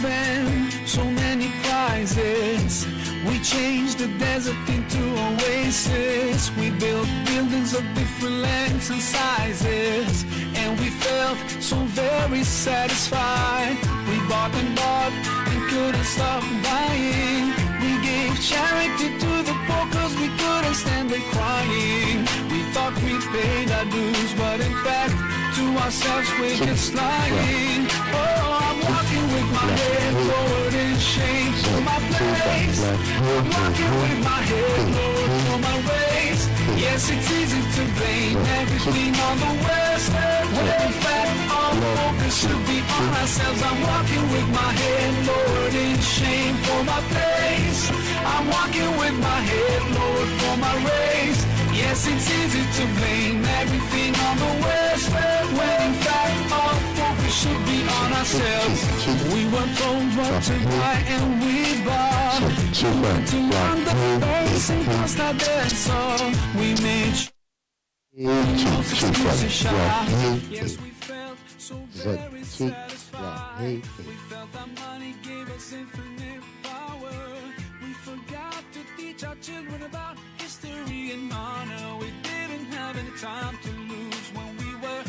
prevent so many crises. We changed the desert into oasis. We built buildings of different lengths and sizes, and we felt so very satisfied. We bought and couldn't stop buying. We gave charity to the poor cause we couldn't stand it crying. We thought we paid our dues, but in fact to ourselves we're just lying. Oh, I'm walking with my head forward in shame for my place. I'm walking with my head lowered for my race. Yes, it's easy to blame everything on the West, when in fact all focus should be on ourselves. I'm walking with my head lowered in shame for my place. I'm walking with my head lowered for my race. Yes, it's easy to blame everything on the West, when in fact all focus should be on ourselves. We were told what to buy and we bought. We went to London, Paris and Costa del Sol. We made exclusive shop. Yes, we felt so very satisfied. We felt our money gave us infinite power. We forgot to teach our children about history and honor. We didn't have any time to lose when we were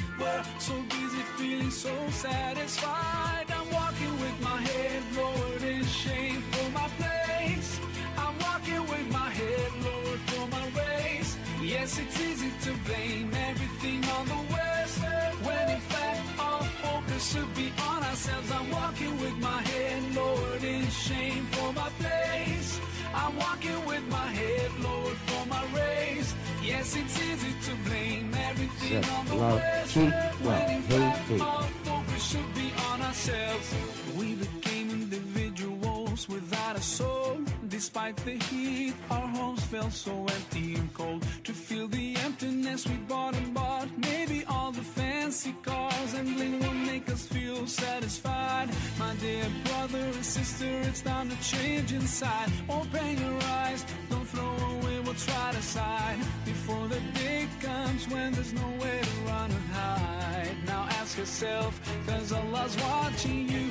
so busy feeling so satisfied. I'm walking with my head lowered in shame for my place. I'm walking with my head lowered for my race. Yes, it's easy to blame everything on the West, when in fact all focus should be on ourselves. I'm walking with my head lowered in shame for my place. I'm walking with my head lowered for my race. Yes, it's easy to blame everything on the West, when in fact all focus should be on ourselves. We became individuals without a soul. Despite the heat, our homes felt so empty and cold. To feel the emptiness we bought and bought, maybe all the fancy cars and bling will make us feel satisfied. My dear brother and sister, it's time to change inside. Open your eyes, don't throw away what's right aside, before the day comes when there's nowhere to run and hide. Now ask yourself, cause Allah's watching you.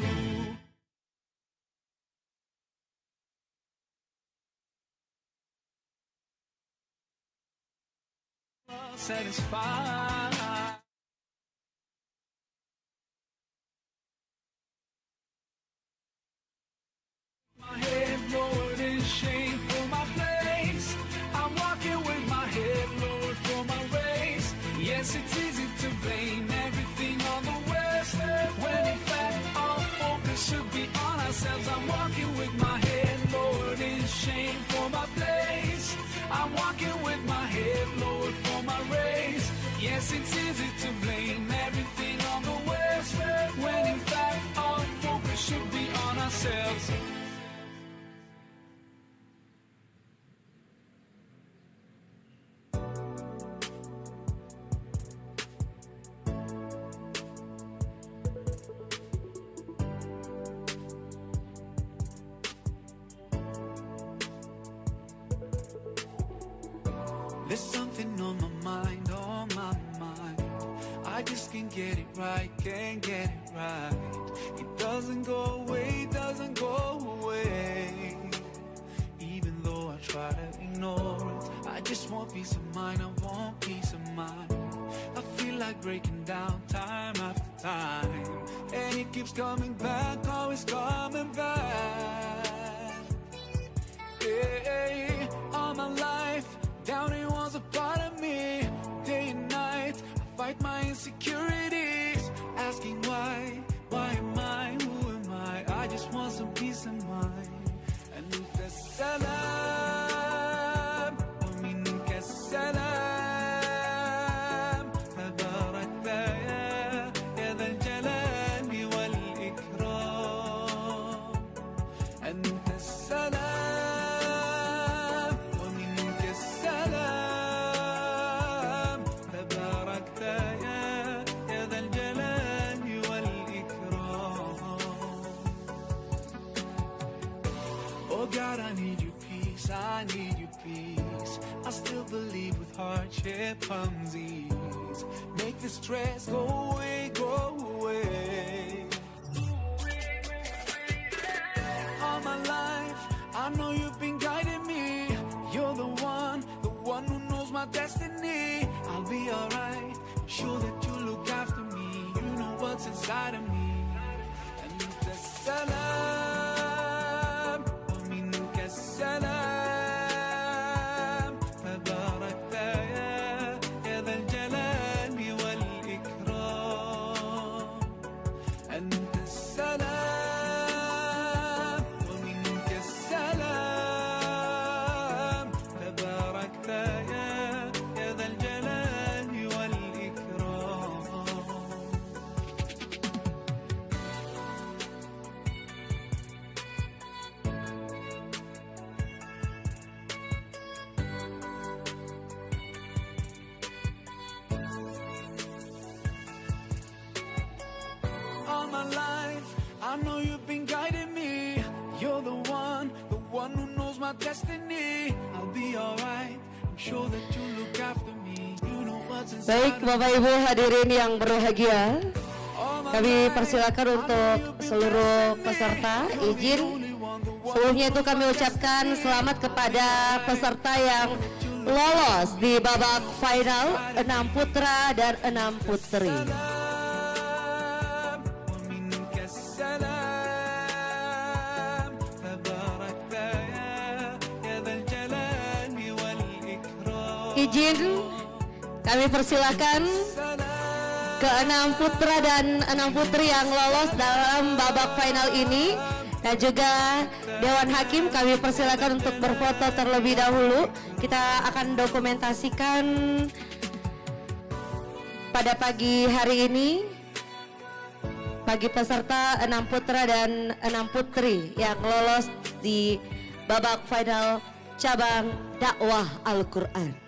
Satisfied. My head lowered in shame for my place. I'm walking with my head lowered for my race. Yes, it's easy to blame everything on the West, when in fact all focus should be on ourselves. I'm walking with my head lowered in shame for my place. I'm walking with my head lowered for my race. Yes, it's easy to blame everything on the West, when in fact all focus should be on ourselves. There's something on my mind, on my mind. I just can't get it right, can't get it right. It doesn't go away, doesn't go away. Even though I try to ignore it, I just want peace of mind, I want peace of mind. I feel like breaking down time after time, and it keeps coming back, always coming back. Hey, all my life, doubting was a part of me. Day and night, I fight my insecurities, asking why am I, who am I? I just want some peace of mind. And nunca salam, ومن nunca salam. تباركت يا ذا الجلال والإكرام. And nunca salam, ومن nunca salam. تباركت يا ذا الجلال والإكرام. Oh God, I need your peace, I need your peace. I still believe with hardship comes ease. Make the stress go away, go away. my destiny. I'll be alright, I'm sure that you'll look after me. You know what's inside of me. And the salam, ومنك السلام. تباركت يا ذا الجلال والإكرام. أنت السلام ومنك السلام. تباركت يا ذا الجلال والإكرام. All my life, I know you've been guiding me. You're the one who knows my destiny. I'll be alright, I'm sure that you look after me. You know what's Baik inside of Bapak Ibu hadirin yang berbahagia, kami persilakan untuk seluruh peserta izin. Sebelumnya itu kami ucapkan selamat kepada peserta yang lolos di babak final 6 putra dan 6 putri. ومنك السلام. تباركت يا ذا الجلال والإكرام. Izin kami persilakan ke-6 putra dan 6 putri yang lolos dalam babak final ini, dan juga Dewan Hakim kami persilakan untuk berfoto terlebih dahulu. Kita akan dokumentasikan pada pagi hari ini bagi peserta 6 putra dan 6 putri yang lolos di babak final cabang dakwah Al-Quran.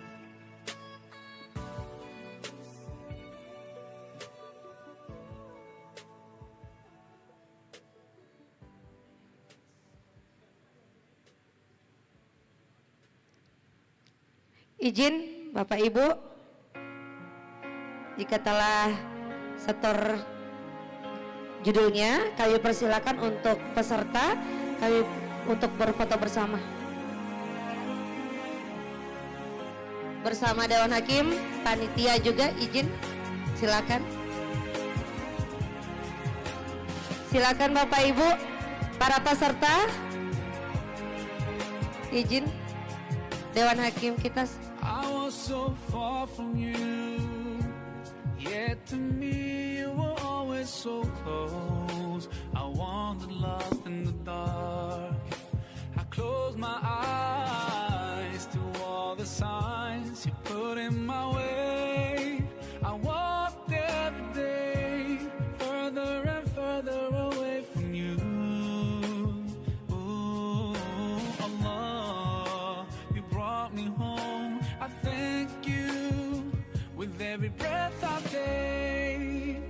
Izin Bapak Ibu, jika telah setor judulnya, kami persilakan untuk peserta kami untuk berfoto bersama. Bersama Dewan Hakim, panitia juga izin, silakan. Silakan Bapak Ibu, para peserta, izin Dewan Hakim kita. I was so far from you, yet to me you were always so close. I wandered lost in the dark. I closed my eyes to all the signs you put in my way. I walked every day further and further away from you. Ooh, Allah, you brought me home. I thank you with every breath I take.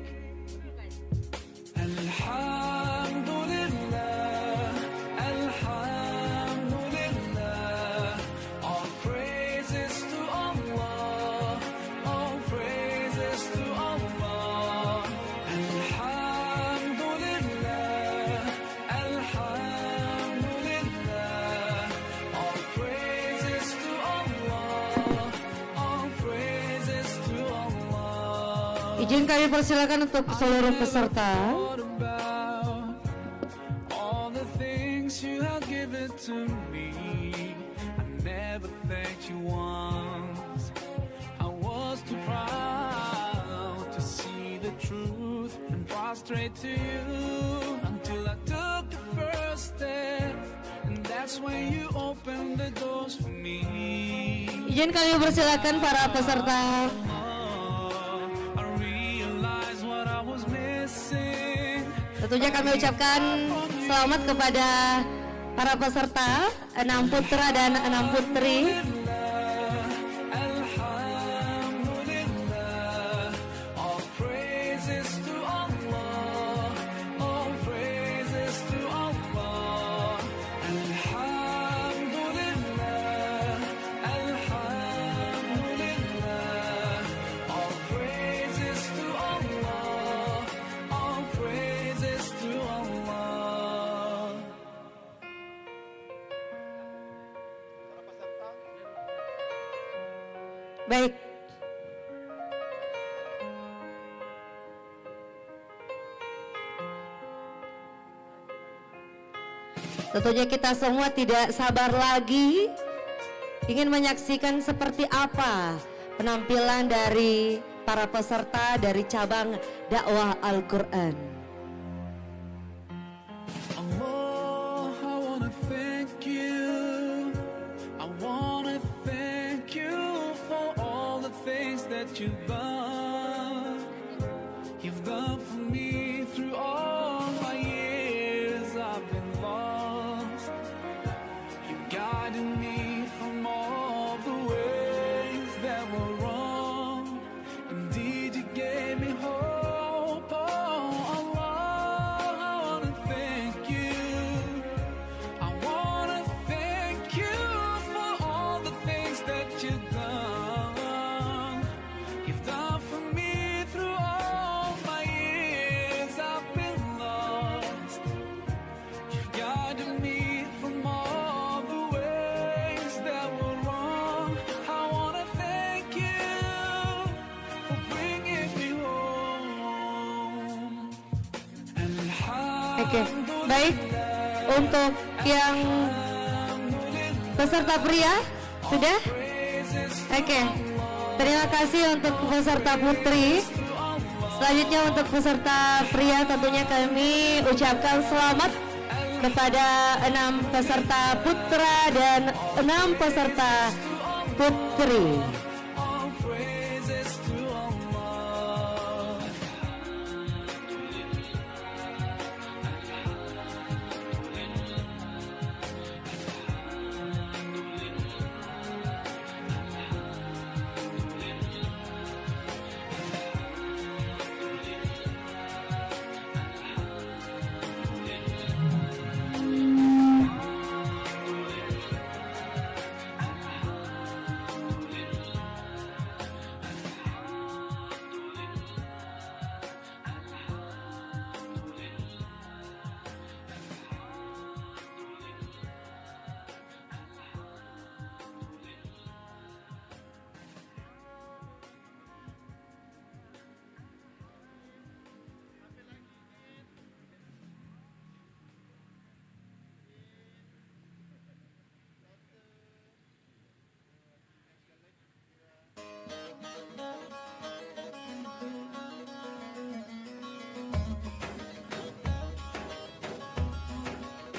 Alhamdulillah, Alhamdulillah. All praises to Allah, all praises to Allah. Alhamdulillah, Alhamdulillah. All praises to Allah, all praises to Allah. Izin kami persilakan untuk seluruh peserta. Thought about all the things you have given to me. I never thanked you once. I was too proud to see the truth and prostrate to you until I took the first step, and that's when you opened the doors for me. Izin kami persilakan para peserta. I realized what I was missing. Tentunya kami ucapkan selamat kepada para peserta 6 putra dan 6 putri. Alhamdulillah, all praises to Allah, all praises to Allah. Alhamdulillah, Alhamdulillah, all praises to Allah, all praises to Allah. Baik. Tentunya kita semua tidak sabar lagi ingin menyaksikan seperti apa penampilan dari para peserta dari cabang dakwah Al-Quran. Allah, I wanna thank you. I wanna thank you for all the things that you've done. You've done for me through all my years I've been lost. You guided me from all the ways that were wrong. Indeed, you gave me hope. Oh, Allah, I wanna thank you. I wanna thank you for all the things that you've done. You've done for me through all my years I've been lost. You've guided me from all the ways that were wrong. I wanna thank you for bringing me home. Oke, baik. Untuk yang peserta pria sudah? Oke. Terima kasih untuk peserta putri. Selanjutnya untuk peserta pria tentunya kami ucapkan selamat kepada 6 peserta putra dan 6 peserta putri. All praises to Allah.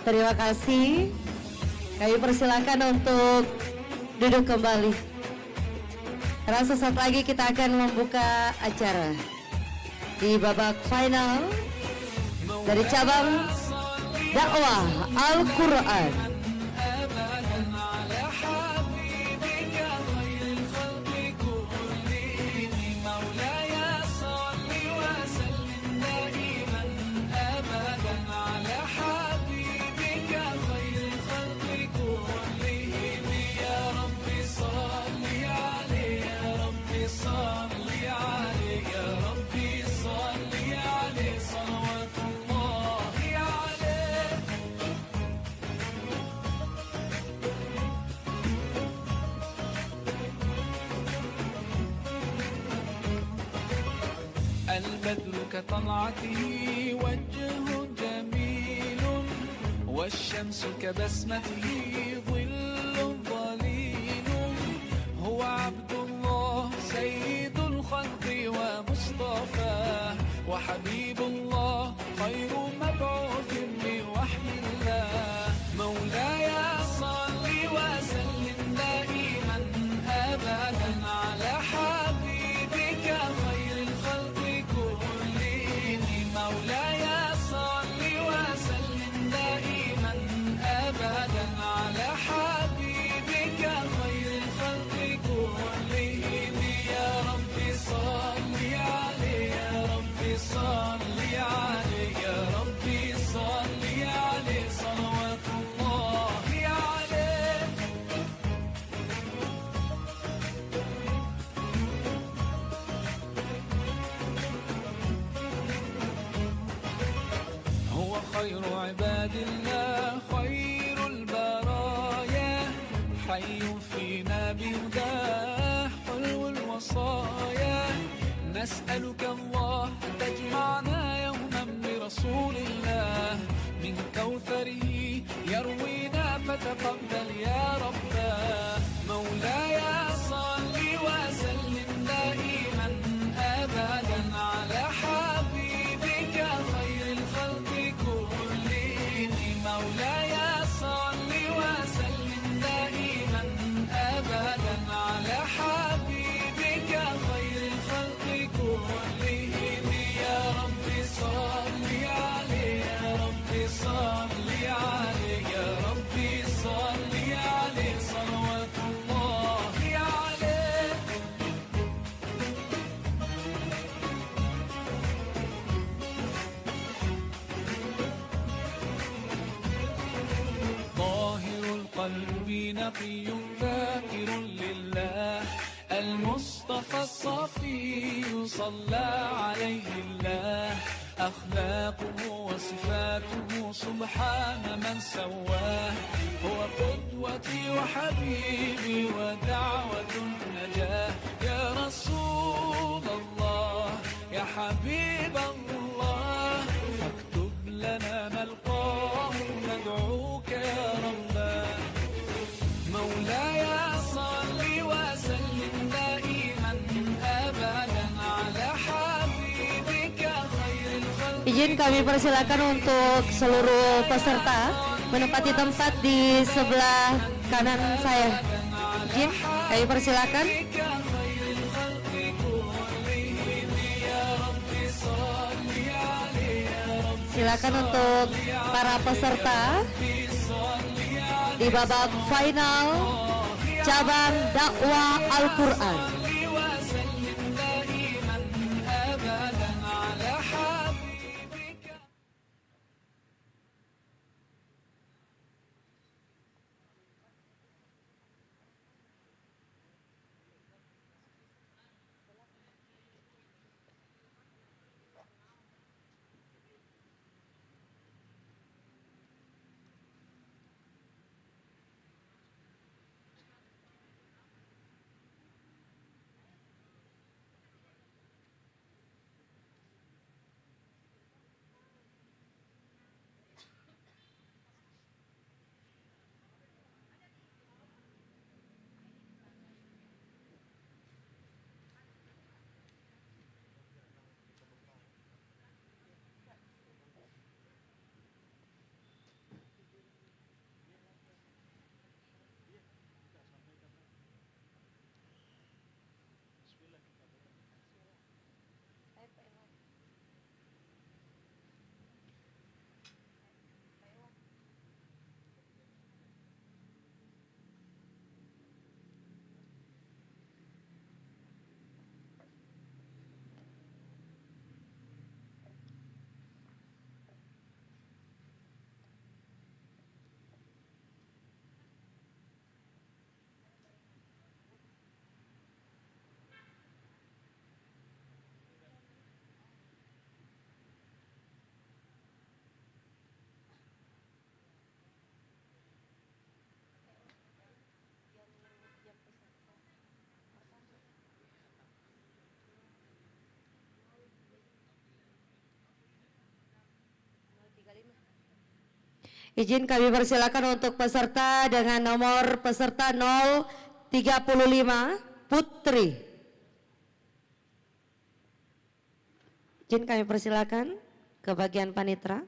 Terima kasih. Kami persilakan untuk duduk kembali. Karena sesaat lagi kita akan membuka acara di babak final dari cabang dakwah Al-Quran. البدر كطلعته وجه جميل والشمس كبسمته ظل ظليل هو عبد الله سيد الخلق ومصطفاه وحبيب الله خير مبعوث بوحي الله مولاي صل وسلم دائما ابدا على حبيبك خير الخلق كلهم مولاي صل وسلم دائما ابدا على حبيبك خير الخلق كلهم يا رب صل عليه يا رب صل عليه يا رب صل عليه صلوات الله عليه هو خير عباد الله خير البرايا حي فينا بهداه حلو نسألك الله أن تجمعنا يوما برسول الله من كوثره يروينا فتقبل يا ربنا مولاي صل وسلم دائما أبدا على حبيبك خير الخلق كلهم مولاي صل وسلم دائما أبدا على حبيبك خير الخلق كلهم يا رب صل عليه يا رب صل عليه يا رب صل عليه صلوات الله عليه طاهر القلب نقي ذاكر لله المصطفى الصفي صلى عليه الله أخلاقه وصفاته سبحان من سواه هو قدوتي وحبيبي ودعوة النجاة يا رسول الله يا حبيب الله فاكتب لنا نلقاه ندعوك يا رباه مولاي صل وسلم دائما أبدا على حبيبك خير الخلق. Izin kami persilakan untuk seluruh peserta menempati tempat di sebelah kanan saya. Izin kami persilakan. Silakan untuk para peserta di babak final cabang dakwah Al-Quran. Izin kami persilakan untuk peserta dengan nomor peserta 035 Putri. Izin kami persilakan ke bagian panitra.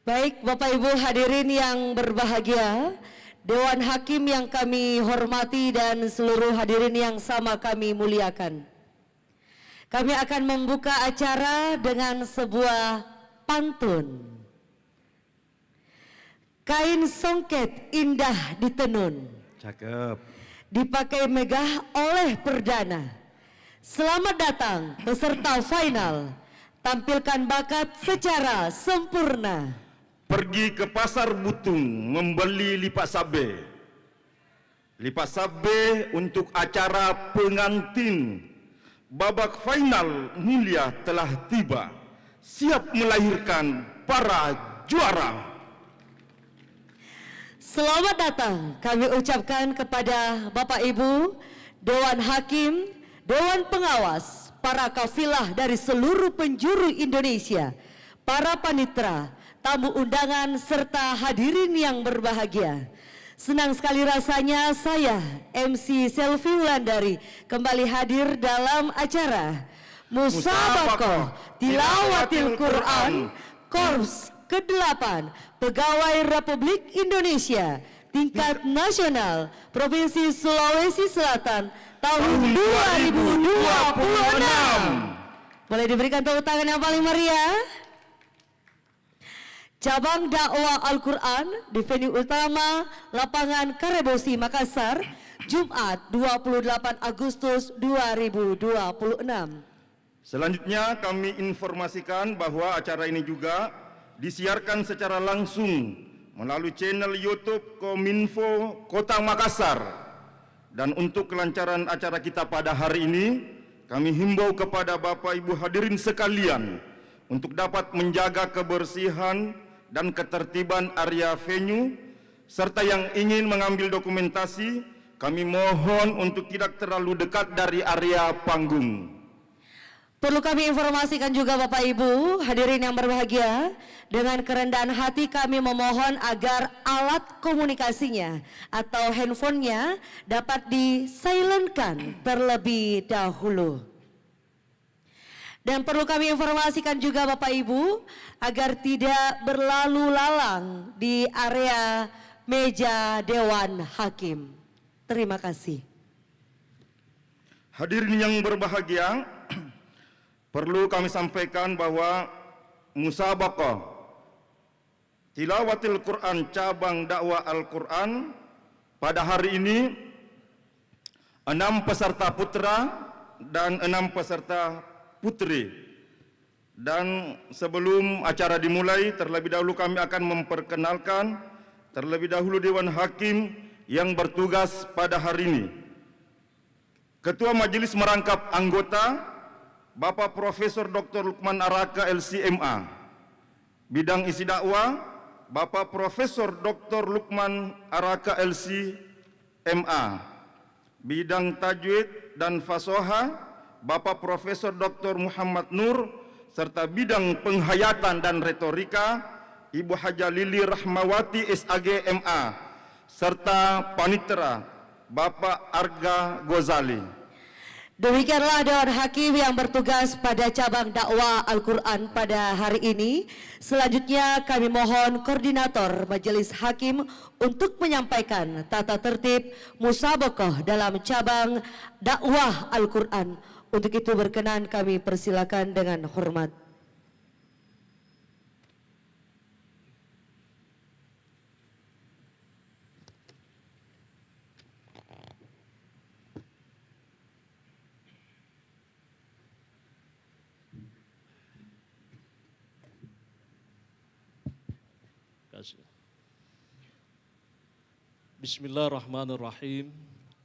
Baik Bapak Ibu hadirin yang berbahagia, Dewan Hakim yang kami hormati dan seluruh hadirin yang sama kami muliakan. Kami akan membuka acara dengan sebuah pantun. Kain songket indah ditenun. Cakep. Dipakai megah oleh perdana. Selamat datang peserta final. Tampilkan bakat secara sempurna. Pergi ke pasar Butung membeli lipat sabe. Lipat sabe untuk acara pengantin. Babak final mulia telah tiba. Siap melahirkan para juara. Selamat datang kami ucapkan kepada Bapak Ibu, Dewan Hakim, Dewan Pengawas, para kafilah dari seluruh penjuru Indonesia, para panitera, tamu undangan, serta hadirin yang berbahagia. Senang sekali rasanya saya, MC Selvi Wulandari, kembali hadir dalam acara Musabaqah Tilawatil Quran Korps ke-8 Pegawai Republik Indonesia tingkat nasional Provinsi Sulawesi Selatan tahun 2026. Boleh diberikan tepuk tangan yang paling meriah. Cabang dakwah Al-Quran di venue utama lapangan Karebosi Makassar, Jumat 28 Agustus 2026. Selanjutnya kami informasikan bahwa acara ini juga disiarkan secara langsung melalui channel YouTube Kominfo Kota Makassar. Dan untuk kelancaran acara kita pada hari ini, kami himbau kepada Bapak Ibu hadirin sekalian untuk dapat menjaga kebersihan dan ketertiban area venue, serta yang ingin mengambil dokumentasi, kami mohon untuk tidak terlalu dekat dari area panggung. Perlu kami informasikan juga Bapak Ibu hadirin yang berbahagia, dengan kerendahan hati kami memohon agar alat komunikasinya atau handphonenya dapat disilentkan terlebih dahulu. Dan perlu kami informasikan juga Bapak Ibu agar tidak berlalu lalang di area meja Dewan Hakim. Terima kasih. Hadirin yang berbahagia, perlu kami sampaikan bahwa Musabaqah Tilawatil Quran cabang dakwah Al-Quran pada hari ini 6 peserta putra dan 6 peserta putri. Dan sebelum acara dimulai, terlebih dahulu kami akan memperkenalkan terlebih dahulu Dewan Hakim yang bertugas pada hari ini. Ketua Majelis merangkap anggota Bapak Profesor Dr. Lukman Araka LCMA. Bidang isi dakwah Bapak Profesor Dr. Lukman Araka LCMA. Bidang tajwid dan fasoha Bapak Profesor Dr. Muhammad Nur, serta bidang penghayatan dan retorika Ibu Haja Lili Rahmawati SAG MA, serta panitera Bapak Arga Gozali. Demikianlah Dewan Hakim yang bertugas pada cabang dakwah Al-Quran pada hari ini. Selanjutnya kami mohon koordinator Majelis Hakim untuk menyampaikan tata tertib musabaqah dalam cabang dakwah Al-Quran. Untuk itu berkenan kami persilakan dengan hormat. Bismillahirrahmanirrahim.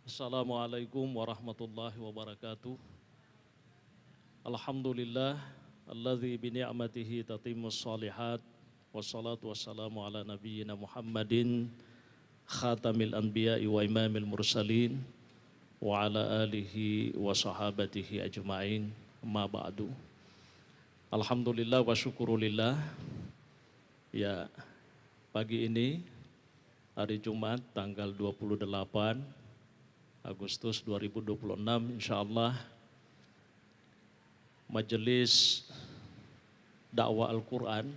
Assalamualaikum warahmatullahi wabarakatuh. Alhamdulillah alladzi bi ni'matihi tatimmus shalihat, wassalatu wassalamu ala nabiyyina Muhammadin khatamil anbiya'i wa imamil mursalin wa ala alihi wa sahabatihi ajma'in. Amma ba'du. Alhamdulillah wa syukurulillah. Ya, pagi ini hari Jumat tanggal 28 Agustus 2026, insyaallah Majelis Dakwah Al-Quran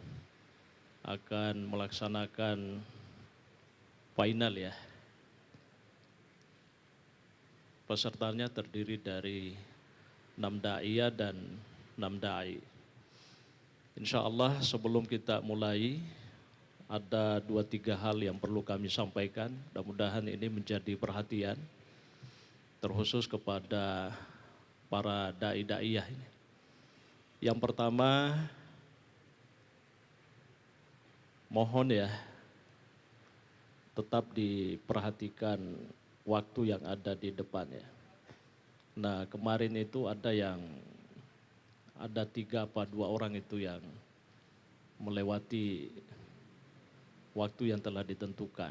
akan melaksanakan final ya. Pesertanya terdiri dari 6 da'iyah dan 6 da'i. Insya Allah sebelum kita mulai ada 2-3 hal yang perlu kami sampaikan. Mudah-mudahan ini menjadi perhatian terkhusus kepada para da'i-da'iyah ini. Yang pertama, mohon ya tetap diperhatikan waktu yang ada di depan ya. Nah kemarin itu ada 3 apa 2 orang itu yang melewati waktu yang telah ditentukan.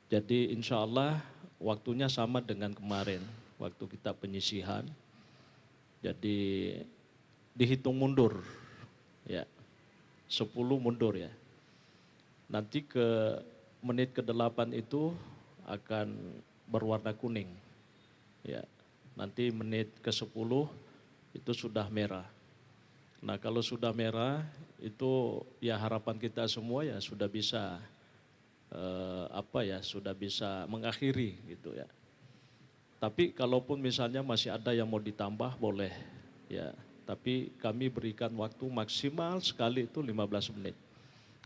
Jadi insya Allah waktunya sama dengan kemarin, waktu kita penyisihan. Jadi dihitung mundur ya, 10 mundur ya. Nanti ke menit ke-8 itu akan berwarna kuning ya. Nanti menit ke-10 itu sudah merah. Nah kalau sudah merah itu ya harapan kita semua ya sudah bisa sudah bisa mengakhiri gitu ya. Tapi kalaupun misalnya masih ada yang mau ditambah boleh ya. Tapi kami berikan waktu maksimal sekali itu 15 menit.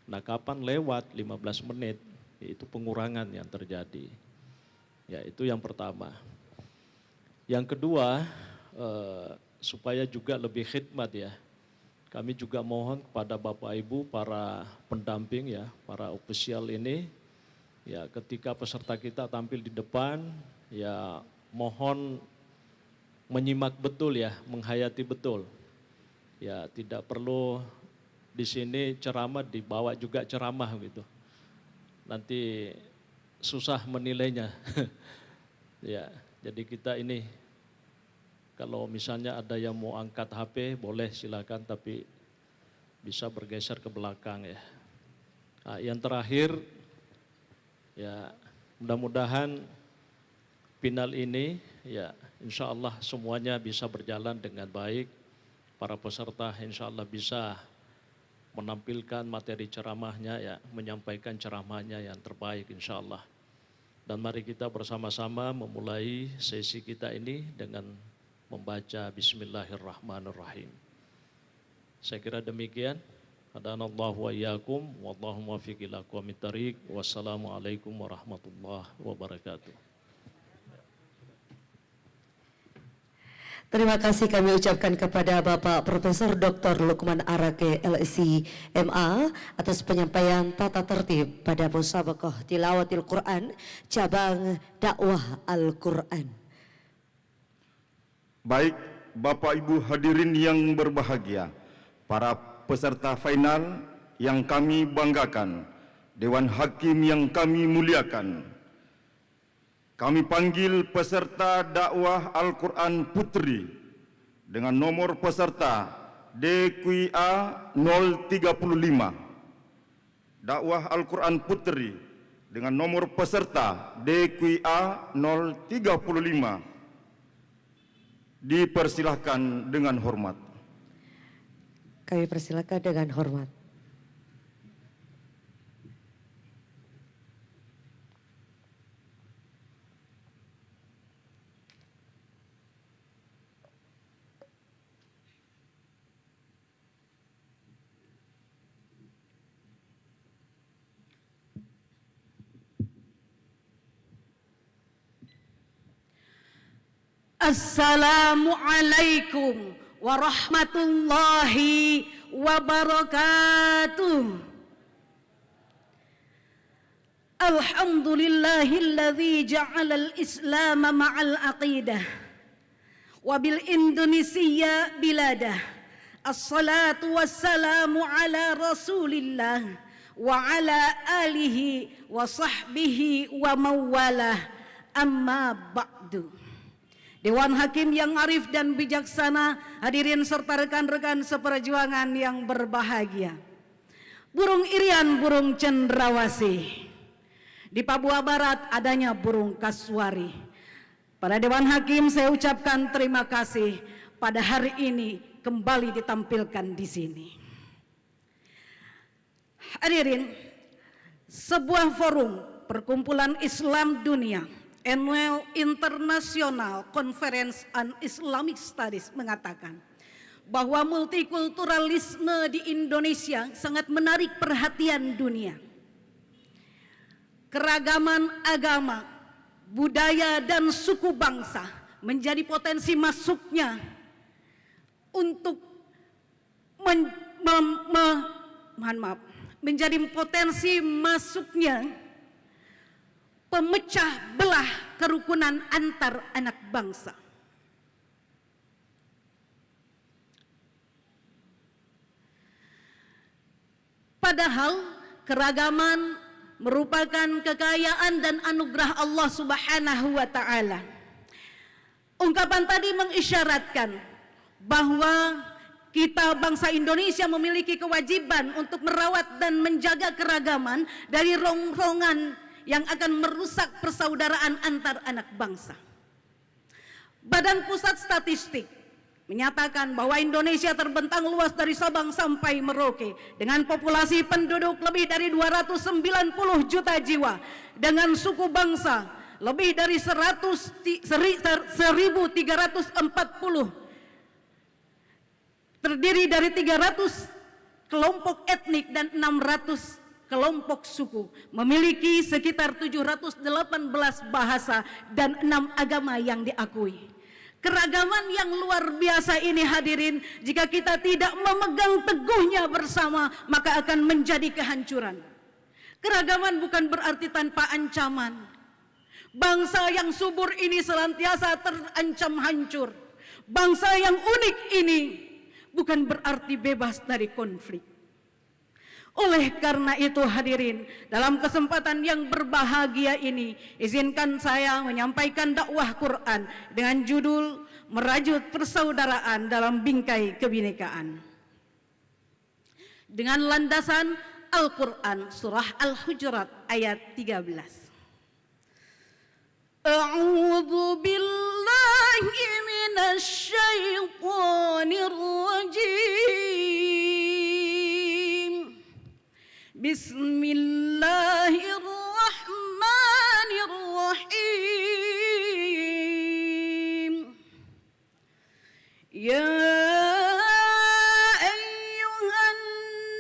Nah kapan lewat 15 menit itu pengurangan yang terjadi. Ya itu yang pertama. Yang kedua supaya juga lebih khidmat ya. Kami juga mohon kepada Bapak Ibu para pendamping ya, para ofisial ini ya ketika peserta kita tampil di depan ya mohon menyimak betul ya, menghayati betul. Ya tidak perlu di sini ceramah dibawa juga ceramah gitu. Nanti susah menilainya. Ya, jadi kita ini kalau misalnya ada yang mau angkat HP boleh silakan tapi bisa bergeser ke belakang ya. Nah, yang terakhir ya mudah-mudahan final ini ya insya Allah semuanya bisa berjalan dengan baik. Para peserta insya Allah bisa menampilkan materi ceramahnya ya, menyampaikan ceramahnya yang terbaik insya Allah. Dan mari kita bersama-sama memulai sesi kita ini dengan membaca Bismillahirrahmanirrahim. Saya kira demikian. Hadanallahu wa iyyakum wallahu muwaffiq ila aqwamit thariq. Wassalamualaikum warahmatullahi wabarakatuh. Terima kasih kami ucapkan kepada Bapak Profesor Dr. Lukman Arake LSI MA atas penyampaian tata tertib pada Musabaqah Tilawatil Quran cabang dakwah Al-Quran. Baik Bapak Ibu hadirin yang berbahagia, para peserta final yang kami banggakan, Dewan Hakim yang kami muliakan. Kami panggil peserta dakwah Al-Quran Putri dengan nomor peserta DQA 035. Dakwah Al-Quran Putri dengan nomor peserta DQA 035. Dipersilahkan dengan hormat. Kami persilakan dengan hormat. Assalamualaikum warahmatullahi wabarakatuh. Alhamdulillahilladzi ja'ala al-islam ma'al aqidah wa bil Indonesia biladah. Assalatu wassalamu ala rasulillah wa ala alihi wa sahbihi wa mawalah, amma ba'du. Dewan Hakim yang arif dan bijaksana, hadirin serta rekan-rekan seperjuangan yang berbahagia. Burung irian, burung cendrawasih. Di Papua Barat adanya burung kasuari. Pada Dewan Hakim saya ucapkan terima kasih. pada hari ini kembali ditampilkan di sini. Hadirin, sebuah forum perkumpulan Islam dunia, Annual International Conference on Islamic Studies mengatakan bahwa multikulturalisme di Indonesia sangat menarik perhatian dunia. Keragaman agama, budaya dan suku bangsa menjadi potensi masuknya untuk menjadi potensi masuknya pemecah belah kerukunan antar anak bangsa. Padahal keragaman merupakan kekayaan dan anugerah Allah Subhanahu wa taala. Ungkapan tadi mengisyaratkan bahwa kita bangsa Indonesia memiliki kewajiban untuk merawat dan menjaga keragaman dari rongrongan yang akan merusak persaudaraan antar anak bangsa. Badan Pusat Statistik menyatakan bahwa Indonesia terbentang luas dari Sabang sampai Merauke dengan populasi penduduk lebih dari 290 juta jiwa, dengan suku bangsa lebih dari 1.340, terdiri dari 300 kelompok etnik dan 600 kelompok suku, memiliki sekitar 718 bahasa dan 6 agama yang diakui. Keragaman yang luar biasa ini hadirin, jika kita tidak memegang teguhnya bersama, maka akan menjadi kehancuran. Keragaman bukan berarti tanpa ancaman. Bangsa yang subur ini senantiasa terancam hancur. Bangsa yang unik ini bukan berarti bebas dari konflik. Oleh karena itu hadirin, dalam kesempatan yang berbahagia ini, izinkan saya menyampaikan dakwah Quran dengan judul Merajut Persaudaraan dalam Bingkai Kebinekaan. Dengan landasan Al-Quran surah Al-Hujurat ayat 13. A'udzu billahi minasy syaithanir rajim. Bismillahirrahmanirrahim. Ya ayyuhan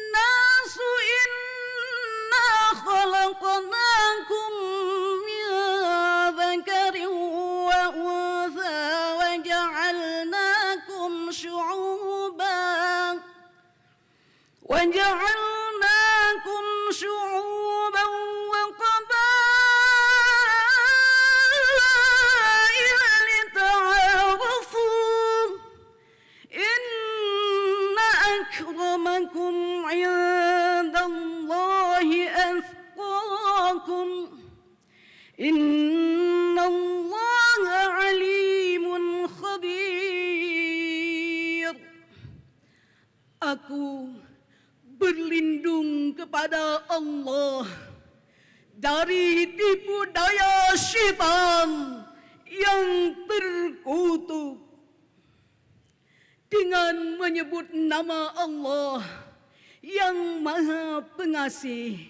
nasu inna khalaqnakum min dzakarin wa untha wa ja'alnakum syu'uban شعوبا وقبائل لتعارفوا إن أكرمكم عند الله أتقاكم إن الله عليم خبير. Aku berlindung kepada Allah dari tipu daya syaitan yang terkutuk dengan menyebut nama Allah yang Maha Pengasih,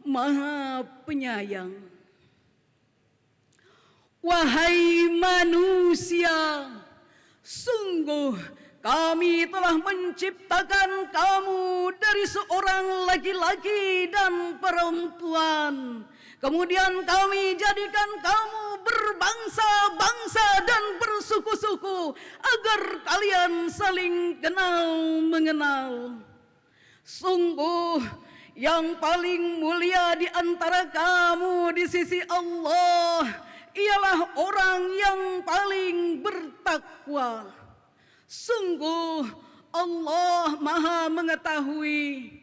Maha Penyayang. Wahai manusia, sungguh kami telah menciptakan kamu dari seorang laki-laki dan perempuan. Kemudian kami jadikan kamu berbangsa-bangsa dan bersuku-suku agar kalian saling kenal mengenal. Sungguh yang paling mulia di antara kamu di sisi Allah ialah orang yang paling bertakwa. Sungguh Allah Maha Mengetahui,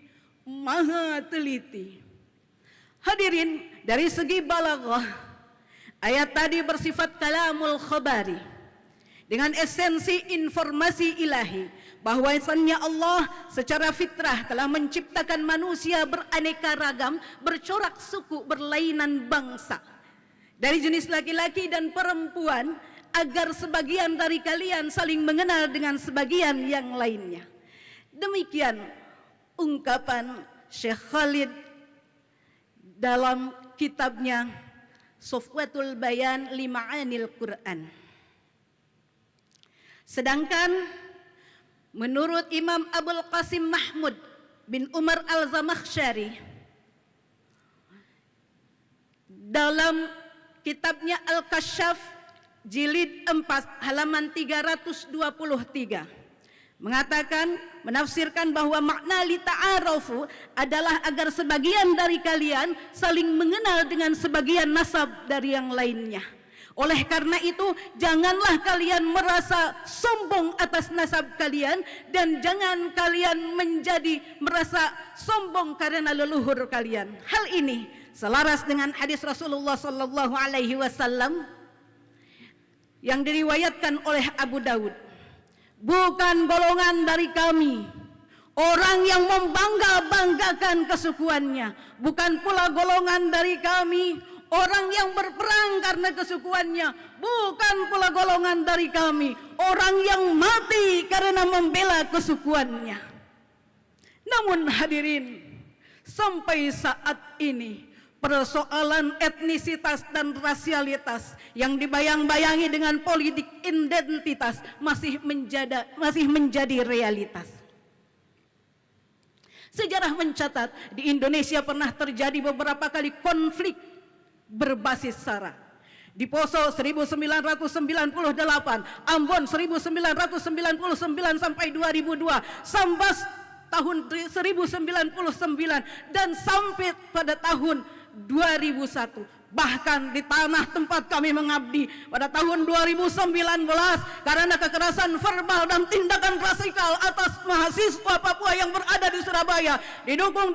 Maha Teliti. Hadirin, dari segi balaghah, ayat tadi bersifat kalamul khabari dengan esensi informasi ilahi bahwasannya Allah secara fitrah telah menciptakan manusia beraneka ragam, bercorak suku, berlainan bangsa. Dari jenis laki-laki dan perempuan agar sebagian dari kalian saling mengenal dengan sebagian yang lainnya. Demikian ungkapan Syekh Khalid dalam kitabnya Sofwatul Bayan li Ma'anil Quran. Sedangkan menurut Imam Abul Qasim Mahmud bin Umar Al-Zamakhsyari dalam kitabnya Al-Kasyaf jilid 4 halaman 323 mengatakan, menafsirkan bahwa makna li ta'arafu adalah agar sebagian dari kalian saling mengenal dengan sebagian nasab dari yang lainnya. Oleh karena itu, janganlah kalian merasa sombong atas nasab kalian, dan jangan kalian menjadi merasa sombong karena leluhur kalian. Hal ini selaras dengan hadis Rasulullah sallallahu alaihi wasallam yang diriwayatkan oleh Abu Daud. Bukan golongan dari kami orang yang membangga-banggakan kesukuannya, bukan pula golongan dari kami orang yang berperang karena kesukuannya, bukan pula golongan dari kami orang yang mati karena membela kesukuannya. Namun hadirin, sampai saat ini persoalan etnisitas dan rasialitas yang dibayang-bayangi dengan politik identitas masih menjadi realitas. Sejarah mencatat di Indonesia pernah terjadi beberapa kali konflik berbasis sara. Di Poso 1998, Ambon 1999 sampai 2002, Sambas tahun 1099 dan sampai pada tahun 2001. Bahkan di tanah tempat kami mengabdi pada tahun 2019 karena kekerasan verbal dan tindakan rasikal atas mahasiswa Papua yang berada di Surabaya, didukung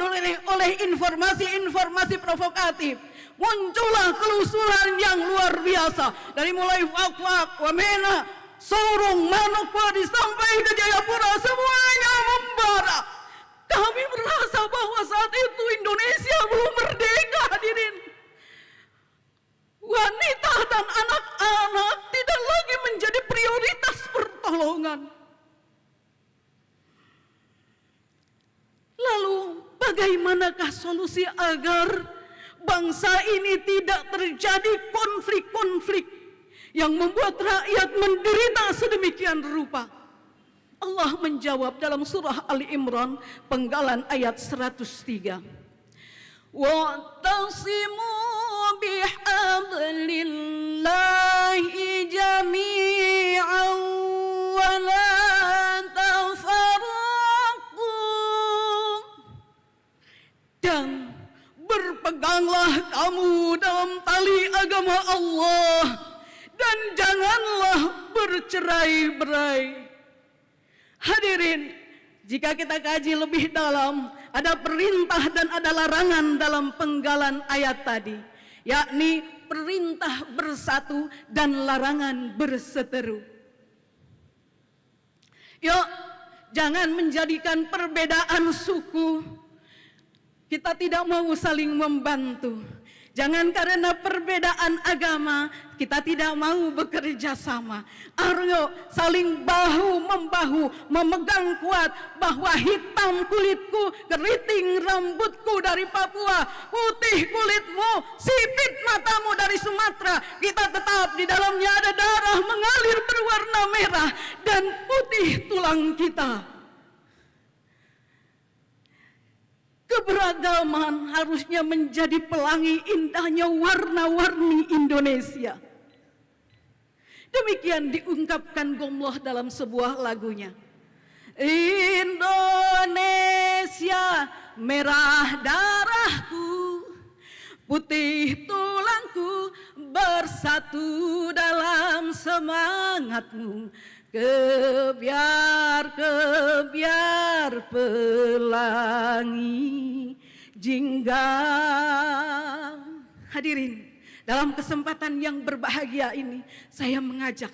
oleh informasi-informasi provokatif, muncullah kelusuran yang luar biasa dari mulai Fak-Fak, Wamena, Sorong, Manokwari sampai ke Jayapura, semuanya membara. Kami merasa bahwa saat itu Indonesia belum merdeka, hadirin. Wanita dan anak-anak tidak lagi menjadi prioritas pertolongan. Lalu bagaimanakah solusi agar bangsa ini tidak terjadi konflik-konflik yang membuat rakyat menderita sedemikian rupa? Allah menjawab dalam surah Ali Imran penggalan ayat 103. Wa'tasimu bihablillahi jami'an wa la tafarraqu. Dan berpeganglah kamu dalam tali agama Allah dan janganlah bercerai-berai. Hadirin, jika kita kaji lebih dalam, ada perintah dan ada larangan dalam penggalan ayat tadi, yakni perintah bersatu dan larangan berseteru. Yuk, jangan menjadikan perbedaan suku kita tidak mau saling membantu. Jangan karena perbedaan agama kita tidak mau bekerja sama. Ayo saling bahu-membahu, memegang kuat bahwa hitam kulitku, keriting rambutku dari Papua, putih kulitmu, sipit matamu dari Sumatera. Kita tetap di dalamnya ada darah mengalir berwarna merah dan putih tulang kita. Keberagaman harusnya menjadi pelangi indahnya warna-warni Indonesia. Demikian diungkapkan Gomloh dalam sebuah lagunya. Indonesia merah darahku, putih tulangku, bersatu dalam semangatmu. Kebiar pelangi jingga. Hadirin, dalam kesempatan yang berbahagia ini saya mengajak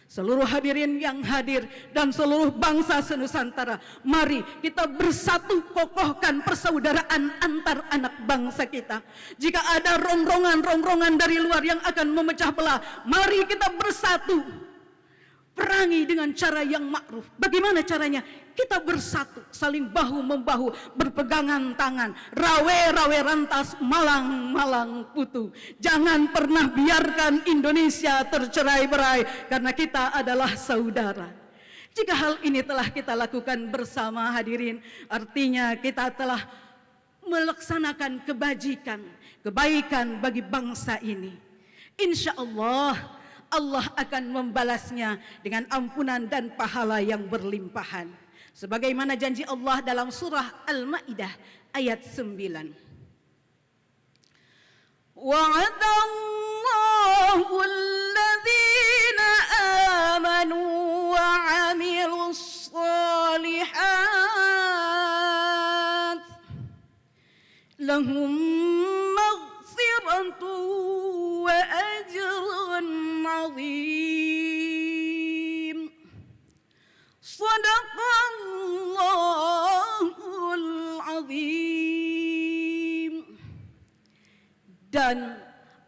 seluruh hadirin yang hadir dan seluruh bangsa senusantara, mari kita bersatu kokohkan persaudaraan antar anak bangsa kita. Jika ada rongrongan-rongrongan dari luar yang akan memecah belah, mari kita bersatu, perangi dengan cara yang ma'ruf. Bagaimana caranya? Kita bersatu, saling bahu-membahu, berpegangan tangan, rawe-rawe rantas, malang-malang putu. Jangan pernah biarkan Indonesia tercerai-berai, karena kita adalah saudara. Jika hal ini telah kita lakukan bersama hadirin, artinya kita telah melaksanakan kebajikan, kebaikan bagi bangsa ini. Insya Allah, Allah akan membalasnya dengan ampunan dan pahala yang berlimpahan. Sebagaimana janji Allah dalam surah Al-Maidah ayat 9. Wa'adallahu alladhina amanu wa 'amilus shalihat lahum maghfiratu wa ajrun 'azim. Sadaqallahul azim. Dan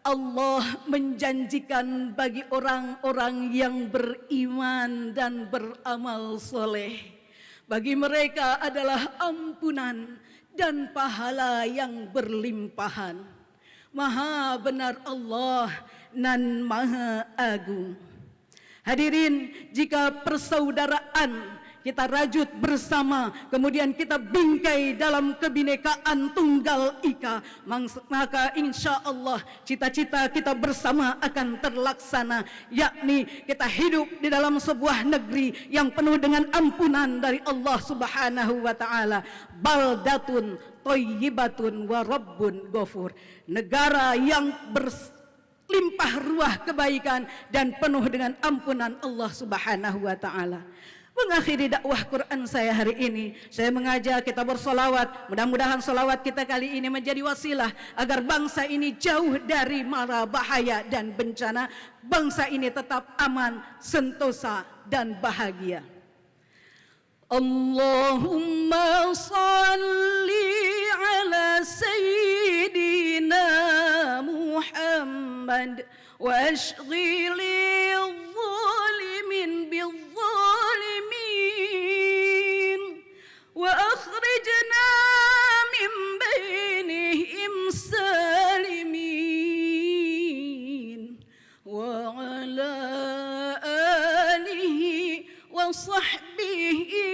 Allah menjanjikan bagi orang-orang yang beriman dan beramal soleh, bagi mereka adalah ampunan dan pahala yang berlimpahan. Maha benar Allah dan maha agung. Hadirin, jika persaudaraan kita rajut bersama, kemudian kita bingkai dalam kebinekaan tunggal ika, maka insya Allah cita-cita kita bersama akan terlaksana, yakni kita hidup di dalam sebuah negeri yang penuh dengan ampunan dari Allah Subhanahu wa Ta'ala. Baldatun thayyibatun wa rabbun ghafur. Negara yang limpah ruah kebaikan dan penuh dengan ampunan Allah Subhanahu wa Ta'ala. Mengakhiri dakwah Quran saya hari ini, saya mengajak kita bersolawat. Mudah-mudahan solawat kita kali ini menjadi wasilah agar bangsa ini jauh dari mara bahaya dan bencana. Bangsa ini tetap aman, sentosa dan bahagia. Allahumma salli ala sayyidina Muhammad wa ashghilil zalimin bil zalimin wa akhrijna min bainihim salimin wa ala alihi wa sahbihi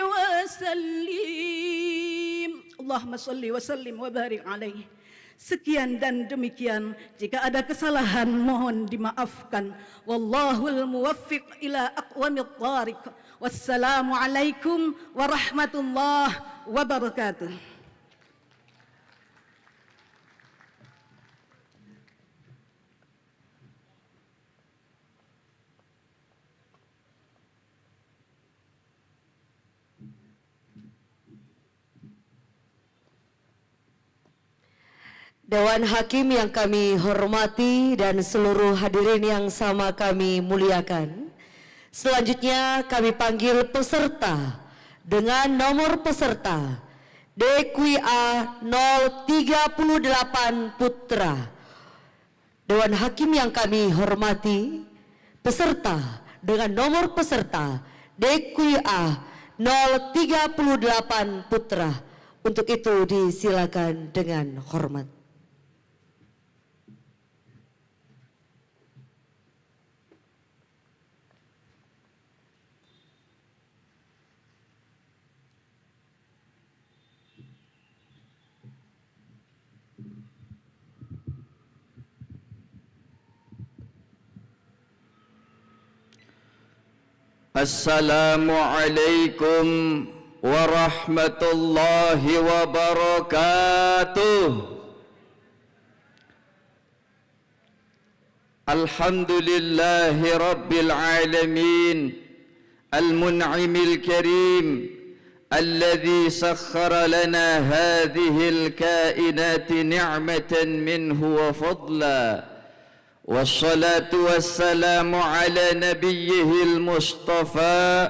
wa sallim. Allahumma salli wa sallim wa barik alaihi. Sekian dan demikian, jika ada kesalahan mohon dimaafkan. Wallahul muwaffiq ila aqwamit thariq. Wassalamu alaikum warahmatullahi wabarakatuh. Dewan Hakim yang kami hormati dan seluruh hadirin yang sama kami muliakan. Selanjutnya kami panggil peserta dengan nomor peserta DQA 038 Putra. Dewan Hakim yang kami hormati, peserta dengan nomor peserta DQA 038 Putra. Untuk itu disilakan dengan hormat. Assalamualaikum warahmatullahi wabarakatuh. Alhamdulillahi rabbil alamin, al-mun'imil karim, alladhi sakhkhara lana hadhihi al-kainati ni'matan minhu wa fadla. wassalatu wassalamu ala nabiyyihil mustafa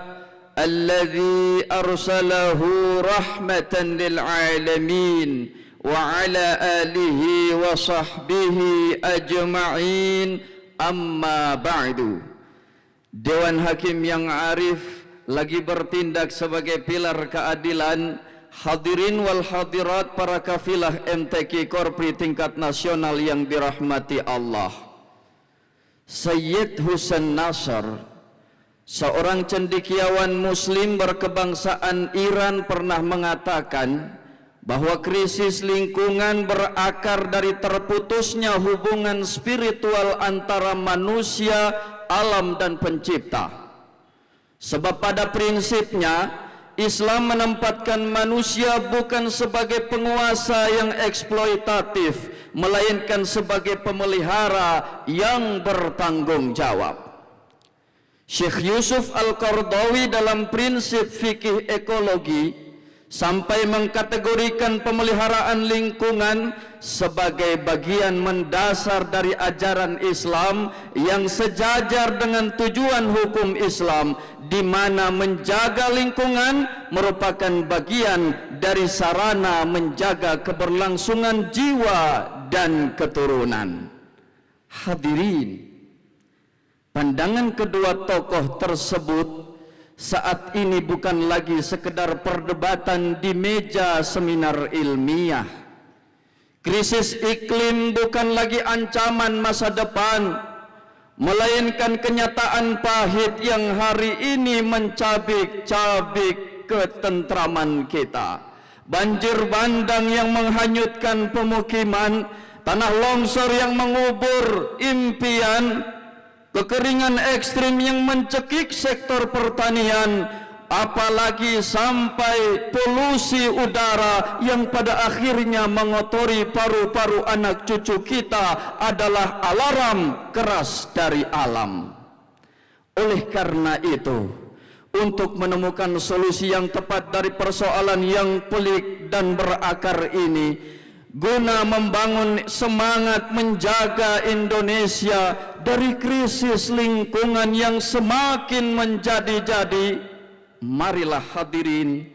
alladhi arsalahu rahmatan lil alamin wa ala alihi wa sahbihi ajma'in. Amma ba'du. Dewan Hakim yang arif lagi bertindak sebagai pilar keadilan. Hadirin wal hadirat, para kafilah MTQ Korpri tingkat nasional yang dirahmati Allah. Sayyid Husain Nasr, seorang cendekiawan muslim berkebangsaan Iran, pernah mengatakan bahwa krisis lingkungan berakar dari terputusnya hubungan spiritual antara manusia, alam dan pencipta. Sebab pada prinsipnya Islam menempatkan manusia bukan sebagai penguasa yang eksploitatif, melainkan sebagai pemelihara yang bertanggung jawab. Syekh Yusuf Al-Qardawi dalam prinsip fikih ekologi sampai mengkategorikan pemeliharaan lingkungan sebagai bagian mendasar dari ajaran Islam yang sejajar dengan tujuan hukum Islam, di mana menjaga lingkungan merupakan bagian dari sarana menjaga keberlangsungan jiwa dan keturunan. Hadirin, pandangan kedua tokoh tersebut saat ini bukan lagi sekedar perdebatan di meja seminar ilmiah. Krisis iklim bukan lagi ancaman masa depan, melainkan kenyataan pahit yang hari ini mencabik-cabik ketentraman kita. Banjir bandang yang menghanyutkan pemukiman, tanah longsor yang mengubur impian, kekeringan ekstrim yang mencekik sektor pertanian, apalagi sampai polusi udara yang pada akhirnya mengotori paru-paru anak cucu kita adalah alarm keras dari alam. Oleh karena itu, untuk menemukan solusi yang tepat dari persoalan yang pelik dan berakar ini, guna membangun semangat menjaga Indonesia dari krisis lingkungan yang semakin menjadi-jadi, marilah hadirin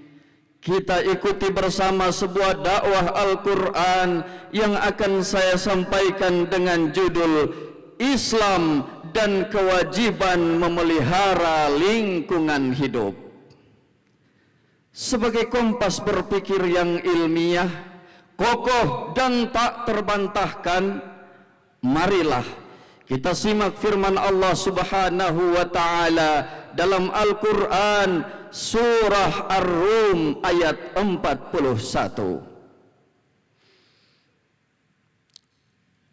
kita ikuti bersama sebuah dakwah Al-Quran yang akan saya sampaikan dengan judul Islam dan Kewajiban Memelihara Lingkungan Hidup. Sebagai kompas berpikir yang ilmiah, kokoh dan tak terbantahkan, marilah kita simak firman Allah Subhanahu wa taala dalam Al-Qur'an surah Ar-Rum ayat 41.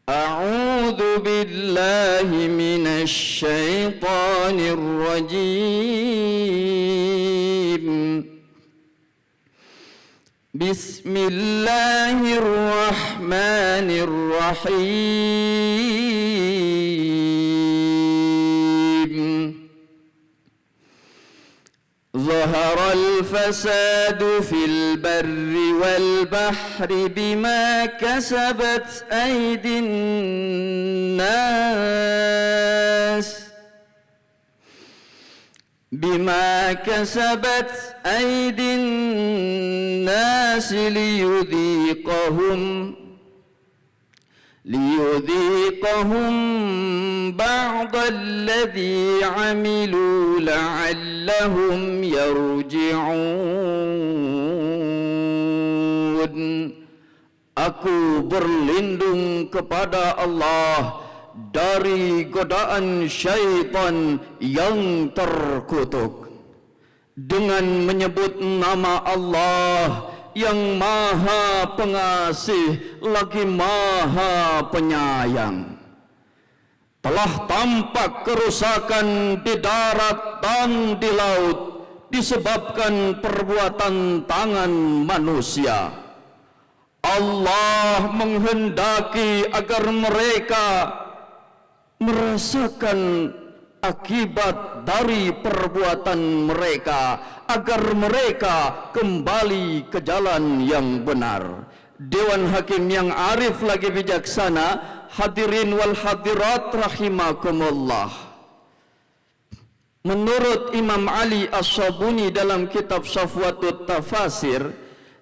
A'udzu billahi minasy syaithanir rajim. Bismillahirrahmanirrahim. Zaharal fasadu fil barri wal bahri bima kasabat aydin nas. بما كسبت أيدي الناس ليذيقهم بعض الذي عملوا لعلهم يرجعون. Aku berlindung kepada Allah dari godaan syaitan yang terkutuk dengan menyebut nama Allah yang Maha Pengasih lagi Maha Penyayang. Telah tampak kerusakan di darat dan di laut disebabkan perbuatan tangan manusia. Allah menghendaki agar mereka merasakan akibat dari perbuatan mereka, agar mereka kembali ke jalan yang benar. Dewan Hakim yang arif lagi bijaksana hadirin wal hadirat rahimakumullah. Menurut Imam Ali As-Sabuni dalam kitab Safwatut Tafasir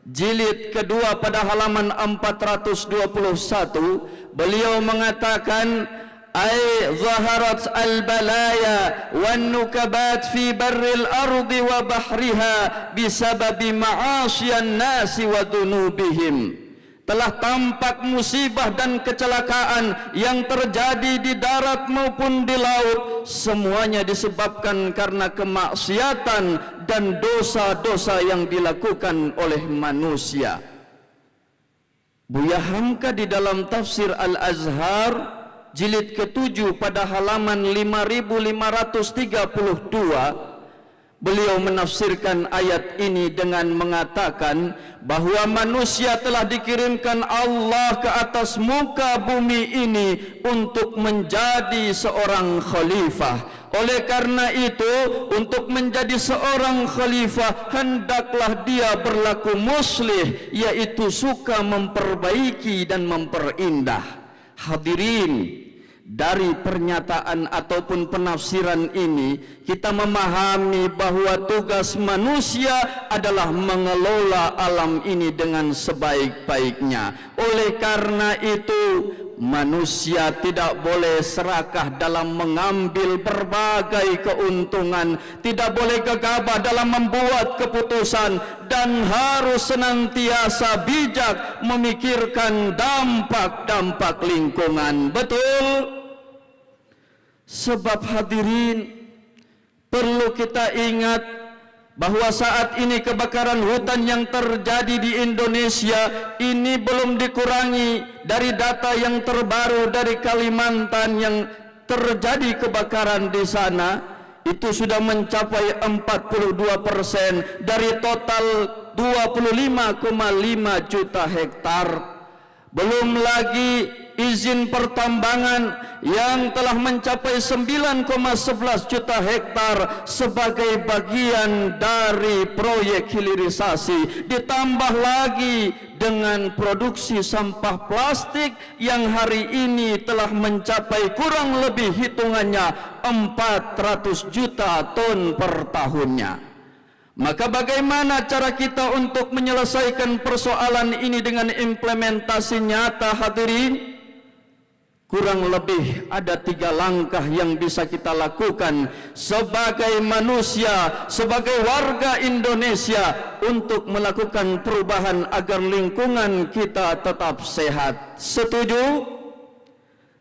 jilid kedua pada halaman 421, beliau mengatakan ay zaharat al-balaya wan nukabat fi barril ardi wa bahriha bisababi ma'asyian nasi wa dunubihim. Telah tampak musibah dan kecelakaan yang terjadi di darat maupun di laut, semuanya disebabkan karena kemaksiatan dan dosa-dosa yang dilakukan oleh manusia. Buya Hamka di dalam tafsir Al-Azhar jilid ke-7 pada halaman 5532, beliau menafsirkan ayat ini dengan mengatakan bahwa manusia telah dikirimkan Allah ke atas muka bumi ini untuk menjadi seorang khalifah. Oleh karena itu, untuk menjadi seorang khalifah hendaklah dia berlaku muslih, yaitu suka memperbaiki dan memperindah. Hadirin, dari pernyataan ataupun penafsiran ini kita memahami bahwa tugas manusia adalah mengelola alam ini dengan sebaik-baiknya. Oleh karena itu, manusia tidak boleh serakah dalam mengambil berbagai keuntungan, tidak boleh gegabah dalam membuat keputusan, dan harus senantiasa bijak memikirkan dampak-dampak lingkungan. Betul? Sebab hadirin, perlu kita ingat bahwa saat ini kebakaran hutan yang terjadi di Indonesia ini belum dikurangi. Dari data yang terbaru dari Kalimantan yang terjadi kebakaran di sana, itu sudah mencapai 42% dari total 25,5 juta hektar. Belum lagi izin pertambangan yang telah mencapai 9,11 juta hektar sebagai bagian dari proyek hilirisasi, ditambah lagi dengan produksi sampah plastik yang hari ini telah mencapai kurang lebih hitungannya 400 juta ton per tahunnya. Maka bagaimana cara kita untuk menyelesaikan persoalan ini dengan implementasi nyata, hadirin? Kurang lebih ada 3 langkah yang bisa kita lakukan sebagai manusia, sebagai warga Indonesia untuk melakukan perubahan agar lingkungan kita tetap sehat. Setuju?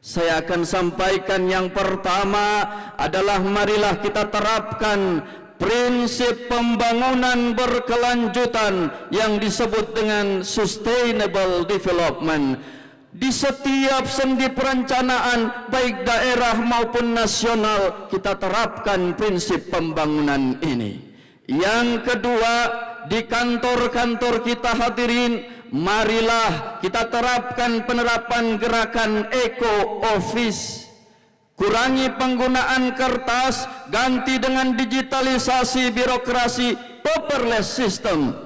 Saya akan sampaikan yang pertama adalah marilah kita terapkan prinsip pembangunan berkelanjutan yang disebut dengan sustainable development. Di setiap sendi perencanaan baik daerah maupun nasional kita terapkan prinsip pembangunan ini. Yang kedua, di kantor-kantor kita hadirin, marilah kita terapkan penerapan gerakan Eco Office. Kurangi penggunaan kertas, ganti dengan digitalisasi birokrasi, paperless system.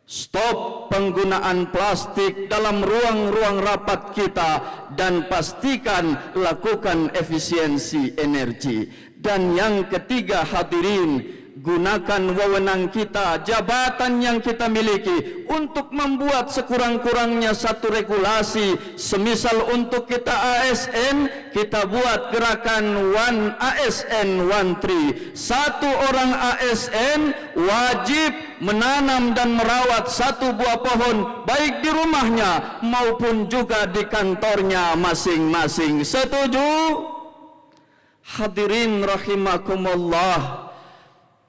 Stop penggunaan plastik dalam ruang-ruang rapat kita dan pastikan lakukan efisiensi energi. Dan yang ketiga hadirin, gunakan wewenang kita, jabatan yang kita miliki untuk membuat sekurang-kurangnya satu regulasi. Semisal untuk kita ASN, kita buat gerakan One ASN One Tree. Satu orang ASN wajib menanam dan merawat satu buah pohon baik di rumahnya maupun juga di kantornya masing-masing. Setuju? Hadirin rahimakumullah,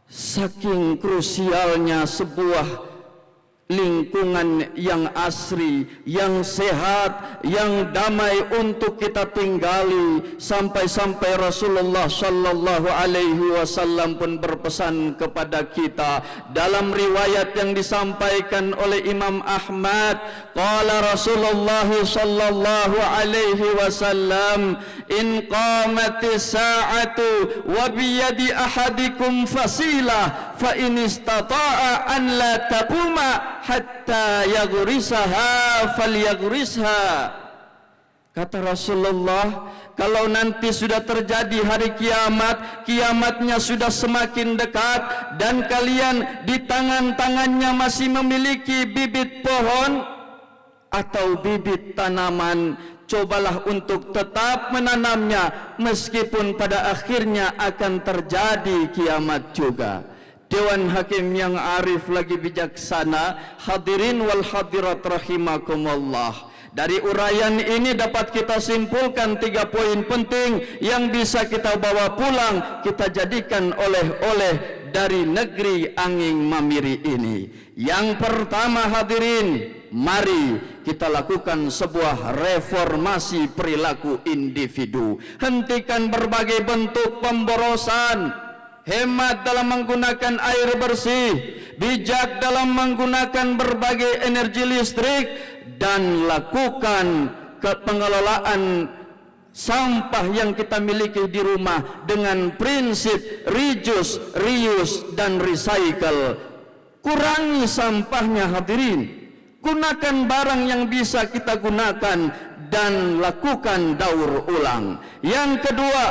saking krusialnya sebuah lingkungan yang asri, yang sehat, yang damai untuk kita tinggali, sampai-sampai Rasulullah sallallahu alaihi wasallam pun berpesan kepada kita dalam riwayat yang disampaikan oleh Imam Ahmad, qala Rasulullah sallallahu alaihi wasallam, in qamatis sa'atu wa biyadi ahadikum fasilah fa in istata'a an la taquma hatta yaghrisaha falyagrisha. Kata Rasulullah, kalau nanti sudah terjadi hari kiamat, kiamatnya sudah semakin dekat, dan kalian di tangan-tangannya masih memiliki bibit pohon atau bibit tanaman, cobalah untuk tetap menanamnya, meskipun pada akhirnya akan terjadi kiamat juga. Dewan Hakim yang arif lagi bijaksana, hadirin wal hadirat rahimakumullah. Dari uraian ini dapat kita simpulkan 3 poin penting yang bisa kita bawa pulang, kita jadikan oleh-oleh dari negeri Angin Mamiri ini. Yang pertama hadirin, mari kita lakukan sebuah reformasi perilaku individu. Hentikan berbagai bentuk pemborosan, hemat dalam menggunakan air bersih, bijak dalam menggunakan berbagai energi listrik, dan lakukan pengelolaan sampah yang kita miliki di rumah dengan prinsip reduce, reuse, dan recycle. Kurangi sampahnya hadirin, gunakan barang yang bisa kita gunakan, dan lakukan daur ulang. Yang kedua,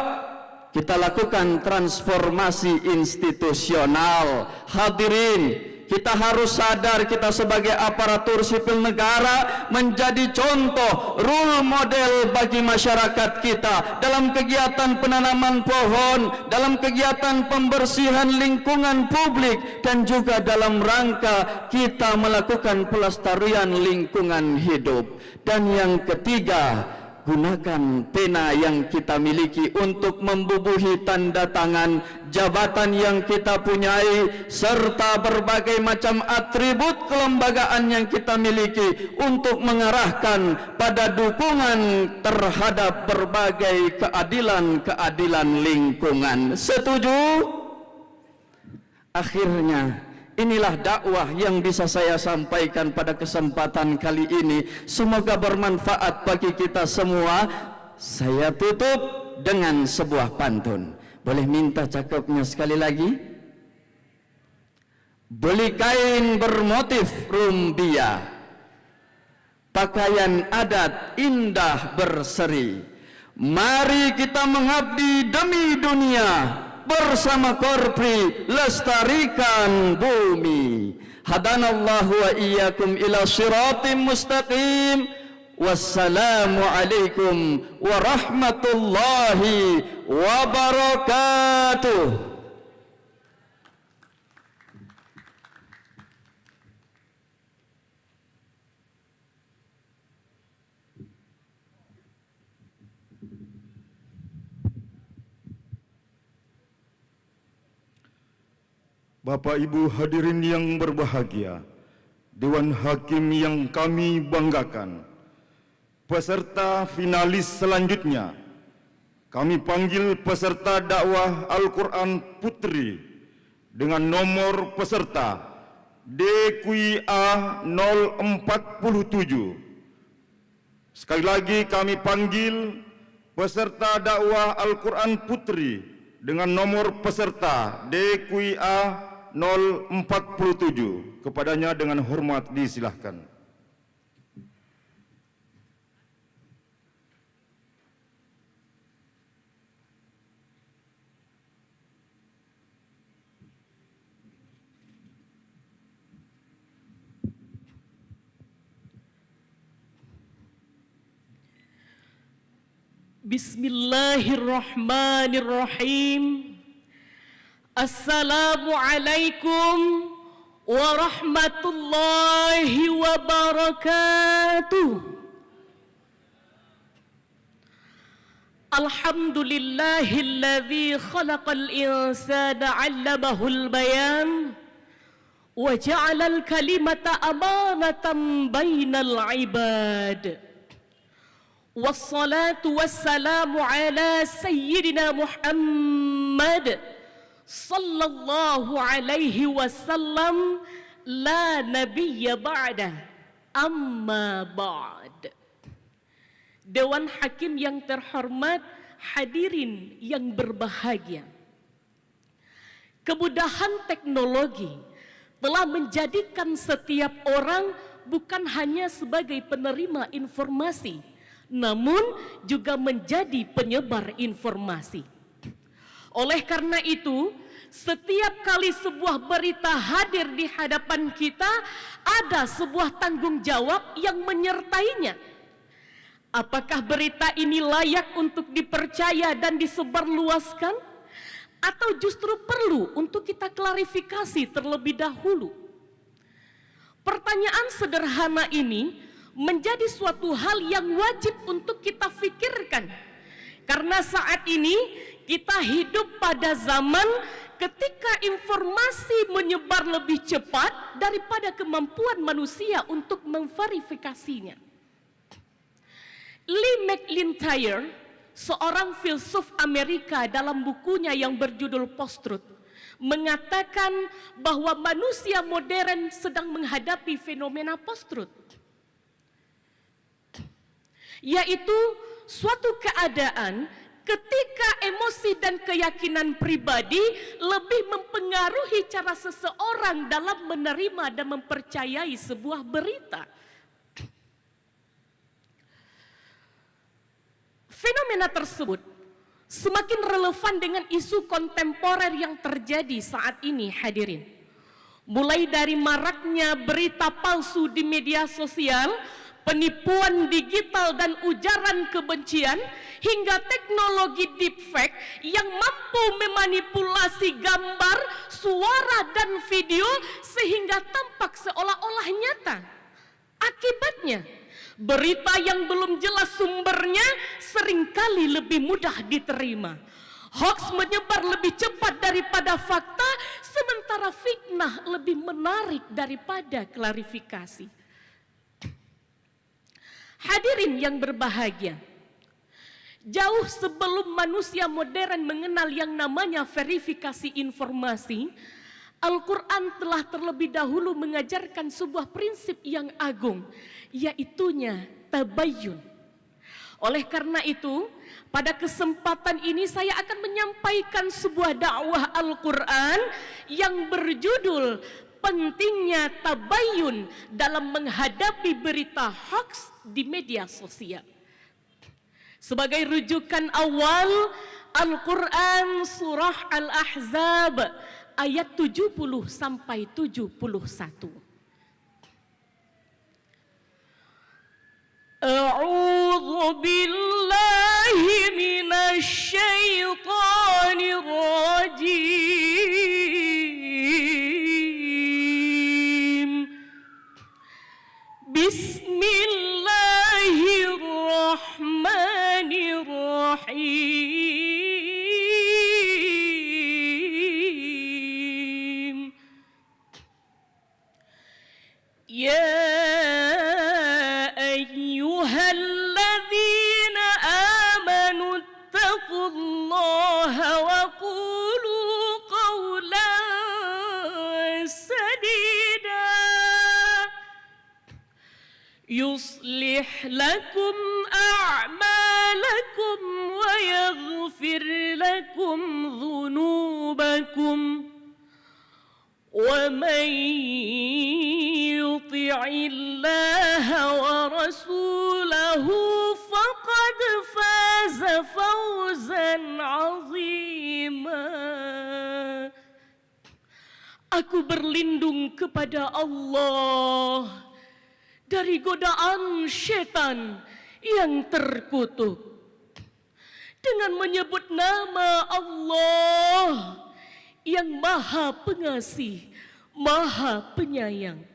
kita lakukan transformasi institusional. Hadirin, kita harus sadar kita sebagai aparatur sipil negara menjadi contoh, role model bagi masyarakat kita dalam kegiatan penanaman pohon, dalam kegiatan pembersihan lingkungan publik, dan juga dalam rangka kita melakukan pelestarian lingkungan hidup. Dan yang ketiga, gunakan pena yang kita miliki untuk membubuhi tanda tangan jabatan yang kita punyai, serta berbagai macam atribut kelembagaan yang kita miliki untuk mengarahkan pada dukungan terhadap berbagai keadilan lingkungan. Setuju? Akhirnya, inilah dakwah yang bisa saya sampaikan pada kesempatan kali ini. Semoga bermanfaat bagi kita semua. Saya tutup dengan sebuah pantun. Boleh minta cakepnya sekali lagi? Beli kain bermotif rumbia, pakaian adat indah berseri. Mari kita mengabdi demi dunia, bersama Korpri lestarikan bumi. Hadanallahu wa iyyakum ila siratim mustaqim. Wassalamu alaikum warahmatullahi wabarakatuh. Bapak Ibu hadirin yang berbahagia, Dewan Hakim yang kami banggakan, peserta finalis selanjutnya, kami panggil peserta dakwah Al-Quran Putri dengan nomor peserta DQA 047. Sekali lagi kami panggil peserta dakwah Al-Quran Putri dengan nomor peserta DQA 047. Kepadanya dengan hormat disilahkan. Bismillahirrahmanirrahim. Assalamualaikum warahmatullahi wabarakatuh. Alhamdulillahilladzi khalaqal insana 'allamahul bayan wa ja'alal kalimata amanatan bainal 'ibad. Wassalatu wassalamu ala sayyidina Muhammad sallallahu alaihi wasallam, la nabiyya ba'da, amma ba'd. Dewan Hakim yang terhormat, hadirin yang berbahagia. Kemudahan teknologi telah menjadikan setiap orang bukan hanya sebagai penerima informasi, namun juga menjadi penyebar informasi. Oleh karena itu, setiap kali sebuah berita hadir di hadapan kita, ada sebuah tanggung jawab yang menyertainya. Apakah berita ini layak untuk dipercaya dan disebarluaskan? Atau justru perlu untuk kita klarifikasi terlebih dahulu? Pertanyaan sederhana ini menjadi suatu hal yang wajib untuk kita pikirkan. Karena saat ini kita hidup pada zaman ketika informasi menyebar lebih cepat daripada kemampuan manusia untuk memverifikasinya. Lee McIntyre, seorang filsuf Amerika, dalam bukunya yang berjudul Post-Truth, mengatakan bahwa manusia modern sedang menghadapi fenomena post-truth, yaitu suatu keadaan ketika emosi dan keyakinan pribadi lebih mempengaruhi cara seseorang dalam menerima dan mempercayai sebuah berita. Fenomena tersebut semakin relevan dengan isu kontemporer yang terjadi saat ini, hadirin. Mulai dari maraknya berita palsu di media sosial, penipuan digital dan ujaran kebencian, hingga teknologi deepfake yang mampu memanipulasi gambar, suara, dan video sehingga tampak seolah-olah nyata. Akibatnya, berita yang belum jelas sumbernya seringkali lebih mudah diterima. Hoax menyebar lebih cepat daripada fakta, sementara fitnah lebih menarik daripada klarifikasi. Hadirin yang berbahagia, jauh sebelum manusia modern mengenal yang namanya verifikasi informasi, Al-Quran telah terlebih dahulu mengajarkan sebuah prinsip yang agung, yaitunya tabayyun. Oleh karena itu, pada kesempatan ini saya akan menyampaikan sebuah dakwah Al-Quran yang berjudul pentingnya tabayyun dalam menghadapi berita hoax di media sosial. Sebagai rujukan awal, Al-Quran surah Al-Ahzab ayat 70 sampai 71. A'udzu billahi minasy syaithanir rajim. Bismillahirrahmanirrahim. Ya ayyuhalladzina amanu taqullaha wa qulu qawlan sadida yuslih lakum a'malakum wa yaghfir lakum dhunubakum ومن يطع الله ورسوله فقد فاز فوزا عظيما. Aku berlindung kepada Allah dari godaan setan yang terkutuk dengan menyebut nama Allah yang Maha Pengasih, Maha Penyayang.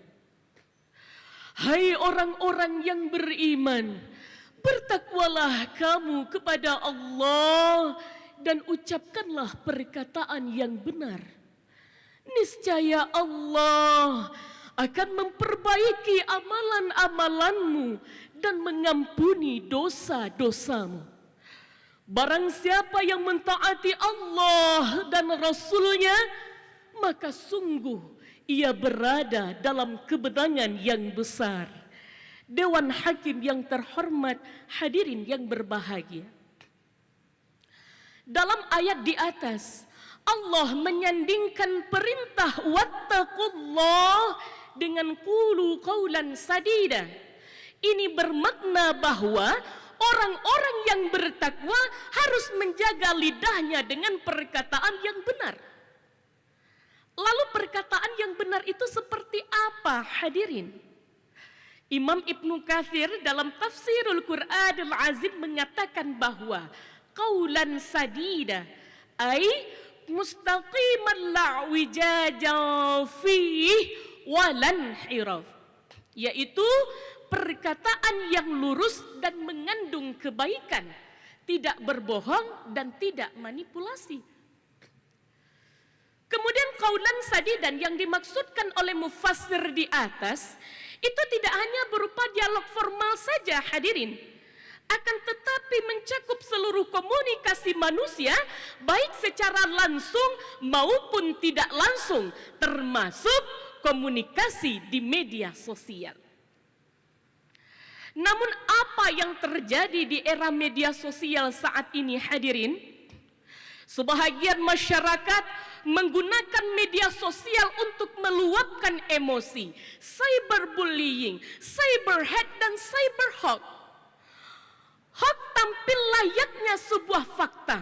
Hai orang-orang yang beriman, bertakwalah kamu kepada Allah dan ucapkanlah perkataan yang benar. Niscaya Allah akan memperbaiki amalan-amalanmu dan mengampuni dosa-dosamu. Barang siapa yang mentaati Allah dan Rasul-Nya, maka sungguh ia berada dalam kemenangan yang besar. Dewan Hakim yang terhormat, hadirin yang berbahagia. Dalam ayat di atas, Allah menyandingkan perintah wattaqullah dengan qulu qawlan sadida. Ini bermakna bahwa orang-orang yang bertakwa harus menjaga lidahnya dengan perkataan yang benar. Lalu perkataan yang benar itu seperti apa, hadirin? Imam Ibnu Katsir dalam tafsirul Qur'anil Azim mengatakan bahwa qaulan sadida ay mustaqiman la wijaja fihi walan hiraf, yaitu perkataan yang lurus dan mengandung kebaikan, tidak berbohong dan tidak manipulasi. Kemudian qaulan sadidan yang dimaksudkan oleh mufassir di atas itu tidak hanya berupa dialog formal saja, hadirin, akan tetapi mencakup seluruh komunikasi manusia, baik secara langsung maupun tidak langsung, termasuk komunikasi di media sosial. Namun apa yang terjadi di era media sosial saat ini, hadirin? Sebahagian masyarakat menggunakan media sosial untuk meluapkan emosi, cyberbullying, cyberhate dan cyberhoax. Hoax tampil layaknya sebuah fakta,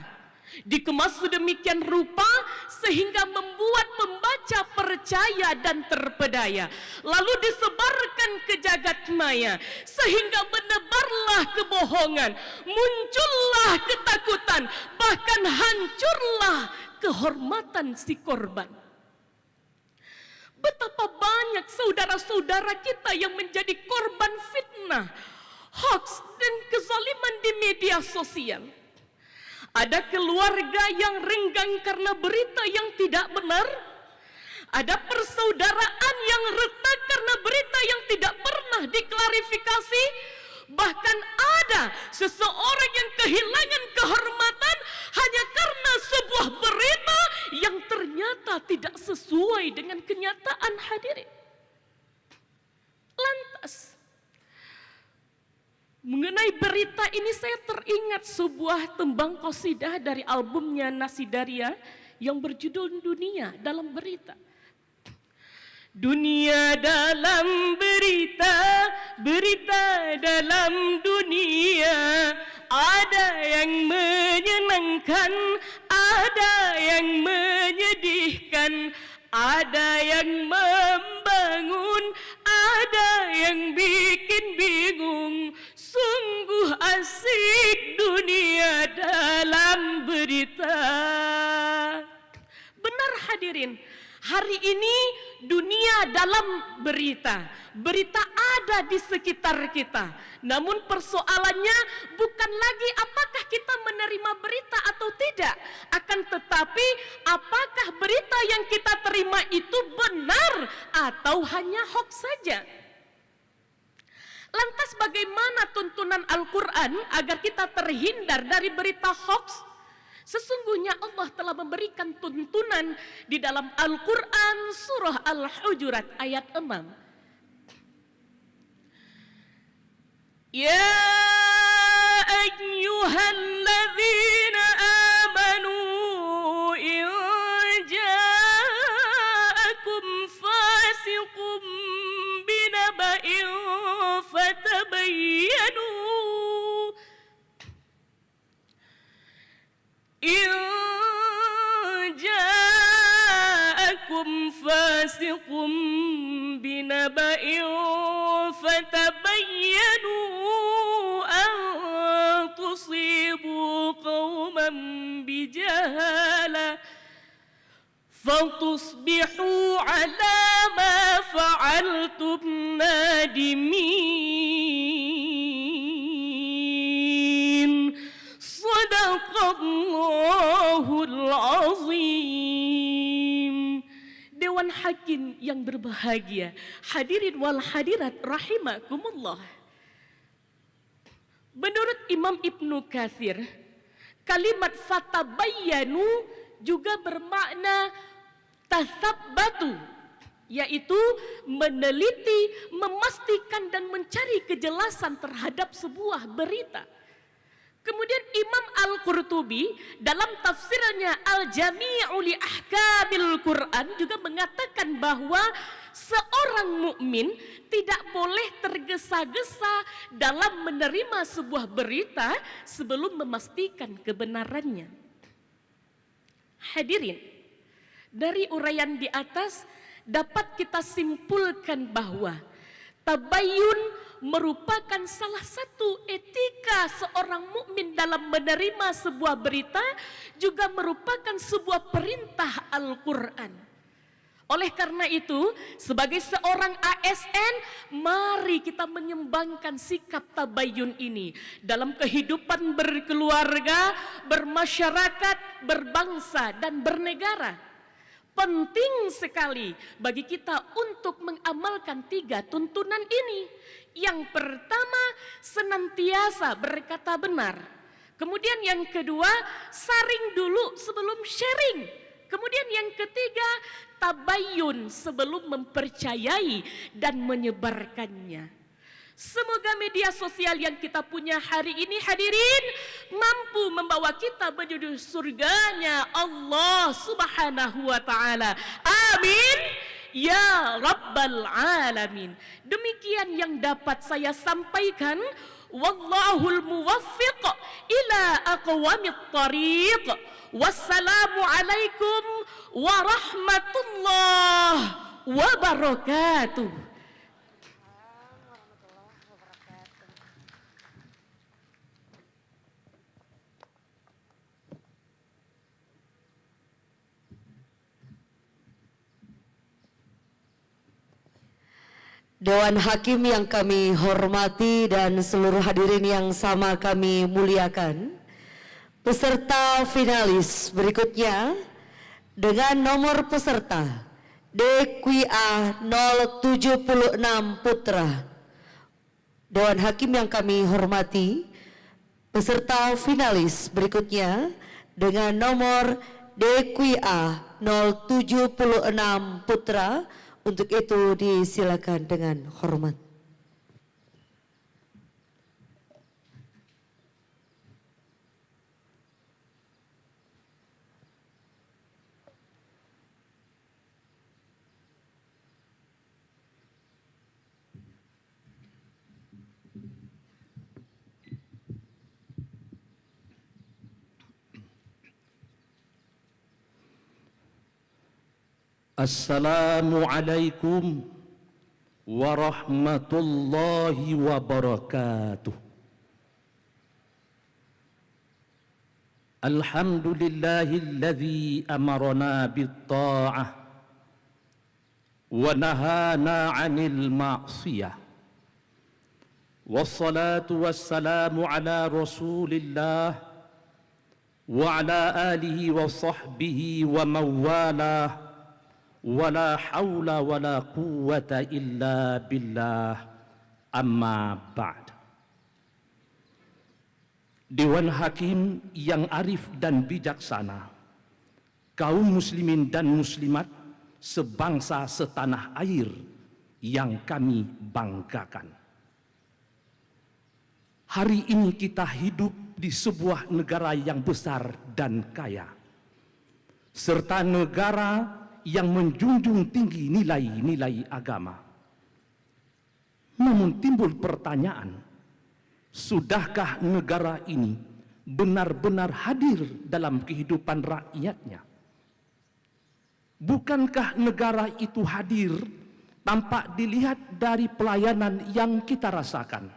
dikemas sedemikian rupa sehingga membuat pembaca percaya dan terpedaya, lalu disebarkan ke jagat maya sehingga menebarlah kebohongan, muncullah ketakutan, bahkan hancurlah kehormatan si korban. Betapa banyak saudara-saudara kita yang menjadi korban fitnah, hoax dan kezaliman di media sosial. Ada keluarga yang renggang karena berita yang tidak benar. Ada persaudaraan yang retak karena berita yang tidak pernah diklarifikasi. Bahkan ada seseorang yang kehilangan kehormatan hanya karena sebuah berita yang ternyata tidak sesuai dengan kenyataan, hadirin. Lantas, mengenai berita ini saya teringat sebuah tembang qasidah dari albumnya Nasidaria yang berjudul Dunia Dalam Berita. Dunia dalam berita, berita dalam dunia, ada yang menyenangkan, ada yang menyedihkan, ada yang membangun, ada yang bikin bingung. Sungguh asik dunia dalam berita. Benar, hadirin, hari ini dunia dalam berita. Berita ada di sekitar kita. Namun persoalannya bukan lagi apakah kita menerima berita atau tidak. Akan tetapi apakah berita yang kita terima itu benar atau hanya hoax saja. Lantas bagaimana tuntunan Al-Quran agar kita terhindar dari berita hoax? Sesungguhnya Allah telah memberikan tuntunan di dalam Al-Quran surah Al-Hujurat ayat 6. Ya ayyuhalladzina amanu in ja'akum fasiqun binaba'in fatabayyanu in ja'akum fasiqun binaba'in fatabayyanu an tusibu qauman bijahalah fatusbihu ala ma fa'altum nadimin. Sadaqallahul azim. Dewan Hakim yang berbahagia, hadirin wal hadirat rahimakumullah. Menurut Imam Ibnu Katsir, kalimat fatabayyanu juga bermakna tatsabbatu, yaitu meneliti, memastikan dan mencari kejelasan terhadap sebuah berita. Kemudian Imam Al-Qurtubi dalam tafsirnya Al-Jami'u li Ahkamil Quran juga mengatakan bahwa seorang mukmin tidak boleh tergesa-gesa dalam menerima sebuah berita sebelum memastikan kebenarannya. Hadirin, dari uraian di atas dapat kita simpulkan bahwa tabayyun merupakan salah satu etika seorang mukmin dalam menerima sebuah berita, juga merupakan sebuah perintah Al-Quran. Oleh karena itu, sebagai seorang ASN, mari kita mengembangkan sikap tabayyun ini dalam kehidupan berkeluarga, bermasyarakat, berbangsa, dan bernegara. Penting sekali bagi kita untuk mengamalkan 3 tuntunan ini. Yang pertama, senantiasa berkata benar. Kemudian yang kedua, saring dulu sebelum sharing. Kemudian yang ketiga, tabayyun sebelum mempercayai dan menyebarkannya. Semoga media sosial yang kita punya hari ini, hadirin, mampu membawa kita menuju surganya Allah Subhanahu wa ta'ala. Amin ya rabbal alamin. Demikian yang dapat saya sampaikan. Wallahul muwaffiq ila aqwamit thariq. Wassalamu alaikum warahmatullahi wabarakatuh. Dewan Hakim yang kami hormati dan seluruh hadirin yang sama kami muliakan, peserta finalis berikutnya dengan nomor peserta DQA 076 Putra. Dewan Hakim yang kami hormati, peserta finalis berikutnya dengan nomor DQA 076 Putra. Untuk itu disilakan dengan hormat. Assalamualaikum warahmatullahi wabarakatuh. Alhamdulillahilladzi amarna bit-ta'ah wa nahana 'anil ma'siyah. Wassalatu wassalamu ala Rasulillah wa ala alihi wa sahbihi wa mawalah. Wala haula wala quwwata illa billah, amma ba'd. Dewan Hakim yang arif dan bijaksana, kaum muslimin dan muslimat sebangsa setanah air yang kami banggakan. Hari ini kita hidup di sebuah negara yang besar dan kaya, serta negara yang menjunjung tinggi nilai-nilai agama. Namun timbul pertanyaan, sudahkah negara ini benar-benar hadir dalam kehidupan rakyatnya? Bukankah negara itu hadir tampak dilihat dari pelayanan yang kita rasakan?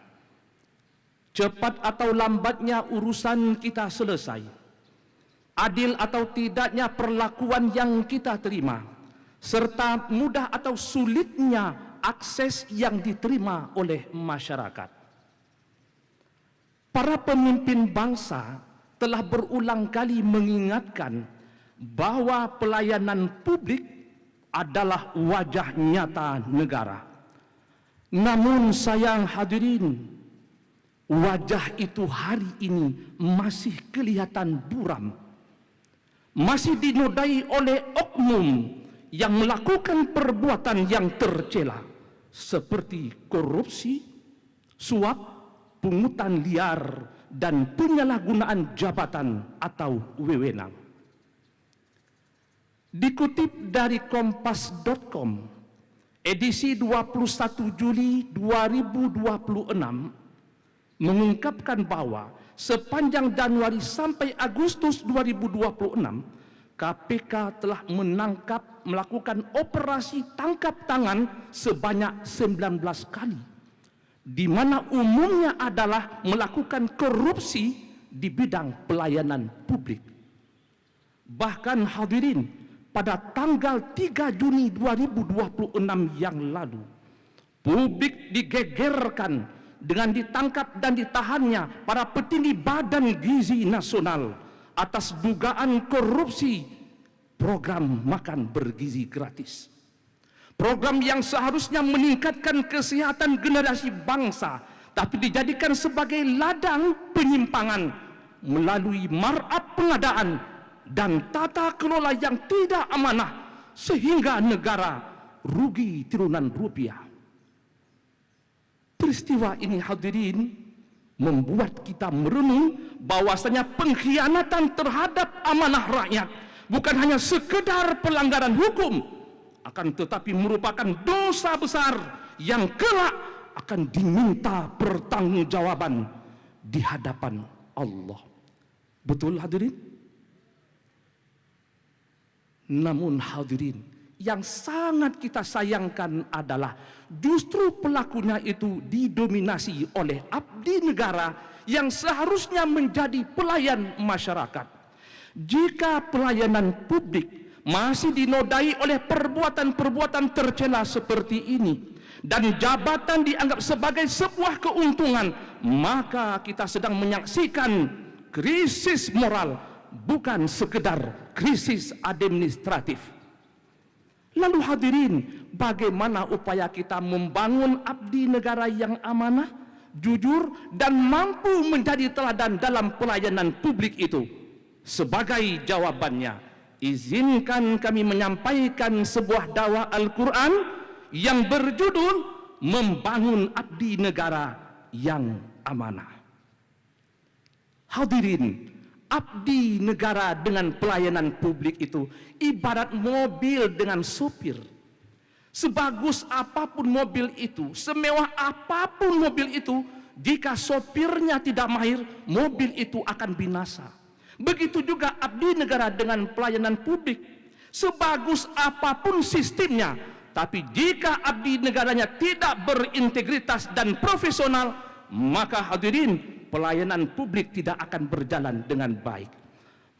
Cepat atau lambatnya urusan kita selesai, adil atau tidaknya perlakuan yang kita terima, serta mudah atau sulitnya akses yang diterima oleh masyarakat. Para pemimpin bangsa telah berulang kali mengingatkan bahwa pelayanan publik adalah wajah nyata negara. Namun sayang hadirin, wajah itu hari ini masih kelihatan buram, masih dinodai oleh oknum yang melakukan perbuatan yang tercela seperti korupsi, suap, pungutan liar, dan penyalahgunaan jabatan atau wewenang. Dikutip dari kompas.com, edisi 21 Juli 2026 mengungkapkan bahwa sepanjang Januari sampai Agustus 2026, KPK telah melakukan operasi tangkap tangan sebanyak 19 kali, di mana umumnya adalah melakukan korupsi di bidang pelayanan publik. Bahkan hadirin, pada tanggal 3 Juni 2026 yang lalu, publik digegerkan dengan ditangkap dan ditahannya para petinggi Badan Gizi Nasional atas dugaan korupsi program makan bergizi gratis. Program yang seharusnya meningkatkan kesehatan generasi bangsa, tapi dijadikan sebagai ladang penyimpangan melalui markup pengadaan dan tata kelola yang tidak amanah, sehingga negara rugi triliunan rupiah. Peristiwa ini hadirin membuat kita merenung bahwasanya pengkhianatan terhadap amanah rakyat bukan hanya sekedar pelanggaran hukum, akan tetapi merupakan dosa besar yang kelak akan diminta pertanggungjawaban di hadapan Allah. Betul hadirin? Namun hadirin, yang sangat kita sayangkan adalah justru pelakunya itu didominasi oleh abdi negara yang seharusnya menjadi pelayan masyarakat. Jika pelayanan publik masih dinodai oleh perbuatan-perbuatan tercela seperti ini dan jabatan dianggap sebagai sebuah keuntungan, maka kita sedang menyaksikan krisis moral, bukan sekedar krisis administratif. Lalu hadirin, bagaimana upaya kita membangun abdi negara yang amanah, jujur, dan mampu menjadi teladan dalam pelayanan publik itu? Sebagai jawabannya, izinkan kami menyampaikan sebuah dakwah Al-Quran yang berjudul Membangun Abdi Negara yang Amanah. Hadirin, abdi negara dengan pelayanan publik itu ibarat mobil dengan sopir. Sebagus apapun mobil itu, semewah apapun mobil itu, jika sopirnya tidak mahir, mobil itu akan binasa. Begitu juga abdi negara dengan pelayanan publik. Sebagus apapun sistemnya, tapi jika abdi negaranya tidak berintegritas dan profesional, maka hadirin, pelayanan publik tidak akan berjalan dengan baik.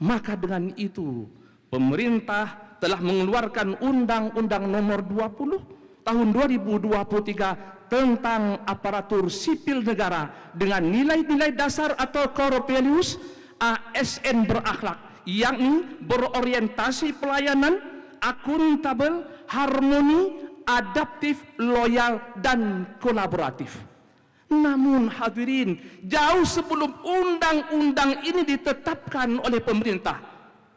Maka dengan itu, pemerintah telah mengeluarkan Undang-Undang Nomor 20 Tahun 2023 tentang aparatur sipil negara dengan nilai-nilai dasar atau core values ASN berakhlak, yakni berorientasi pelayanan, akuntabel, harmoni, adaptif, loyal, dan kolaboratif. Namun hadirin, jauh sebelum undang-undang ini ditetapkan oleh pemerintah,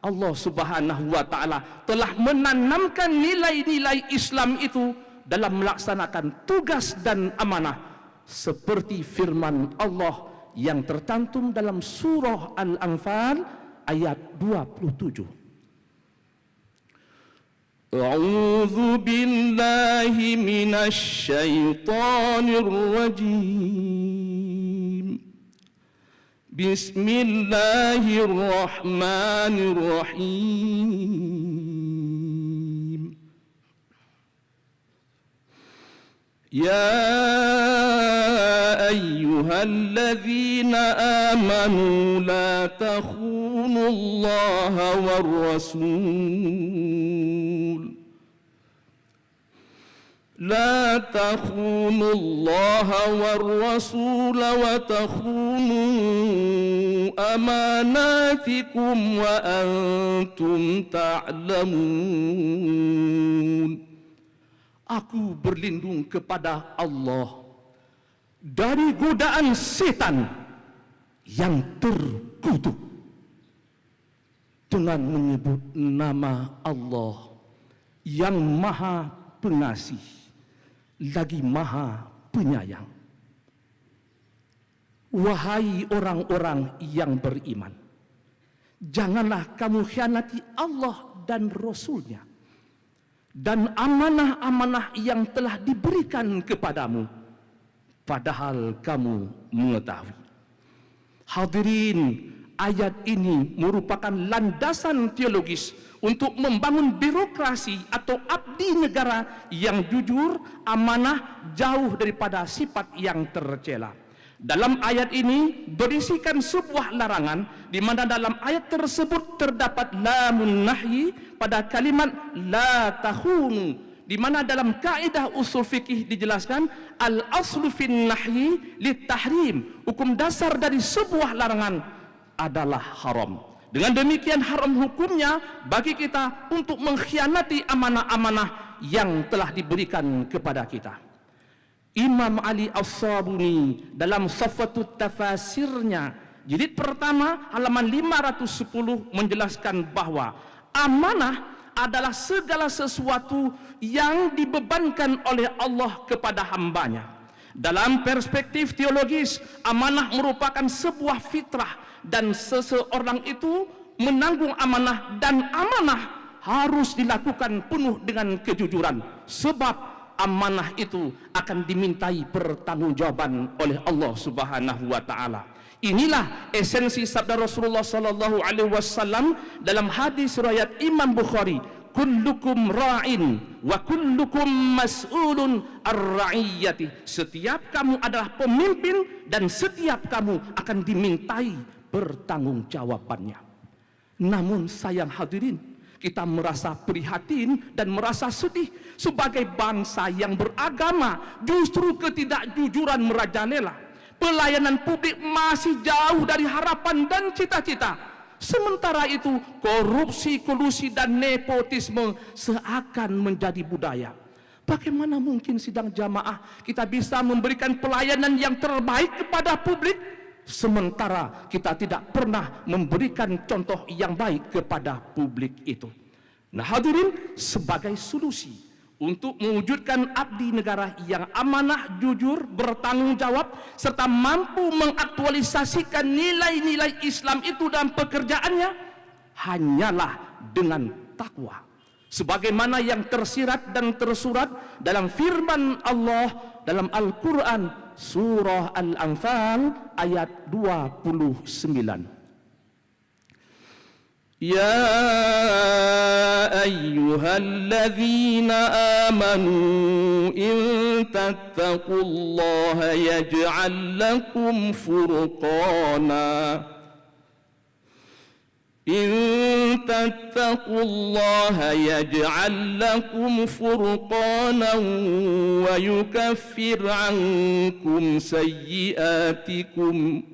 Allah Subhanahu wa taala telah menanamkan nilai-nilai Islam itu dalam melaksanakan tugas dan amanah, seperti firman Allah yang tercantum dalam surah Al-Anfal ayat 27. أعوذ بالله من الشيطان الرجيم بسم الله الرحمن الرحيم يا أيها الذين آمنوا لا تخونوا الله والرسول لا تخونوا الله والرسول وتخونوا أماناتكم وأنتم تعلمون. Aku berlindung kepada Allah dari godaan setan yang terkutuk dengan menyebut nama Allah yang Maha Pengasih lagi Maha Penyayang. Wahai orang-orang yang beriman, janganlah kamu khianati Allah dan Rasul-Nya. dan amanah-amanah yang telah diberikan kepadamu, padahal kamu mengetahui. Hadirin, ayat ini merupakan landasan teologis untuk membangun birokrasi atau abdi negara yang jujur, amanah, jauh daripada sifat yang tercela. Dalam ayat ini berisikan sebuah larangan di mana dalam ayat tersebut terdapat lamun nahyi pada kalimat la tahunu, di mana dalam kaidah usul fikih dijelaskan al aslu fin nahyi lit tahrim, hukum dasar dari sebuah larangan adalah haram. Dengan demikian haram hukumnya bagi kita untuk mengkhianati amanah-amanah yang telah diberikan kepada kita. Imam Ali As-Sabuni dalam Safatut Tafasirnya jilid pertama halaman 510 menjelaskan bahwa amanah adalah segala sesuatu yang dibebankan oleh Allah kepada hambanya. Dalam perspektif teologis, amanah merupakan sebuah fitrah dan seseorang itu menanggung amanah, dan amanah harus dilakukan penuh dengan kejujuran, sebab amanah itu akan dimintai pertanggungjawaban oleh Allah Subhanahu wa taala. Inilah esensi sabda Rasulullah sallallahu alaihi wasallam dalam hadis riwayat Imam Bukhari, kullukum ra'in wa kullukum mas'ulun ar-ra'iyyati. Setiap kamu adalah pemimpin dan setiap kamu akan dimintai pertanggungjawabannya. Namun sayang hadirin, kita merasa prihatin dan merasa sedih sebagai bangsa yang beragama, justru ketidakjujuran merajalela. Pelayanan publik masih jauh dari harapan dan cita-cita. Sementara itu korupsi, kolusi dan nepotisme seakan menjadi budaya. Bagaimana mungkin sidang jamaah kita bisa memberikan pelayanan yang terbaik kepada publik, sementara kita tidak pernah memberikan contoh yang baik kepada publik itu. Nah hadirin, sebagai solusi untuk mewujudkan abdi negara yang amanah, jujur, bertanggung jawab, serta mampu mengaktualisasikan nilai-nilai Islam itu dalam pekerjaannya, hanyalah dengan takwa. Sebagaimana yang tersirat dan tersurat dalam firman Allah dalam Al-Quran, Surah Al-Anfal ayat 29. Ya ayyuhalladzina amanu in tattaqullaha yaj'al lakum furqana. In tattaqullaha yaj'al lakum furqanan wa yukaffir 'ankum sayyi'atikum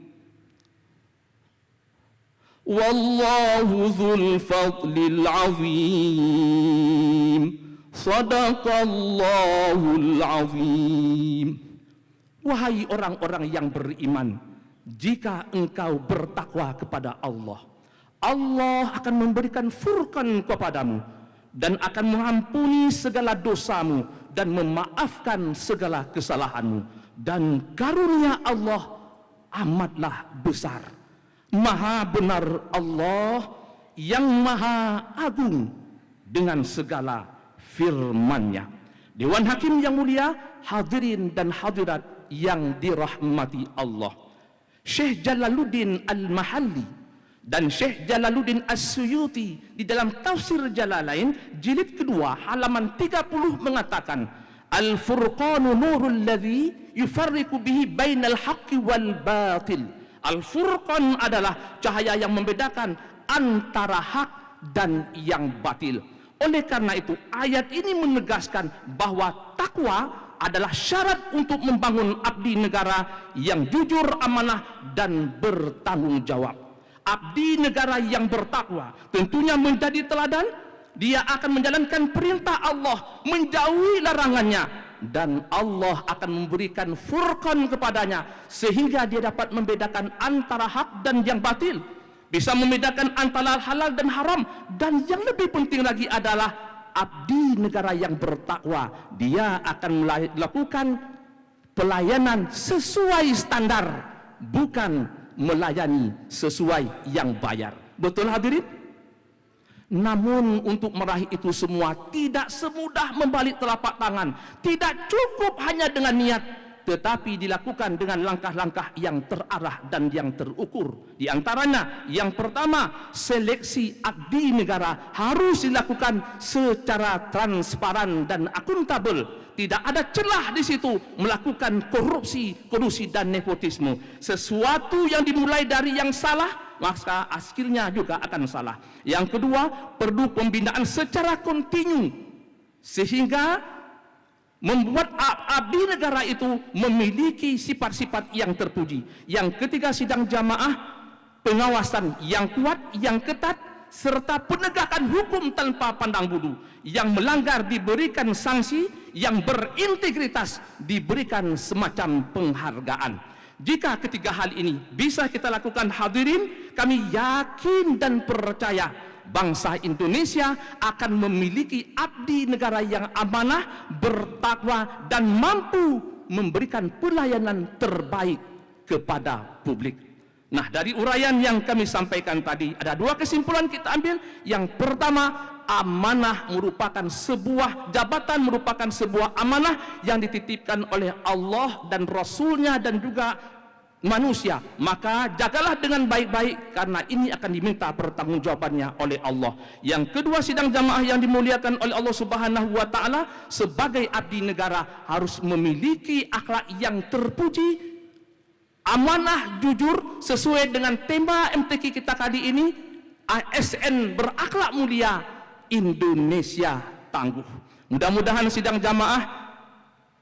wallahu dzul fadlil 'azim. Shadaqallahul 'azim. Wahai orang-orang yang beriman, jika engkau bertakwa kepada Allah, Allah akan memberikan furqan kepadamu dan akan mengampuni segala dosamu dan memaafkan segala kesalahanmu. Dan karunia Allah amatlah besar. Maha benar Allah yang maha agung dengan segala firman-Nya. Dewan Hakim yang mulia, hadirin dan hadirat yang dirahmati Allah, Syekh Jalaluddin Al-Mahalli dan Syekh Jalaluddin As-Suyuti di dalam tafsir Jalalain jilid kedua halaman 30 mengatakan, Al-Furqanu nurul ladzi yufarriqu bihi bainal haqqi wal batil. Al-Furqan adalah cahaya yang membedakan antara hak dan yang batil. Oleh karena itu ayat ini menegaskan bahwa takwa adalah syarat untuk membangun abdi negara yang jujur, amanah dan bertanggung jawab. Abdi negara yang bertakwa tentunya menjadi teladan. Dia akan menjalankan perintah Allah, menjauhi larangannya, dan Allah akan memberikan furqan kepadanya sehingga dia dapat membedakan antara hak dan yang batil, bisa membedakan antara halal dan haram. Dan yang lebih penting lagi adalah abdi negara yang bertakwa, dia akan melakukan pelayanan sesuai standar, bukan melayani sesuai yang bayar. Betul hadirin? Namun untuk meraih itu semua tidak semudah membalik telapak tangan. Tidak cukup hanya dengan niat, tetapi dilakukan dengan langkah-langkah yang terarah dan yang terukur. Di antaranya, yang pertama, seleksi abdi negara harus dilakukan secara transparan dan akuntabel. Tidak ada celah di situ melakukan korupsi dan nepotisme. Sesuatu yang dimulai dari yang salah, maka akhirnya juga akan salah. Yang kedua, perlu pembinaan secara kontinu sehingga membuat abdi negara itu memiliki sifat-sifat yang terpuji. Yang ketiga, sidang jamaah, pengawasan yang kuat, yang ketat, serta penegakan hukum tanpa pandang bulu. Yang melanggar diberikan sanksi, yang berintegritas diberikan semacam penghargaan. Jika ketiga hal ini bisa kita lakukan, hadirin, kami yakin dan percaya bangsa Indonesia akan memiliki abdi negara yang amanah, bertakwa, dan mampu memberikan pelayanan terbaik kepada publik. Nah, dari uraian yang kami sampaikan tadi, ada dua kesimpulan kita ambil. Yang pertama, amanah merupakan sebuah jabatan, merupakan sebuah amanah yang dititipkan oleh Allah dan Rasulnya dan juga manusia. Maka jagalah dengan baik-baik, karena ini akan diminta pertanggungjawabannya oleh Allah. Yang kedua, sidang jamaah yang dimuliakan oleh Allah Subhanahu wa Ta'ala, sebagai abdi negara harus memiliki akhlak yang terpuji, amanah, jujur, sesuai dengan tema MTQ kita kali ini, ASN berakhlak mulia, Indonesia tangguh. Mudah-mudahan sidang jamaah,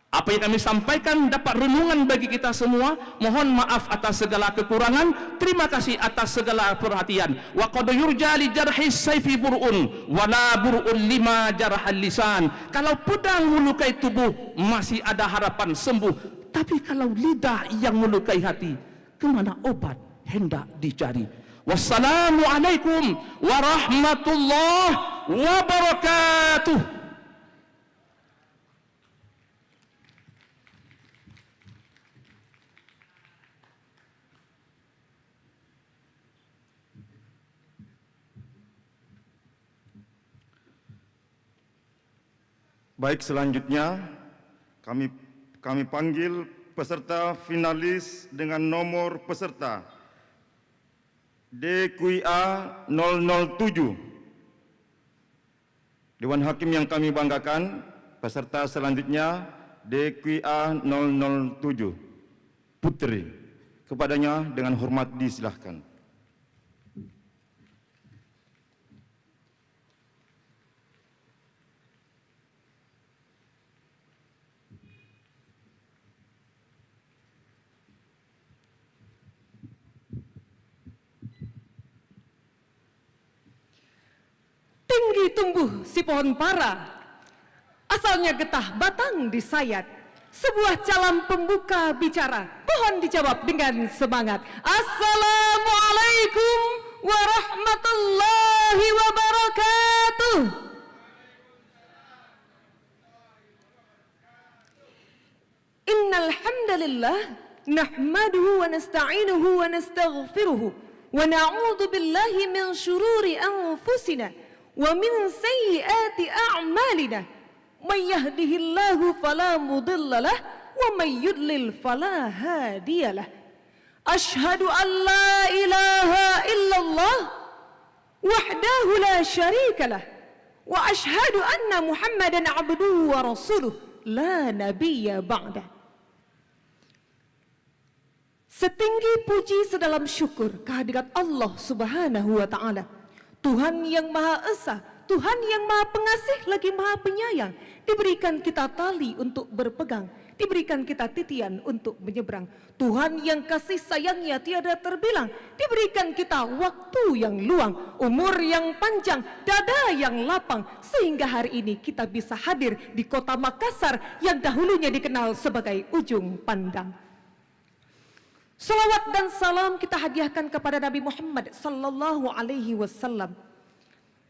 apa yang kami sampaikan dapat renungan bagi kita semua. Mohon maaf atas segala kekurangan. Terima kasih atas segala perhatian. Wa qad yurja li jarhi sayfi bur'un wa la bur'un lima jarhal lisan. Kalau pedang melukai tubuh masih ada harapan sembuh. Tapi kalau lidah yang melukai hati, kemana obat hendak dicari? Wassalamualaikum warahmatullahi wabarakatuh. Baik, selanjutnya kami panggil peserta finalis dengan nomor peserta DQA 007. Dewan Hakim yang kami banggakan, peserta selanjutnya DQA 007 Putri. Kepadanya dengan hormat disilahkan. Tinggi tumbuh si pohon para, asalnya getah batang disayat. Sebuah calam pembuka bicara, pohon dijawab dengan semangat. Assalamualaikum warahmatullahi wabarakatuh. Innal hamdalillah nahmaduhu wa nasta'inuhu wa nastaghfiruhu wa na'udzu billahi min syururi anfusina wa min sayyiati a'malina may yahdihillahu fala mudilla lah wa may yudlil fala hadiyalah. Asyhadu an la ilaha illallah wahdahu la syarikalah wa asyhadu anna Muhammadan abduhu wa rasuluh la nabiyya ba'da. Setinggi puji sedalam syukur kehadirat Allah Subhanahu wa Ta'ala, Tuhan yang Maha Esa, Tuhan yang Maha Pengasih lagi Maha Penyayang. Diberikan kita tali untuk berpegang, diberikan kita titian untuk menyeberang. Tuhan yang kasih sayangnya tiada terbilang, diberikan kita waktu yang luang, umur yang panjang, dada yang lapang, sehingga hari ini kita bisa hadir di kota Makassar yang dahulunya dikenal sebagai ujung pandang. Salawat dan salam kita hadiahkan kepada Nabi Muhammad sallallahu alaihi wasallam.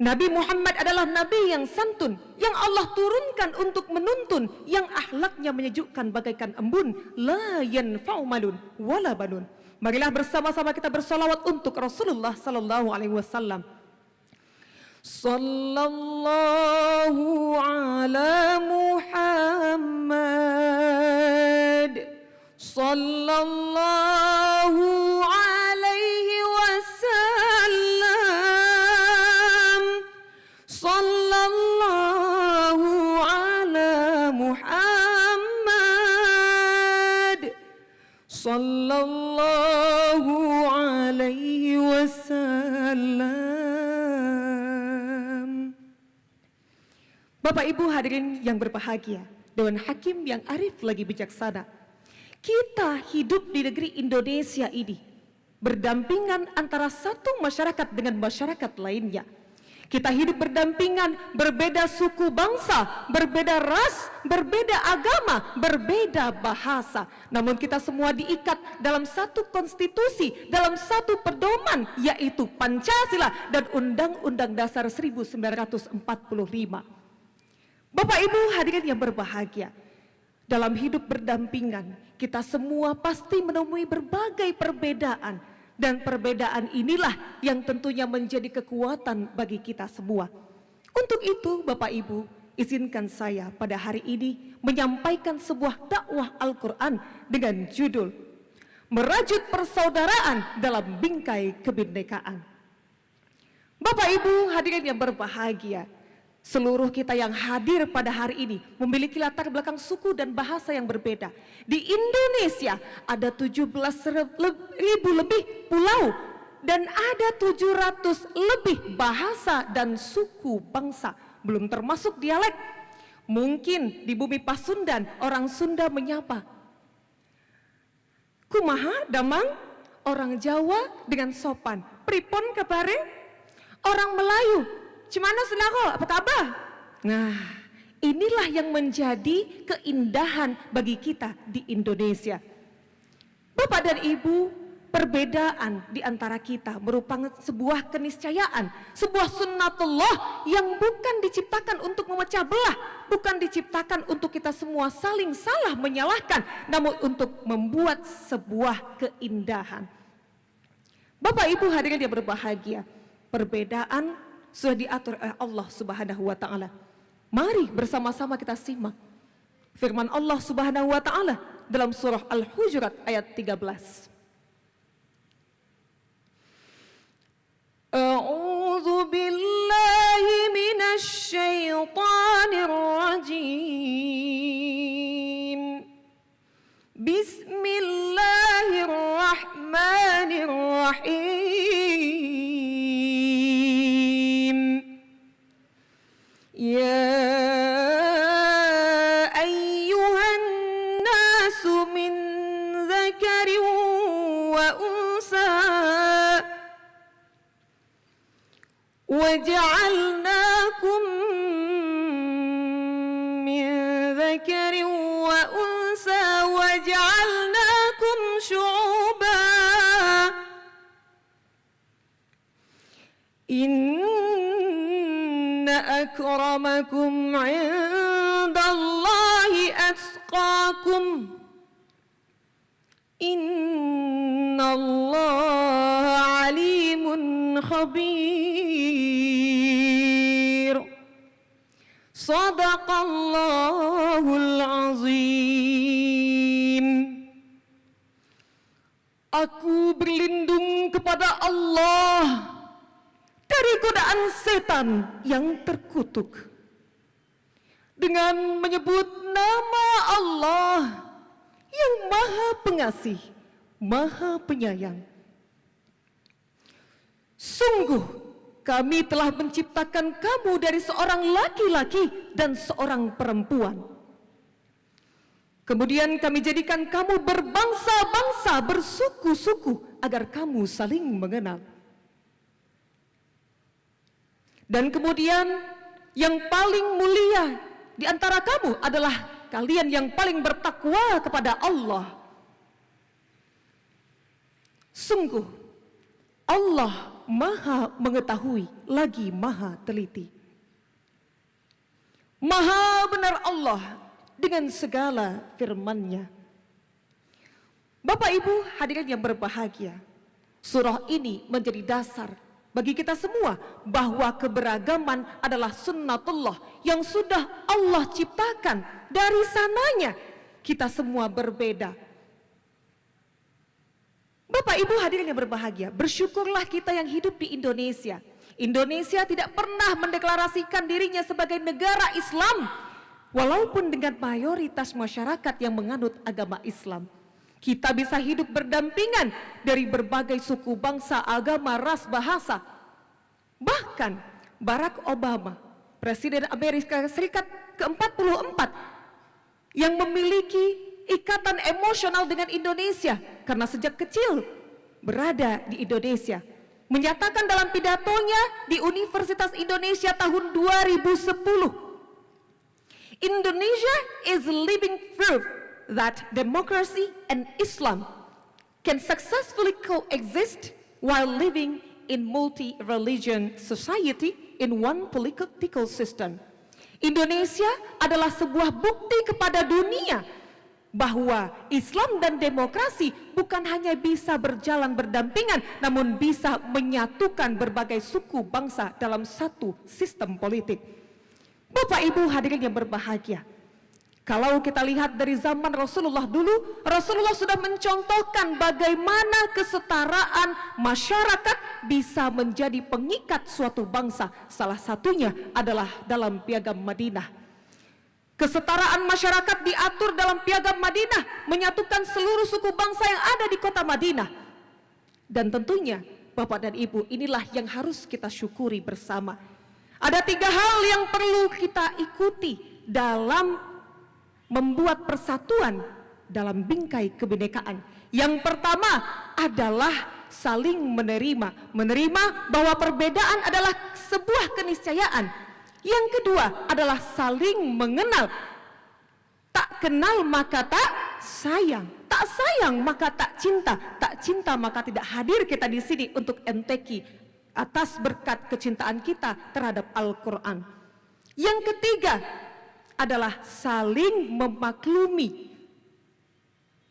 Nabi Muhammad adalah nabi yang santun, yang Allah turunkan untuk menuntun, yang akhlaknya menyejukkan bagaikan embun, la yanfa'u malun wala banun. Marilah bersama-sama kita bersalawat untuk Rasulullah sallallahu alaihi wasallam. Sallallahu ala Muhammad, sallallahu alaihi wasallam, sallallahu ala Muhammad, sallallahu alaihi wasallam. Bapak Ibu hadirin yang berbahagia, Dewan Hakim yang arif lagi bijaksana, kita hidup di negeri Indonesia ini berdampingan antara satu masyarakat dengan masyarakat lainnya. Kita hidup berdampingan, berbeda suku bangsa, berbeda ras, berbeda agama, berbeda bahasa. Namun kita semua diikat dalam satu konstitusi, dalam satu pedoman, yaitu Pancasila dan Undang-Undang Dasar 1945. Bapak Ibu hadirin yang berbahagia, dalam hidup berdampingan, kita semua pasti menemui berbagai perbedaan. Dan perbedaan inilah yang tentunya menjadi kekuatan bagi kita semua. Untuk itu Bapak Ibu, izinkan saya pada hari ini menyampaikan sebuah dakwah Al-Quran dengan judul Merajut Persaudaraan dalam Bingkai Kebinekaan. Bapak Ibu hadirin yang berbahagia, seluruh kita yang hadir pada hari ini memiliki latar belakang suku dan bahasa yang berbeda. Di Indonesia ada 17.000 lebih pulau dan ada 700 lebih bahasa dan suku bangsa, belum termasuk dialek. Mungkin di bumi Pasundan orang Sunda menyapa kumaha damang, orang Jawa dengan sopan pripun kabare, orang Melayu Cimana senako, apa kabar? Nah, inilah yang menjadi keindahan bagi kita di Indonesia. Bapak dan Ibu, perbedaan di antara kita merupakan sebuah keniscayaan, sebuah sunnatullah yang bukan diciptakan untuk memecah belah, bukan diciptakan untuk kita semua saling salah menyalahkan, namun untuk membuat sebuah keindahan. Bapak Ibu hadirin yang berbahagia, perbedaan sudah diatur oleh Allah Subhanahu wa taala. Mari bersama-sama kita simak firman Allah Subhanahu wa taala dalam surah Al-Hujurat ayat 13. A'udzu billahi minasy syaithanir rajim. Bismillahirrahmanirrahim. Ya ayyuhan nasu min dzakarin wa unsa waja'alnakum min dzakarin wa unsa waja'alnakum syu'uban akramakum 'indallahi atqakum innallaha 'alimun khabir. Shadaqallahul 'azim. Aku berlindung kepada Allah dari godaan setan yang terkutuk dengan menyebut nama Allah yang Maha Pengasih, Maha Penyayang. Sungguh kami telah menciptakan kamu dari seorang laki-laki dan seorang perempuan. Kemudian kami jadikan kamu berbangsa-bangsa, bersuku-suku agar kamu saling mengenal. Dan kemudian yang paling mulia di antara kamu adalah kalian yang paling bertakwa kepada Allah. Sungguh Allah Maha mengetahui lagi Maha teliti. Maha benar Allah dengan segala firman-Nya. Bapak Ibu hadirin yang berbahagia, surah ini menjadi dasar bagi kita semua bahwa keberagaman adalah sunnatullah yang sudah Allah ciptakan. Dari sananya kita semua berbeda. Bapak Ibu hadirin yang berbahagia, bersyukurlah kita yang hidup di Indonesia. Indonesia tidak pernah mendeklarasikan dirinya sebagai negara Islam, walaupun dengan mayoritas masyarakat yang menganut agama Islam. Kita bisa hidup berdampingan dari berbagai suku, bangsa, agama, ras, bahasa. Bahkan Barack Obama, Presiden Amerika Serikat ke-44, yang memiliki ikatan emosional dengan Indonesia karena sejak kecil berada di Indonesia, menyatakan dalam pidatonya di Universitas Indonesia tahun 2010, Indonesia is living proof that democracy and Islam can successfully coexist while living in multi-religion society in one political system. Indonesia adalah sebuah bukti kepada dunia bahwa Islam dan demokrasi bukan hanya bisa berjalan berdampingan, namun bisa menyatukan berbagai suku bangsa dalam satu sistem politik. Bapak Ibu hadirin yang berbahagia, kalau kita lihat dari zaman Rasulullah dulu, Rasulullah sudah mencontohkan bagaimana kesetaraan masyarakat bisa menjadi pengikat suatu bangsa. Salah satunya adalah dalam Piagam Madinah. Kesetaraan masyarakat diatur dalam Piagam Madinah, menyatukan seluruh suku bangsa yang ada di kota Madinah. Dan tentunya Bapak dan Ibu, inilah yang harus kita syukuri bersama. Ada 3 hal yang perlu kita ikuti dalam membuat persatuan dalam bingkai kebinekaan. Yang pertama adalah saling menerima. Menerima bahwa perbedaan adalah sebuah keniscayaan. Yang kedua adalah saling mengenal. Tak kenal maka tak sayang. Tak sayang maka tak cinta. Tak cinta maka tidak hadir kita di sini untuk MTQ atas berkat kecintaan kita terhadap Al-Quran. Yang ketiga adalah saling memaklumi.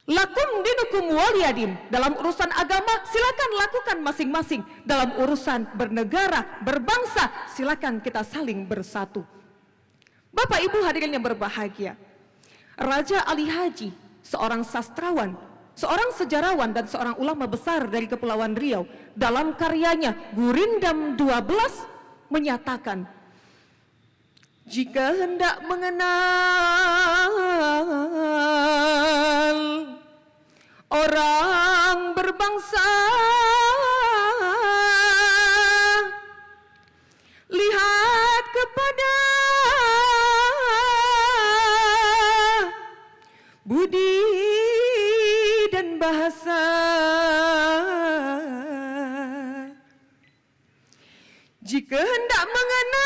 Lakum dinukum waliyadin. Dalam urusan agama silakan lakukan masing-masing. Dalam urusan bernegara, berbangsa, silakan kita saling bersatu. Bapak Ibu hadirin yang berbahagia, Raja Ali Haji, seorang sastrawan, seorang sejarawan dan seorang ulama besar dari Kepulauan Riau, dalam karyanya Gurindam 12 menyatakan, jika hendak mengenal orang berbangsa, lihat kepada budi dan bahasa. Jika hendak mengenal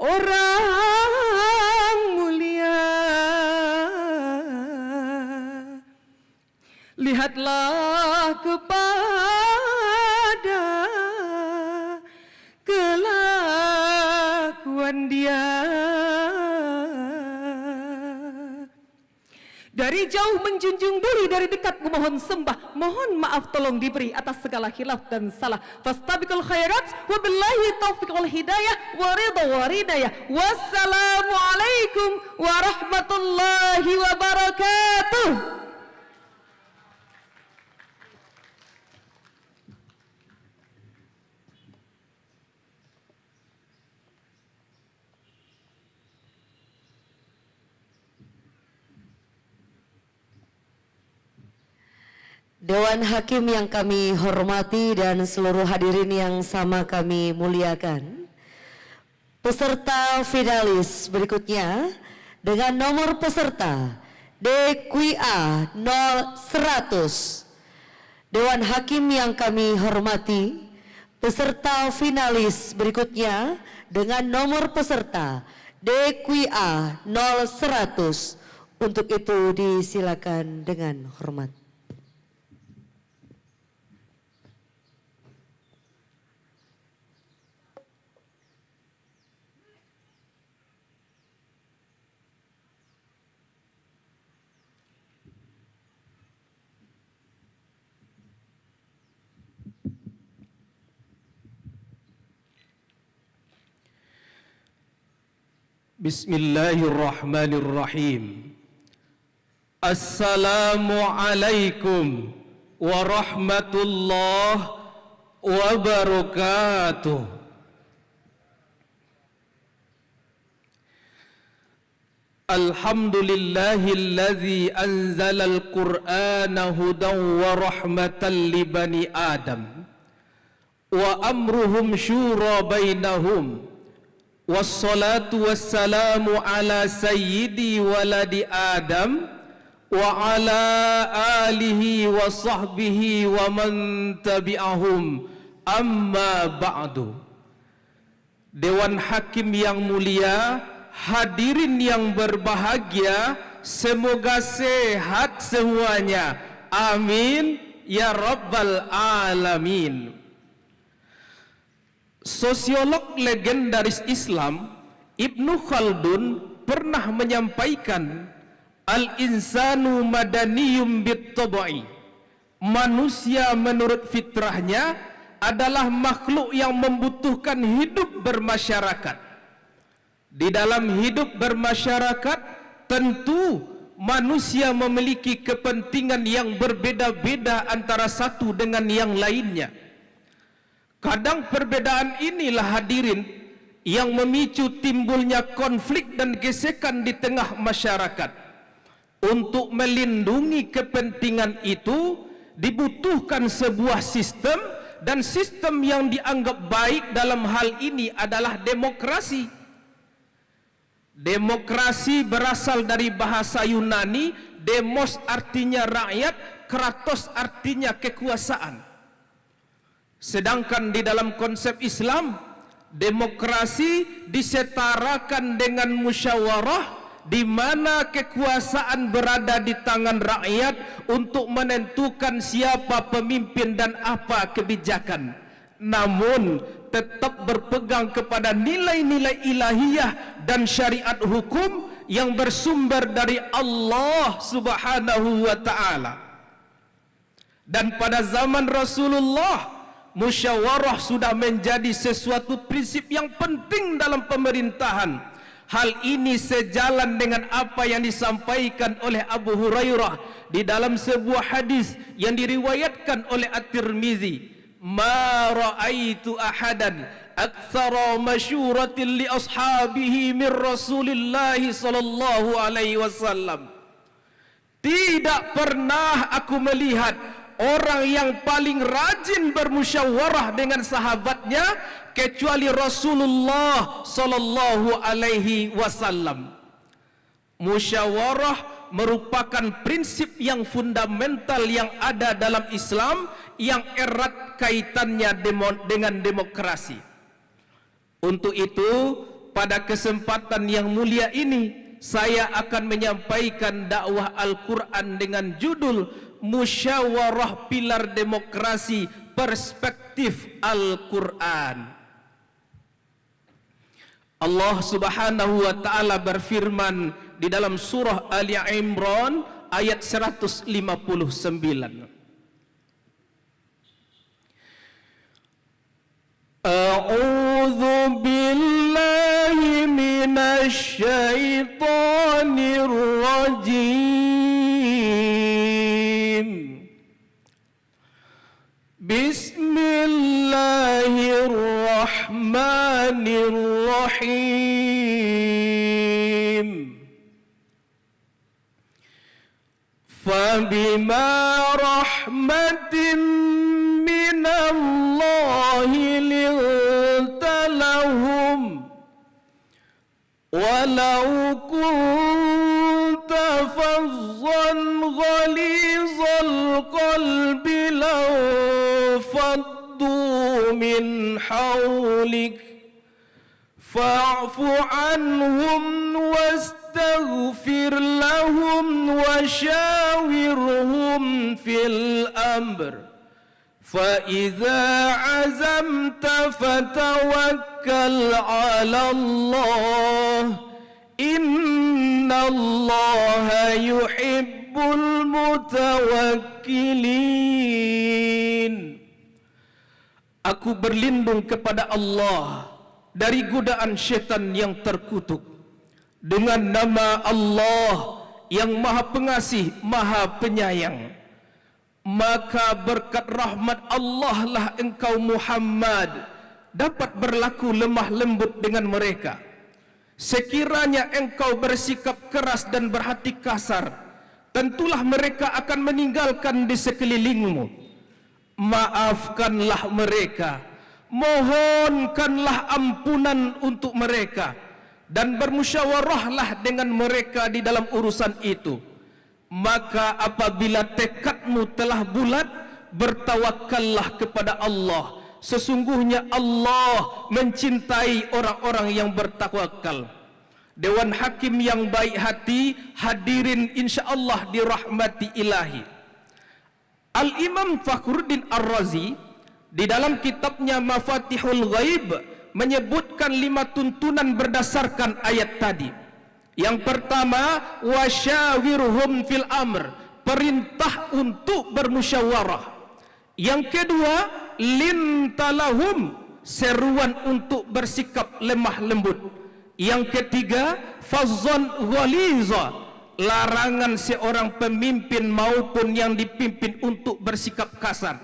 orang mulia, lihatlah kepada kelakuan dia. Dari jauh menjunjung diri, dari dekat memohon sembah. Mohon maaf tolong diberi atas segala khilaf dan salah. Fastabiqul khairat wa billahi taufiq wal hidayah wa ridha wa ridayah. Wassalamualaikum warahmatullahi wabarakatuh. Dewan Hakim yang kami hormati dan seluruh hadirin yang sama kami muliakan, peserta finalis berikutnya dengan nomor peserta DQA 0100. Dewan Hakim yang kami hormati, peserta finalis berikutnya dengan nomor peserta DQA 0100. Untuk itu disilakan dengan hormat. Bismillahirrahmanirrahim. Assalamualaikum warahmatullahi wabarakatuh. Alhamdulillahilladzi anzalal Qur'ana hudan wa rahmatan li bani Adam wa amruhum syura bainahum. Wassalatu wassalamu ala sayyidi waladi Adam wa ala alihi wa sahbihi wa man tabi'ahum, amma ba'du. Dewan Hakim yang mulia, hadirin yang berbahagia, semoga sehat semuanya. Amin ya rabbal alamin. Sosiolog legendaris Islam Ibnu Khaldun pernah menyampaikan, al-insanu madaniyum bit-tabai. Manusia menurut fitrahnya adalah makhluk yang membutuhkan hidup bermasyarakat. Di dalam hidup bermasyarakat, tentu manusia memiliki kepentingan yang berbeda-beda antara satu dengan yang lainnya. Kadang perbedaan inilah hadirin yang memicu timbulnya konflik dan gesekan di tengah masyarakat. Untuk melindungi kepentingan itu dibutuhkan sebuah sistem, dan sistem yang dianggap baik dalam hal ini adalah demokrasi. Demokrasi berasal dari bahasa Yunani, demos artinya rakyat, kratos artinya kekuasaan. Sedangkan di dalam konsep Islam, demokrasi disetarakan dengan musyawarah, di mana kekuasaan berada di tangan rakyat untuk menentukan siapa pemimpin dan apa kebijakan. Namun tetap berpegang kepada nilai-nilai ilahiyah dan syariat hukum yang bersumber dari Allah Subhanahu wa ta'ala. Dan pada zaman Rasulullah, musyawarah sudah menjadi sesuatu prinsip yang penting dalam pemerintahan. Hal ini sejalan dengan apa yang disampaikan oleh Abu Hurairah di dalam sebuah hadis yang diriwayatkan oleh At-Tirmizi. Ma ra'aitu ahadan aktsara masyuratin li ashabihi min Rasulillah sallallahu alaihi wasallam. Tidak pernah aku melihat orang yang paling rajin bermusyawarah dengan sahabatnya kecuali Rasulullah sallallahu alaihi wasallam. Musyawarah merupakan prinsip yang fundamental yang ada dalam Islam, yang erat kaitannya dengan demokrasi. Untuk itu, pada kesempatan yang mulia ini, saya akan menyampaikan dakwah Al-Quran dengan judul Musyawarah Pilar Demokrasi Perspektif Al-Quran. Allah Subhanahu wa ta'ala berfirman di dalam surah Ali Imran ayat 159. A'udzu billahi minasy syaithanir rajim. Bismillahirrahmanirrahim. Fabima rahmatin minallahi linta lahum walau kunta fazzan ghalizal qalbi lanfaddu min hawlik fa'fu anhum wastaghfir lahum washawirhum fil amr فَإِذَا عَزَمْتَ فَتَوَكَّلْ عَلَى اللَّهِ إِنَّ اللَّهَ يُحِبُّ الْمُتَوَكِّلِينَ. Aku berlindung kepada Allah dari godaan syaitan yang terkutuk. dengan nama Allah yang Maha Pengasih, Maha Penyayang. Maka berkat rahmat Allah lah engkau Muhammad dapat berlaku lemah lembut dengan mereka. Sekiranya engkau bersikap keras dan berhati kasar, tentulah mereka akan meninggalkan di sekelilingmu. Maafkanlah mereka, mohonkanlah ampunan untuk mereka, dan bermusyawarahlah dengan mereka di dalam urusan itu. Maka apabila tekadmu telah bulat, bertawakallah kepada Allah. Sesungguhnya Allah mencintai orang-orang yang bertawakal. Dewan Hakim yang baik hati, hadirin insya-Allah dirahmati ilahi. Al-Imam Fakhruddin Ar-Razi di dalam kitabnya Mafatihul Ghaib menyebutkan 5 tuntunan berdasarkan ayat tadi. Yang pertama, wasyawirhum fil amr, perintah untuk bermusyawarah. Yang kedua, lintalahum, seruan untuk bersikap lemah lembut. Yang ketiga, fazzan ghaliza, larangan seorang pemimpin maupun yang dipimpin untuk bersikap kasar.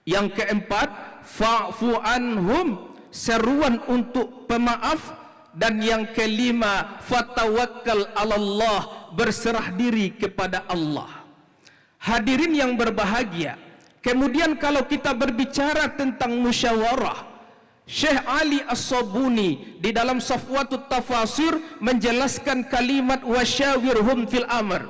Yang keempat, fa'fu anhum, seruan untuk pemaaf. Dan yang kelima, fatawakkal 'alallah, berserah diri kepada Allah. Hadirin yang berbahagia, kemudian kalau kita berbicara tentang musyawarah, Syekh Ali As-Sabuni di dalam Safwatut Tafasir menjelaskan kalimat wasyawirhum fil amr,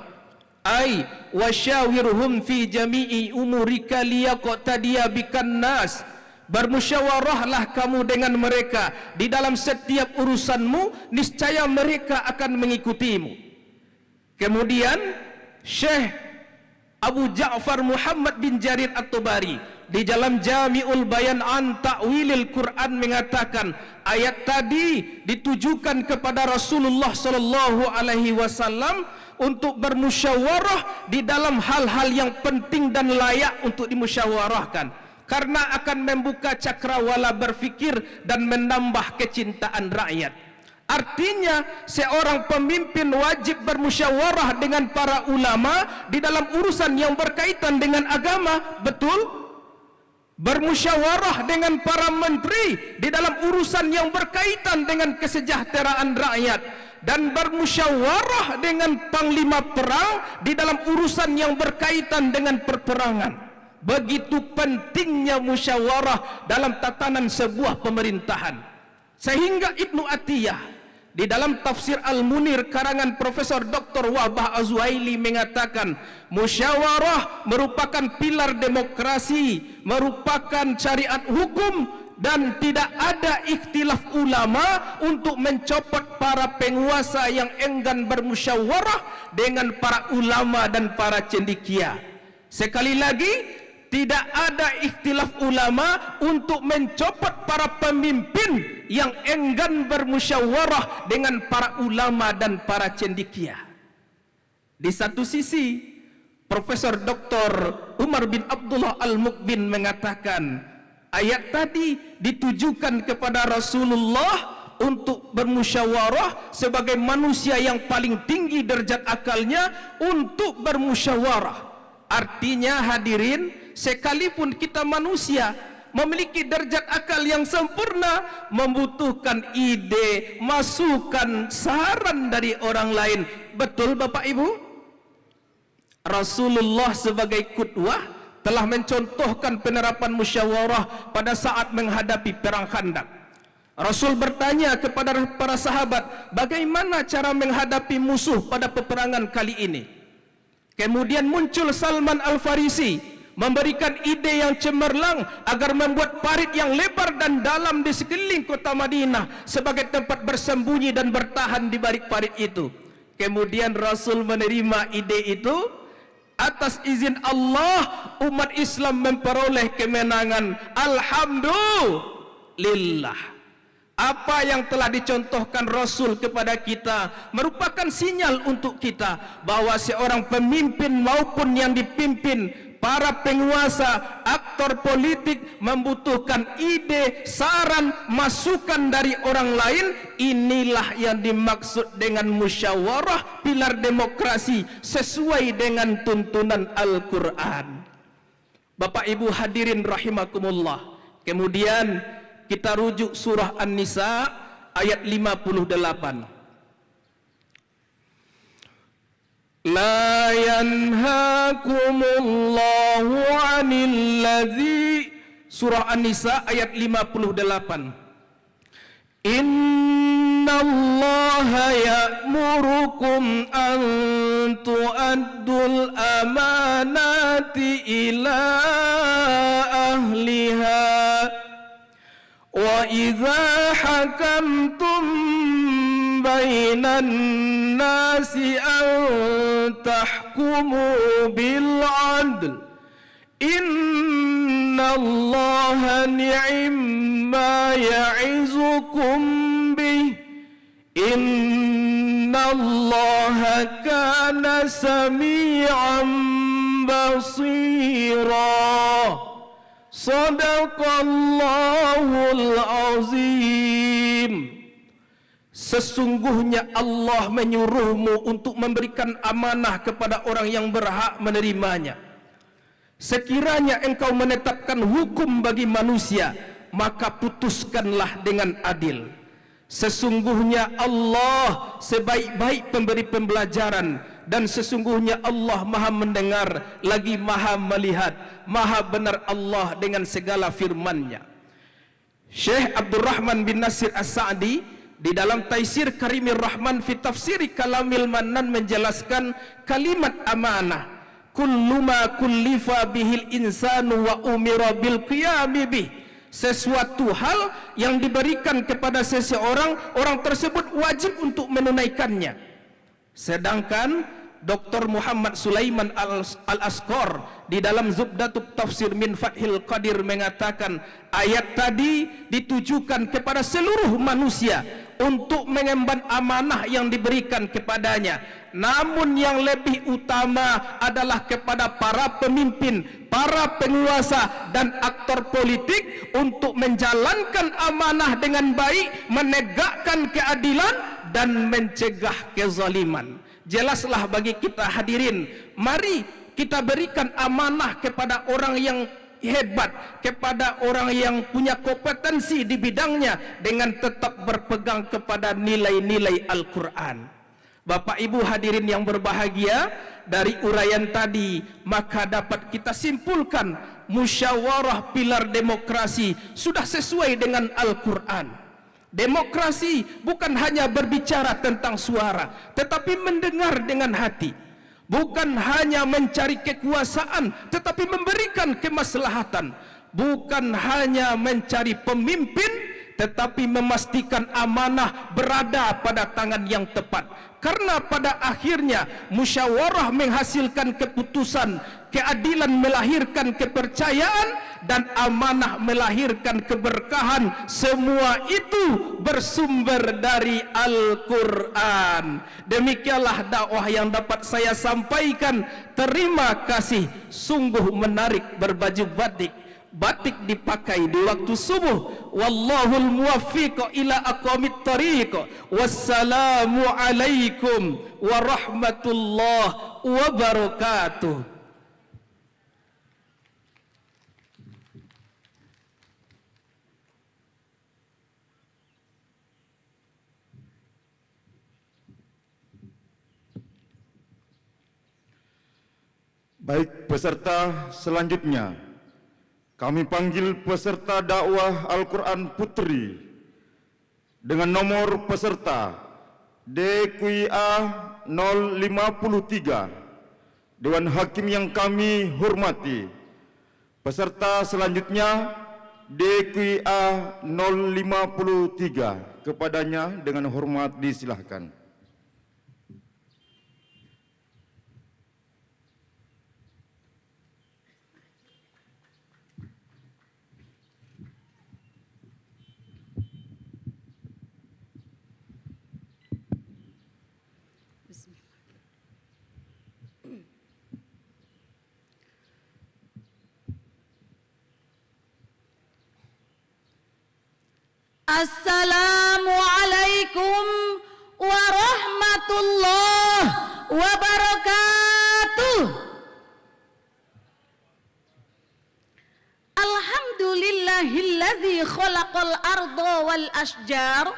ay wasyawirhum fi jami'i umurika liyaqtadiya bikan nas. Bermusyawarahlah kamu dengan mereka di dalam setiap urusanmu, niscaya mereka akan mengikutimu. Kemudian Syekh Abu Ja'far Muhammad bin Jarir At-Tabari di dalam Jami'ul Bayan an Ta'wilil Quran mengatakan, ayat tadi ditujukan kepada Rasulullah sallallahu alaihi wasallam untuk bermusyawarah di dalam hal-hal yang penting dan layak untuk dimusyawarahkan, karena akan membuka cakrawala berfikir dan menambah kecintaan rakyat. Artinya seorang pemimpin wajib bermusyawarah dengan para ulama di dalam urusan yang berkaitan dengan agama, betul? Bermusyawarah dengan para menteri di dalam urusan yang berkaitan dengan kesejahteraan rakyat, dan bermusyawarah dengan panglima perang di dalam urusan yang berkaitan dengan perperangan. Begitu pentingnya musyawarah dalam tatanan sebuah pemerintahan, sehingga Ibnu Atiyah di dalam tafsir Al-Munir karangan Profesor Dr. Wahbah Az-Zuhaili mengatakan, musyawarah merupakan pilar demokrasi, merupakan syariat hukum, dan tidak ada ikhtilaf ulama untuk mencopot para penguasa yang enggan bermusyawarah dengan para ulama dan para cendekia. Sekali lagi, tidak ada ikhtilaf ulama untuk mencopot para pemimpin yang enggan bermusyawarah dengan para ulama dan para cendekia. Di satu sisi, Profesor Dr. Umar bin Abdullah Al-Mukbin mengatakan, ayat tadi ditujukan kepada Rasulullah untuk bermusyawarah sebagai manusia yang paling tinggi derajat akalnya untuk bermusyawarah. Artinya hadirin, sekalipun kita manusia memiliki derajat akal yang sempurna, membutuhkan ide, masukan, saran dari orang lain. Betul Bapak Ibu? Rasulullah sebagai qudwah telah mencontohkan penerapan musyawarah pada saat menghadapi perang Khandaq. Rasul bertanya kepada para sahabat, bagaimana cara menghadapi musuh pada peperangan kali ini? Kemudian muncul Salman Al-Farisi memberikan ide yang cemerlang agar membuat parit yang lebar dan dalam di sekeliling kota Madinah sebagai tempat bersembunyi dan bertahan di balik parit itu. Kemudian Rasul menerima ide itu. Atas izin Allah, umat Islam memperoleh kemenangan. Alhamdulillah. Apa yang telah dicontohkan Rasul kepada kita merupakan sinyal untuk kita bahwa seorang pemimpin maupun yang dipimpin, para penguasa aktor politik membutuhkan ide, saran, masukan dari orang lain. Inilah yang dimaksud dengan musyawarah pilar demokrasi sesuai dengan tuntunan Al-Quran. Bapak Ibu hadirin rahimakumullah. Kemudian kita rujuk surah An-Nisa ayat 58. La yanhakumullahu 'anil ladzi, surah An-Nisa ayat 58. Innallaha ya'murukum an tu'addul amanati ila ahliha wa idza hakamtum bainan nasi an tahkumu bil 'adl innallaha ni'ma ya'izukum bih innallaha kana sami'an basira. Sadaqallahul azim. Sesungguhnya Allah menyuruhmu untuk memberikan amanah kepada orang yang berhak menerimanya. Sekiranya engkau menetapkan hukum bagi manusia, maka putuskanlah dengan adil. Sesungguhnya Allah sebaik-baik pemberi pembelajaran, dan sesungguhnya Allah maha mendengar lagi maha melihat. Maha benar Allah dengan segala firman-Nya. Syekh Abdurrahman bin Nasir As-Sa'di di dalam Taisir Karimir Rahman fi Tafsiri Kalamil Mannan menjelaskan kalimat amanah, kullu ma kullifa bihil insanu wa umira bil qiyami bih. Sesuatu hal yang diberikan kepada seseorang, orang tersebut wajib untuk menunaikannya. Sedangkan Dr. Muhammad Sulaiman Al-Asqar di dalam Zubdatut Tafsir min Fathil Qadir mengatakan ayat tadi ditujukan kepada seluruh manusia untuk mengemban amanah yang diberikan kepadanya. Namun yang lebih utama adalah kepada para pemimpin, para penguasa dan aktor politik untuk menjalankan amanah dengan baik, menegakkan keadilan dan mencegah kezaliman. Jelaslah bagi kita hadirin, mari kita berikan amanah kepada orang yang hebat, kepada orang yang punya kompetensi di bidangnya dengan tetap berpegang kepada nilai-nilai Al-Quran. Bapak Ibu hadirin yang berbahagia, dari uraian tadi maka dapat kita simpulkan musyawarah pilar demokrasi sudah sesuai dengan Al-Quran. Demokrasi bukan hanya berbicara tentang suara, tetapi mendengar dengan hati. Bukan hanya mencari kekuasaan, tetapi memberikan kemaslahatan. Bukan hanya mencari pemimpin, tetapi memastikan amanah berada pada tangan yang tepat. Karena pada akhirnya musyawarah menghasilkan keputusan, keadilan melahirkan kepercayaan, dan amanah melahirkan keberkahan. Semua itu bersumber dari Al-Quran. Demikianlah dakwah yang dapat saya sampaikan. Terima kasih. Sungguh menarik berbaju batik. Batik dipakai di waktu subuh. Wallahul muwaffiq ila aqwamit thariq. Wassalamu alaikum warahmatullahi wabarakatuh. Baik, peserta selanjutnya kami panggil peserta dakwah Al-Quran Putri dengan nomor peserta DQA 053. Dewan Hakim yang kami hormati, peserta selanjutnya DQA 053. Kepadanya dengan hormat disilahkan. Assalamualaikum warahmatullahi wabarakatuh. Alhamdulillahilladzi khalaqal arda wal ashjar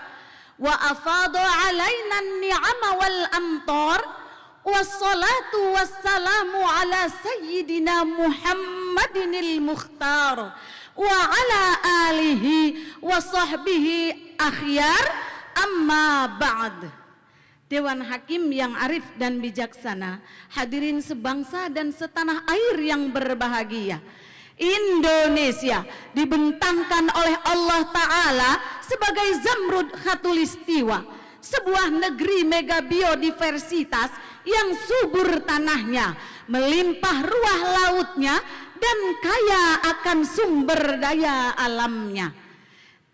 wa afada alaina an-ni'ama wal amtar. Wassalatu wassalamu ala sayyidina Muhammadinil Mukhtar wa ala alihi wa sahbihi akhyar, amma ba'd. Dewan Hakim yang arif dan bijaksana, hadirin sebangsa dan setanah air yang berbahagia. Indonesia dibentangkan oleh Allah Ta'ala sebagai Zamrud Khatulistiwa, sebuah negeri mega biodiversitas yang subur tanahnya, melimpah ruah lautnya, dan kaya akan sumber daya alamnya.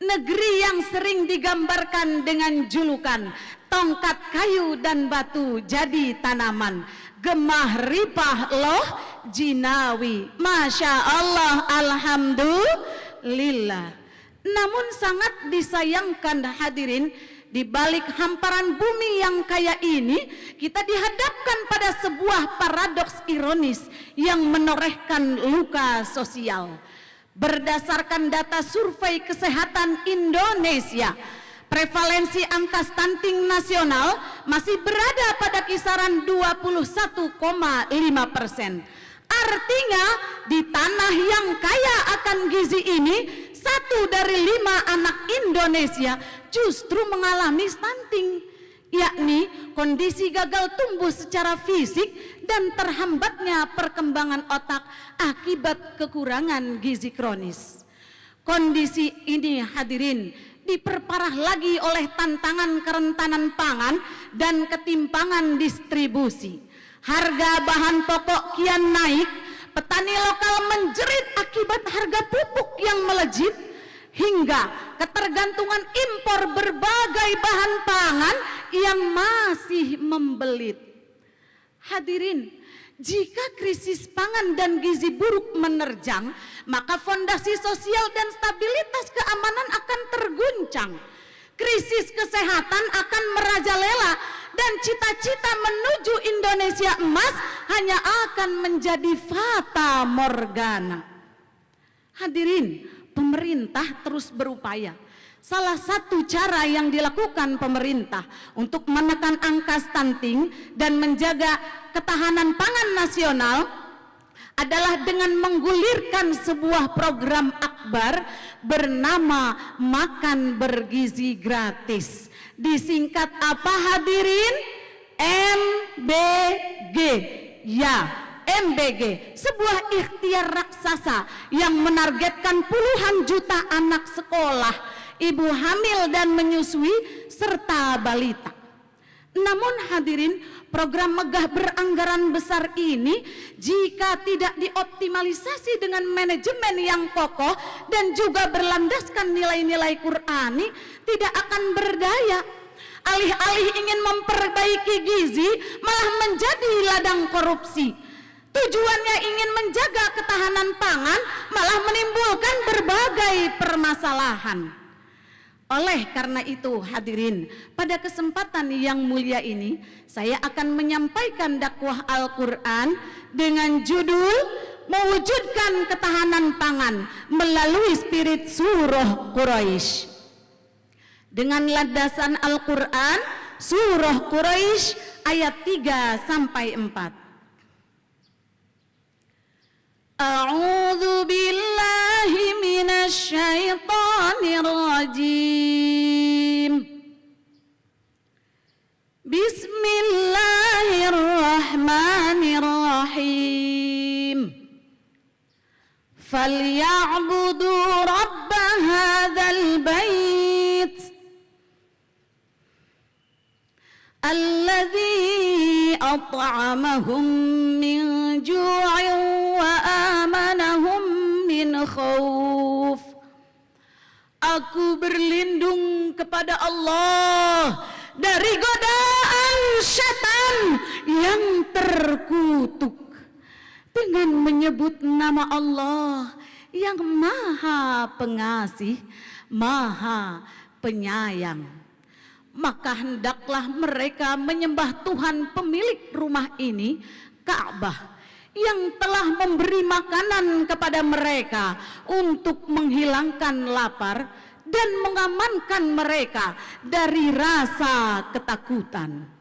Negeri yang sering digambarkan dengan julukan tongkat kayu dan batu jadi tanaman, gemah ripah loh jinawi, Masya Allah, alhamdulillah. Namun sangat disayangkan hadirin, di balik hamparan bumi yang kaya ini, kita dihadapkan pada sebuah paradoks ironis yang menorehkan luka sosial. Berdasarkan data survei kesehatan Indonesia, prevalensi angka stunting nasional masih berada pada kisaran 21,5%. Artinya di tanah yang kaya akan gizi ini, 1 dari 5 anak Indonesia justru mengalami stunting, yakni kondisi gagal tumbuh secara fisik dan terhambatnya perkembangan otak akibat kekurangan gizi kronis. Kondisi ini hadirin diperparah lagi oleh tantangan kerentanan pangan dan ketimpangan distribusi. Harga bahan pokok kian naik, petani lokal menjerit akibat harga pupuk yang melejit, hingga ketergantungan impor berbagai bahan pangan yang masih membelit. Hadirin, jika krisis pangan dan gizi buruk menerjang, maka fondasi sosial dan stabilitas keamanan akan terguncang. Krisis kesehatan akan merajalela dan cita-cita menuju Indonesia emas hanya akan menjadi fata morgana. Hadirin, pemerintah terus berupaya. Salah satu cara yang dilakukan pemerintah untuk menekan angka stunting dan menjaga ketahanan pangan nasional adalah dengan menggulirkan sebuah program akbar bernama Makan Bergizi Gratis. Disingkat apa hadirin? MBG. Ya, MBG, sebuah ikhtiar raksasa yang menargetkan puluhan juta anak sekolah, ibu hamil dan menyusui, serta balita. Namun hadirin, program megah beranggaran besar ini jika tidak dioptimalisasi dengan manajemen yang kokoh dan juga berlandaskan nilai-nilai Qur'ani, tidak akan berdaya. Alih-alih ingin memperbaiki gizi, malah menjadi ladang korupsi. Tujuannya ingin menjaga ketahanan pangan, malah menimbulkan berbagai permasalahan. Oleh karena itu hadirin, pada kesempatan yang mulia ini saya akan menyampaikan dakwah Al-Quran dengan judul Mewujudkan Ketahanan Pangan melalui Spirit Surah Quraisy. Dengan landasan Al-Quran Surah Quraisy ayat 3-4. A'udzu billahi minasy syaithanir rajim. Bismillahirrahmanirrahim. Falyabudu rabb hadzal bait alladzi at'amahum min ju'in wa amanahum min khauf. Aku berlindung kepada Allah dari godaan setan yang terkutuk dengan menyebut nama Allah yang Maha Pengasih, Maha penyayang. Maka hendaklah mereka menyembah Tuhan pemilik rumah ini, Ka'bah, yang telah memberi makanan kepada mereka untuk menghilangkan lapar dan mengamankan mereka dari rasa ketakutan.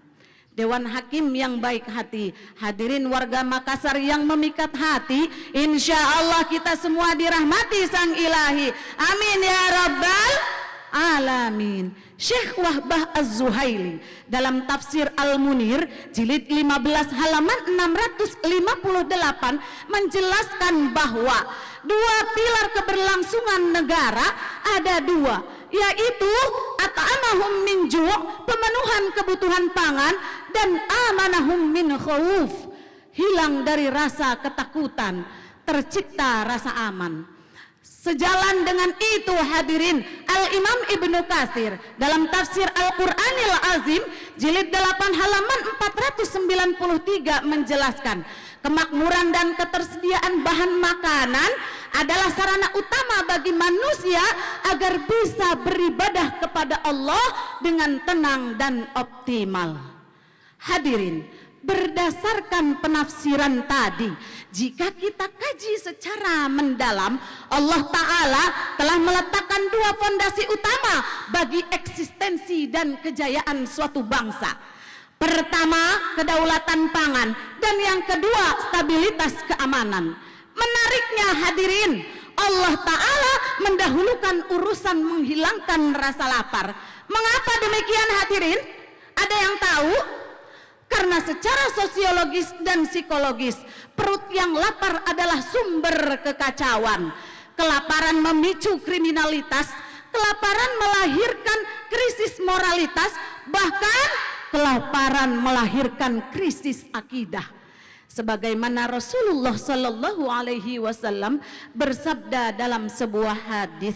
Dewan Hakim yang baik hati, hadirin warga Makassar yang memikat hati, insya Allah kita semua dirahmati Sang Ilahi. Amin ya Rabbal Alamin. Syekh Wahbah Az-Zuhaili dalam tafsir Al-Munir jilid 15 halaman 658 menjelaskan bahwa dua pilar keberlangsungan negara ada dua, yaitu at'amahum min ju', pemenuhan kebutuhan pangan, dan amanahum min khauf, hilang dari rasa ketakutan, tercipta rasa aman. Sejalan dengan itu hadirin, Al-Imam Ibnu Katsir dalam tafsir Al-Qur'anil Azim jilid 8 halaman 493 menjelaskan, kemakmuran dan ketersediaan bahan makanan adalah sarana utama bagi manusia agar bisa beribadah kepada Allah dengan tenang dan optimal. Hadirin, berdasarkan penafsiran tadi, jika kita kaji secara mendalam, Allah Ta'ala telah meletakkan dua fondasi utama bagi eksistensi dan kejayaan suatu bangsa. Pertama, kedaulatan pangan, dan yang kedua, stabilitas keamanan. Menariknya hadirin, Allah Ta'ala mendahulukan urusan menghilangkan rasa lapar. Mengapa demikian hadirin? Ada yang tahu? Karena secara sosiologis dan psikologis, perut yang lapar adalah sumber kekacauan. Kelaparan memicu kriminalitas, kelaparan melahirkan krisis moralitas, bahkan kelaparan melahirkan krisis akidah. Sebagaimana Rasulullah Shallallahu Alaihi Wasallam bersabda dalam sebuah hadis,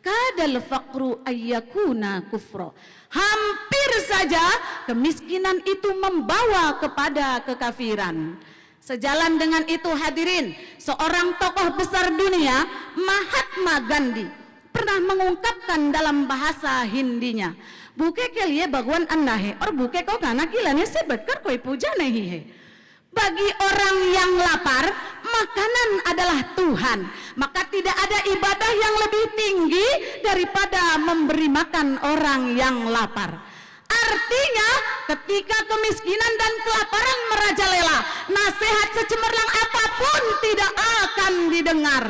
kadal faqru ayyakuna kufro. Hampir saja kemiskinan itu membawa kepada kekafiran. Sejalan dengan itu hadirin, seorang tokoh besar dunia, Mahatma Gandhi, pernah mengungkapkan dalam bahasa Hindinya, buke ke liye bhagwan anna hai aur buke ko khana khilane se badkar koi puja nahi hai. Bagi orang yang lapar, makanan adalah Tuhan. Maka tidak ada ibadah yang lebih tinggi daripada memberi makan orang yang lapar. Artinya, ketika kemiskinan dan kelaparan merajalela, nasihat secemerlang apapun tidak akan didengar.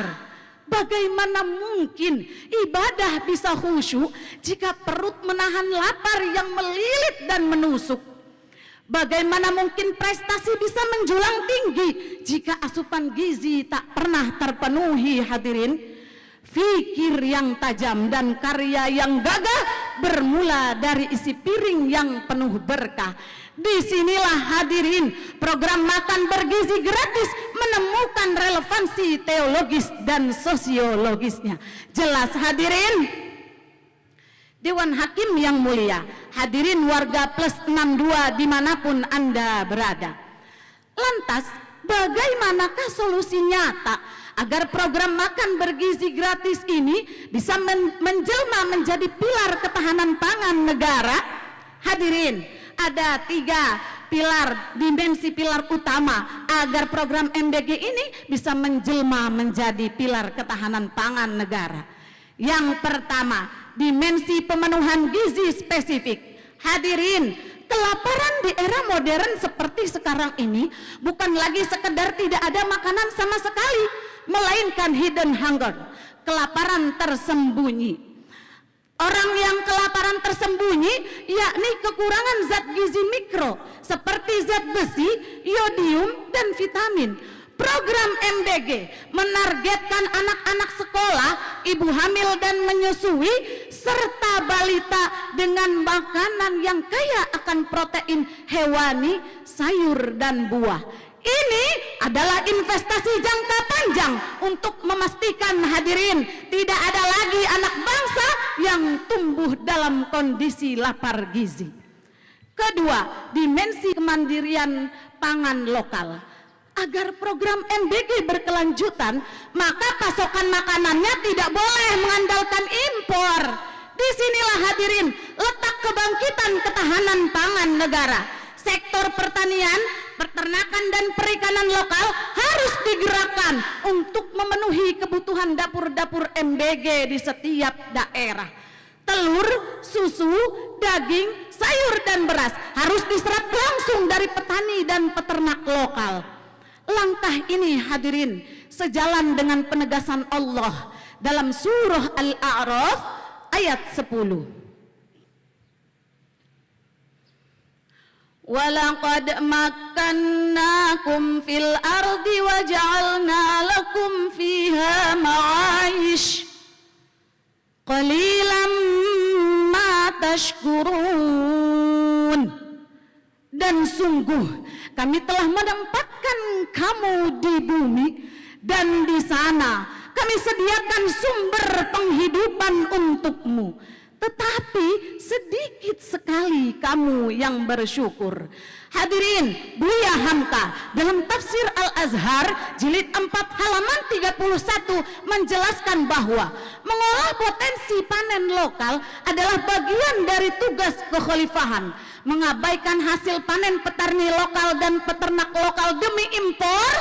Bagaimana mungkin ibadah bisa khusyuk jika perut menahan lapar yang melilit dan menusuk? Bagaimana mungkin prestasi bisa menjulang tinggi jika asupan gizi tak pernah terpenuhi hadirin? Fikir yang tajam dan karya yang gagah bermula dari isi piring yang penuh berkah. Disinilah hadirin program makan bergizi gratis menemukan relevansi teologis dan sosiologisnya. Jelas hadirin? Dewan Hakim yang mulia, hadirin warga plus 62 dimanapun Anda berada. Lantas, bagaimanakah solusi nyata agar program makan bergizi gratis ini bisa menjelma menjadi pilar ketahanan pangan negara? Hadirin, ada 3 pilar, dimensi pilar utama agar program MBG ini bisa menjelma menjadi pilar ketahanan pangan negara. Yang pertama, dimensi pemenuhan gizi spesifik. Hadirin, kelaparan di era modern seperti sekarang ini bukan lagi sekedar tidak ada makanan sama sekali, melainkan hidden hunger, kelaparan tersembunyi. Orang yang kelaparan tersembunyi yakni kekurangan zat gizi mikro seperti zat besi, iodium, dan vitamin. Program MBG menargetkan anak-anak sekolah, ibu hamil dan menyusui, serta balita dengan makanan yang kaya akan protein hewani, sayur, dan buah. Ini adalah investasi jangka panjang untuk memastikan hadirin tidak ada lagi anak bangsa yang tumbuh dalam kondisi lapar gizi. Kedua, dimensi kemandirian pangan lokal. Agar program MBG berkelanjutan, maka pasokan makanannya tidak boleh mengandalkan impor. Disinilah hadirin letak kebangkitan ketahanan pangan negara. Sektor pertanian, peternakan dan perikanan lokal harus digerakkan untuk memenuhi kebutuhan dapur-dapur MBG di setiap daerah. Telur, susu, daging, sayur dan beras harus diserap langsung dari petani dan peternak lokal. Langkah ini hadirin sejalan dengan penegasan Allah dalam surah Al-A'raf ayat 10. Walaqad makkannakum fil ardi wa ja'alna lakum fiha ma'aish qalilan ma tashkurun. Dan sungguh kami telah menempatkan kamu di bumi, dan di sana kami sediakan sumber penghidupan untukmu, tetapi sedikit sekali kamu yang bersyukur. Hadirin, Buya Hamka dalam tafsir Al-Azhar jilid 4 halaman 31 menjelaskan bahwa mengolah potensi panen lokal adalah bagian dari tugas kekhalifahan. Mengabaikan hasil panen petani lokal dan peternak lokal demi impor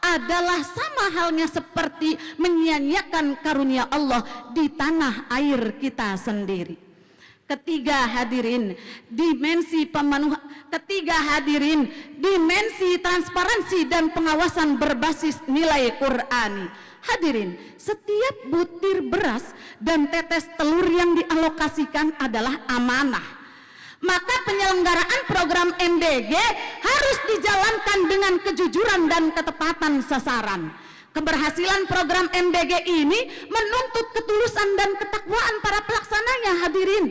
adalah sama halnya seperti menyia-nyiakan karunia Allah di tanah air kita sendiri. Ketiga hadirin, dimensi transparansi dan pengawasan berbasis nilai Qur'ani. Hadirin, setiap butir beras dan tetes telur yang dialokasikan adalah amanah. Maka penyelenggaraan program MBG harus dijalankan dengan kejujuran dan ketepatan sasaran. Keberhasilan program MBG ini menuntut ketulusan dan ketakwaan para pelaksananya hadirin.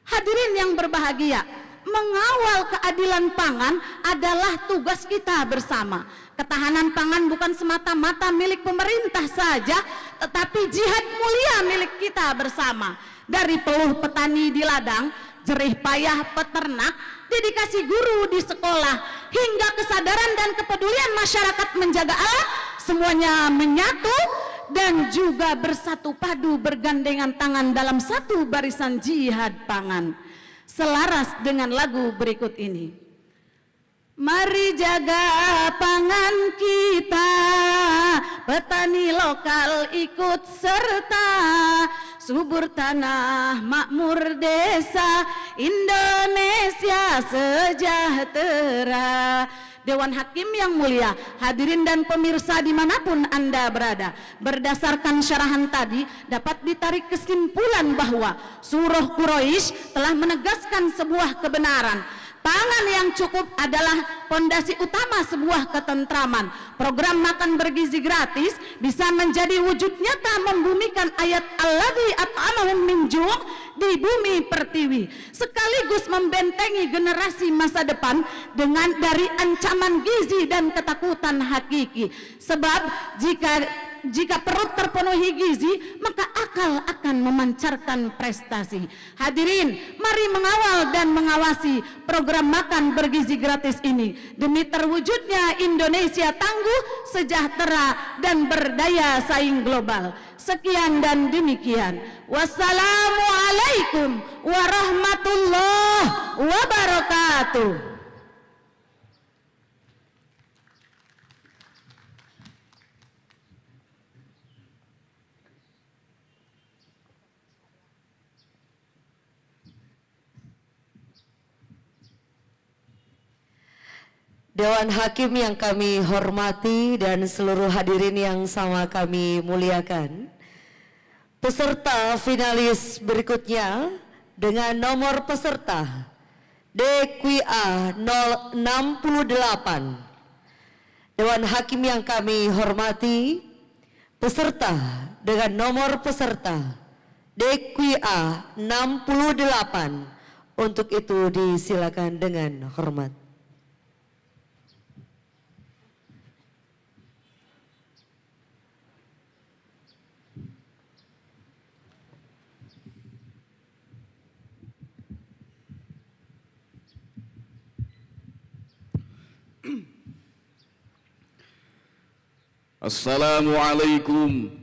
Hadirin yang berbahagia, mengawal keadilan pangan adalah tugas kita bersama. Ketahanan pangan bukan semata-mata milik pemerintah saja, tetapi jihad mulia milik kita bersama. Dari peluh petani di ladang, jerih payah peternak, dedikasi guru di sekolah, hingga kesadaran dan kepedulian masyarakat menjaga alam, semuanya menyatu dan juga bersatu padu bergandengan tangan dalam satu barisan jihad pangan. Selaras dengan lagu berikut ini. Mari jaga pangan kita, petani lokal ikut serta, subur tanah, makmur desa, Indonesia sejahtera. Dewan Hakim yang mulia, hadirin dan pemirsa dimanapun Anda berada, berdasarkan syarahan tadi dapat ditarik kesimpulan bahwa Surah Quraisy telah menegaskan sebuah kebenaran. Pangan yang cukup adalah pondasi utama sebuah ketentraman. Program makan bergizi gratis bisa menjadi wujud nyata membumikan ayat alladzi at'amahum min ju' di bumi pertiwi, sekaligus membentengi generasi masa depan dengan dari ancaman gizi dan ketakutan hakiki. Sebab jika perut terpenuhi gizi, maka akal akan memancarkan prestasi. Hadirin, mari mengawal dan mengawasi program makan bergizi gratis ini demi terwujudnya Indonesia tangguh, sejahtera dan berdaya saing global. Sekian dan demikian. Wassalamualaikum warahmatullahi wabarakatuh. Dewan Hakim yang kami hormati dan seluruh hadirin yang sama kami muliakan, peserta finalis berikutnya dengan nomor peserta DQA 068. Dewan Hakim yang kami hormati, peserta dengan nomor peserta DQA 68. Untuk itu disilakan dengan hormat. Assalamualaikum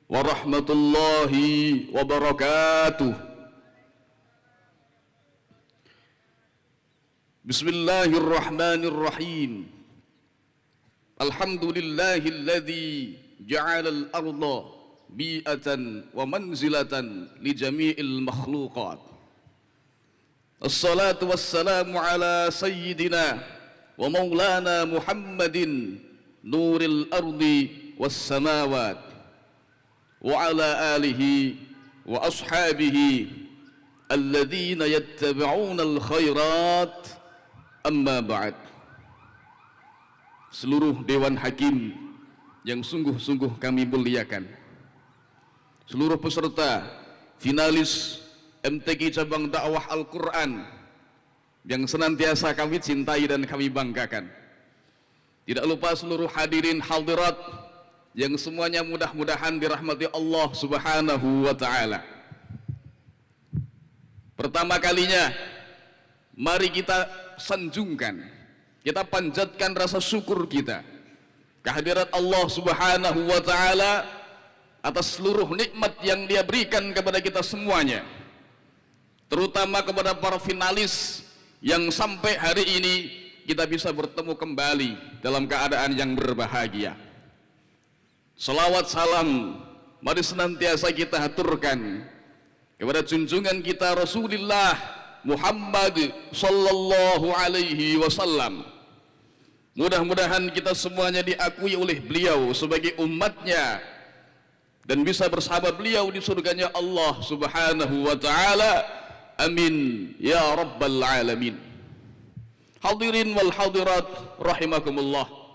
warahmatullahi wabarakatuh. Bismillahirrahmanirrahim. Alhamdulillahilladzi ja'ala al-arda bi'atan wa manzilatan li jami'il makhluqat. Assalatu wassalamu ala sayyidina wa maulana Muhammadin nuril ardi was samawat wa ala alihi wa ashabihi alladzina yattabi'una al-khairat, amma ba'd. Seluruh Dewan Hakim yang sungguh-sungguh kami muliakan, seluruh peserta finalis MTQ Cabang Dakwah Al-Quran yang senantiasa kami cintai dan kami banggakan. Tidak lupa seluruh hadirin hadirat yang semuanya mudah-mudahan dirahmati Allah Subhanahu wa Ta'ala. Pertama kalinya, mari kita sanjungkan, kita panjatkan rasa syukur kita kehadirat Allah Subhanahu wa Ta'ala atas seluruh nikmat yang Dia berikan kepada kita semuanya, terutama kepada para finalis yang sampai hari ini kita bisa bertemu kembali dalam keadaan yang berbahagia. Salawat salam mari senantiasa kita haturkan kepada junjungan kita Rasulullah Muhammad sallallahu alaihi wasallam. Mudah-mudahan kita semuanya diakui oleh beliau sebagai umatnya dan bisa bersama beliau di surganya Allah Subhanahu wa Ta'ala. Amin ya rabbal alamin. Hadirin wal hadirat rahimakumullah.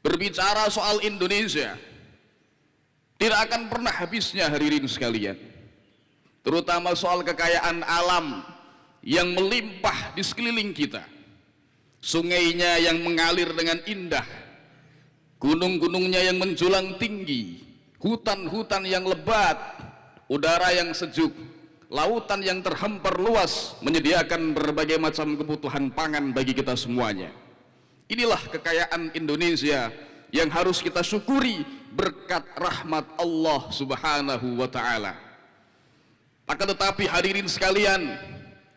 Berbicara soal Indonesia tidak akan pernah habisnya hadirin sekalian, terutama soal kekayaan alam yang melimpah di sekeliling kita. Sungainya yang mengalir dengan indah, gunung-gunungnya yang menjulang tinggi, hutan-hutan yang lebat, udara yang sejuk, lautan yang terhampar luas menyediakan berbagai macam kebutuhan pangan bagi kita semuanya. Inilah kekayaan Indonesia yang harus kita syukuri berkat rahmat Allah Subhanahu wa Ta'ala. Akan tetapi hadirin sekalian,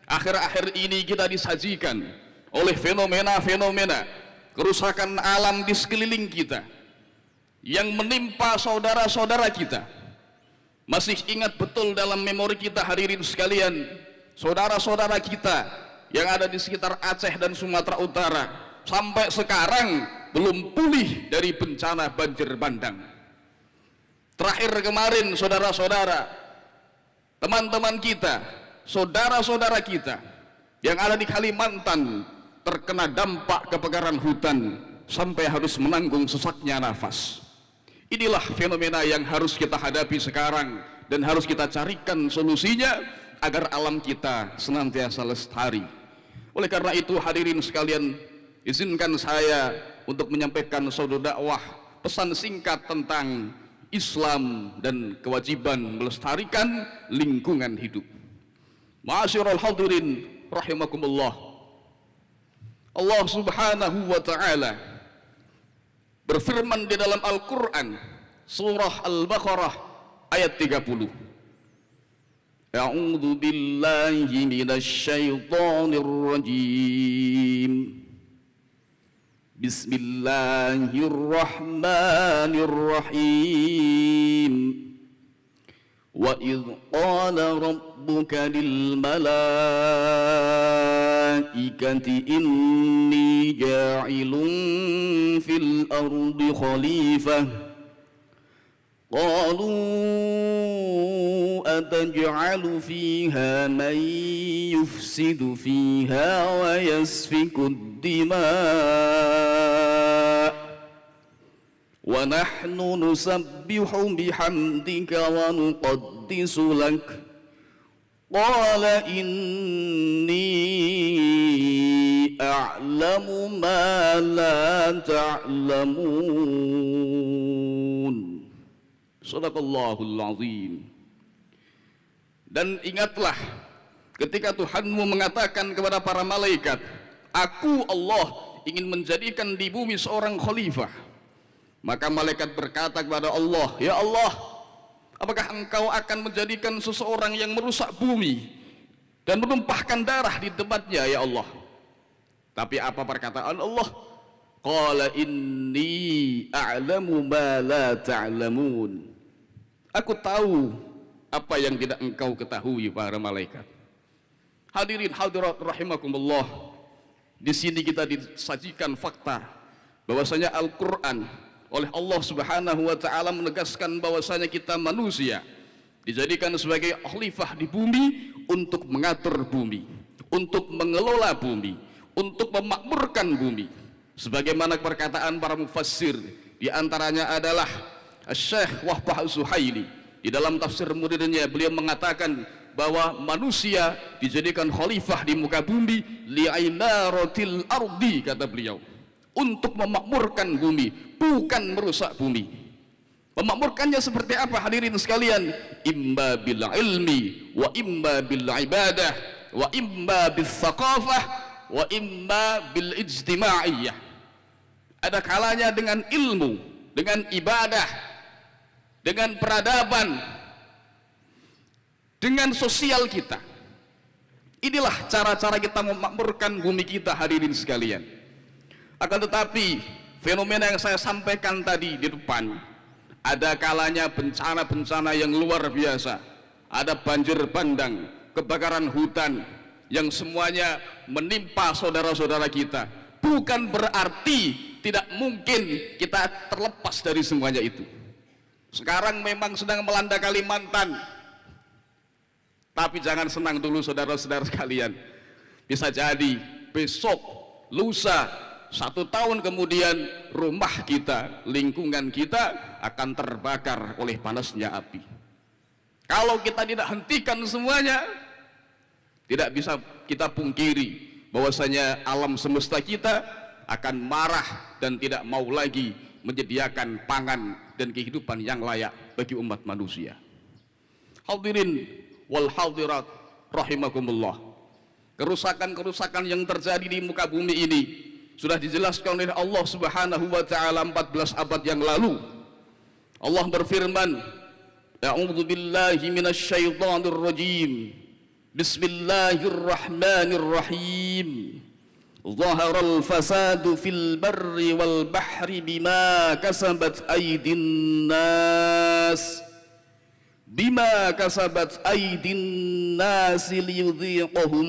akhir-akhir ini kita disajikan oleh fenomena-fenomena kerusakan alam di sekeliling kita yang menimpa saudara-saudara kita. Masih ingat betul dalam memori kita hadirin sekalian, saudara-saudara kita yang ada di sekitar Aceh dan Sumatera Utara sampai sekarang belum pulih dari bencana banjir bandang. Terakhir kemarin saudara-saudara, teman-teman kita, saudara-saudara kita yang ada di Kalimantan terkena dampak kebakaran hutan sampai harus menanggung sesaknya nafas. Inilah fenomena yang harus kita hadapi sekarang dan harus kita carikan solusinya agar alam kita senantiasa lestari. Oleh karena itu hadirin sekalian, izinkan saya untuk menyampaikan saudara dakwah pesan singkat tentang Islam dan kewajiban melestarikan lingkungan hidup. Ma'asyiral hadirin rahimakumullah. Allah Subhanahu wa Ta'ala berfirman di dalam Al-Quran surah Al-Baqarah ayat 30. A'udzu billahi minasy syaithanir rajim. Bismillahirrahmanirrahim. وَإِذْ قَالَ رَبُّكَ لِلْمَلَائِكَةِ إِنِّي جَاعِلٌ فِي الْأَرْضِ خَلِيفَةً قَالُوا أَتَجْعَلُ فِيهَا مَن يُفْسِدُ فِيهَا وَيَسْفِكُ الدِّمَاءَ وَنَحْنُ نُسَبِّحُ بِحَمْدِكَ وَنُقَدِّسُ لَكَ قَالَ إِنِّي أَعْلَمُ مَا لَا تَعْلَمُونَ. Shadaqallahul azim. Dan ingatlah ketika Tuhanmu mengatakan kepada para malaikat, Aku Allah ingin menjadikan di bumi seorang khalifah. Maka malaikat berkata kepada Allah, ya Allah, apakah engkau akan menjadikan seseorang yang merusak bumi dan menumpahkan darah di tempatnya, ya Allah? Tapi apa perkataan Allah? Qala inni a'lamu ma la ta'lamun. Aku tahu apa yang tidak engkau ketahui, para malaikat. Hadirin hadirat rahimakumullah. Di sini kita disajikan fakta bahwasanya Al-Qur'an oleh Allah Subhanahu wa taala menegaskan bahwasanya kita manusia dijadikan sebagai khalifah di bumi untuk mengatur bumi, untuk mengelola bumi, untuk memakmurkan bumi. Sebagaimana perkataan para mufassir, di antaranya adalah Syekh Wahbah Zuhaili di dalam tafsir muridnya, beliau mengatakan bahwa manusia dijadikan khalifah di muka bumi li'imaratil ardi, kata beliau, untuk memakmurkan bumi, bukan merusak bumi. Memakmurkannya seperti apa, hadirin sekalian? Imma bil ilmi, wa imma bil ibadah, wa imma bil thaqafah, wa imma bil ijtimaiyah. Ada kalanya dengan ilmu, dengan ibadah, dengan peradaban, dengan sosial kita. Inilah cara-cara kita memakmurkan bumi kita, hadirin sekalian. Akan tetapi fenomena yang saya sampaikan tadi di depan, ada kalanya bencana-bencana yang luar biasa, ada banjir bandang, kebakaran hutan yang semuanya menimpa saudara-saudara kita. Bukan berarti tidak mungkin kita terlepas dari semuanya itu. Sekarang memang sedang melanda Kalimantan, tapi jangan senang dulu saudara-saudara sekalian. Bisa jadi besok, lusa, 1 tahun kemudian rumah kita, lingkungan kita akan terbakar oleh panasnya api. Kalau kita tidak hentikan semuanya, tidak bisa kita pungkiri bahwasanya alam semesta kita akan marah dan tidak mau lagi menyediakan pangan dan kehidupan yang layak bagi umat manusia. Hadirin wal hadirat rahimakumullah. Kerusakan-kerusakan yang terjadi di muka bumi ini sudah dijelaskan oleh Allah Subhanahu wa taala 14 abad yang lalu. Allah berfirman, A'udzu billahi minasyaitonir rajim. Bismillahirrahmanirrahim. Zaharal fasadu fil barri wal bahri bima kasabat aydin nas. Bima kasabat aydin nasi liyudhiqahum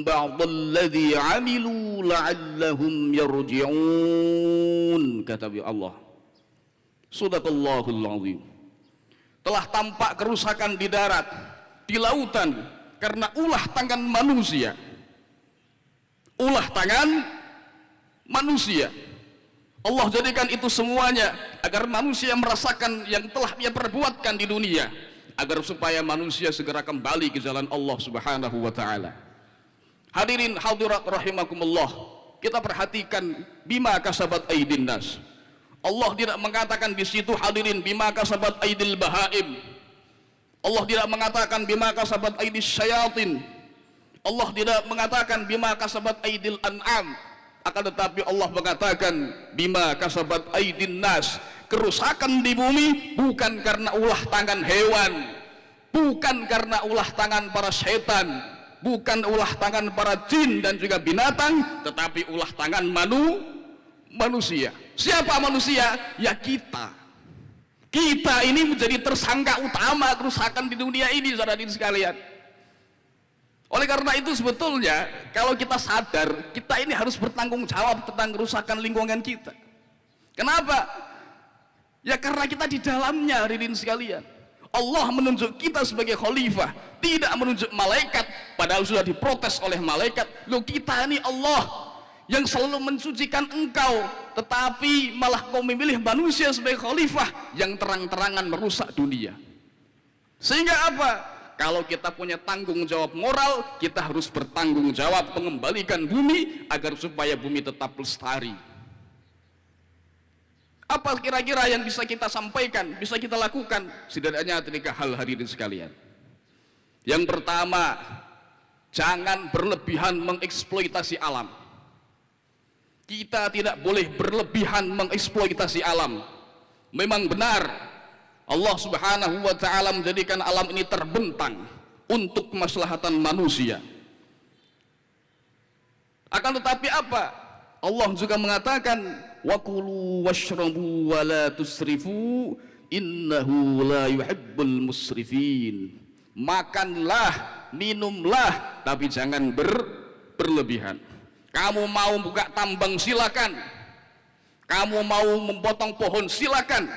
ba'dalladhi 'amilu la'allahum yarji'un, kata Allah. Shadaqallahul azim. Telah tampak kerusakan di darat, di lautan, karena ulah tangan manusia. Ulah tangan manusia. Allah jadikan itu semuanya agar manusia merasakan yang telah dia perbuatkan di dunia, agar supaya manusia segera kembali ke jalan Allah Subhanahu wa taala. Hadirin hadirat rahimakumullah, kita perhatikan bima kasabat aydin nas. Allah tidak mengatakan di situ, hadirin, bima kasabat aydil bahaim. Allah tidak mengatakan bima kasabat aydis syayatin. Allah tidak mengatakan bima kasabat aydil an'am. Akan tetapi Allah mengatakan bima kasabat aydin nas. Kerusakan di bumi bukan karena ulah tangan hewan, bukan karena ulah tangan para syaitan, bukan ulah tangan para jin dan juga binatang, tetapi ulah tangan manusia. Siapa manusia? Ya kita. Kita ini menjadi tersangka utama kerusakan di dunia ini, saudara-saudari sekalian. Oleh karena itu sebetulnya kalau kita sadar, kita ini harus bertanggung jawab tentang kerusakan lingkungan kita. Kenapa? Ya karena kita di dalamnya, hadirin sekalian. Allah menunjuk kita sebagai khalifah, tidak menunjuk malaikat, padahal sudah diprotes oleh malaikat. Loh, kita ini Allah yang selalu mensucikan engkau, tetapi malah kau memilih manusia sebagai khalifah yang terang-terangan merusak dunia. Sehingga apa? Kalau kita punya tanggung jawab moral, kita harus bertanggung jawab mengembalikan bumi agar supaya bumi tetap lestari. Apa kira-kira yang bisa kita sampaikan, bisa kita lakukan? Setidaknya 3 hal, hadirin sekalian. Yang pertama, jangan berlebihan mengeksploitasi alam. Kita tidak boleh berlebihan mengeksploitasi alam. Memang benar Allah Subhanahu wa taala menjadikan alam ini terbentang untuk kemaslahatan manusia. Akan tetapi apa? Allah juga mengatakan wa kulu washrabu wa la tusrifu innahu la yuhibbul musrifin. Makanlah, minumlah, tapi jangan berlebihan. Kamu mau buka tambang silakan. Kamu mau memotong pohon silakan.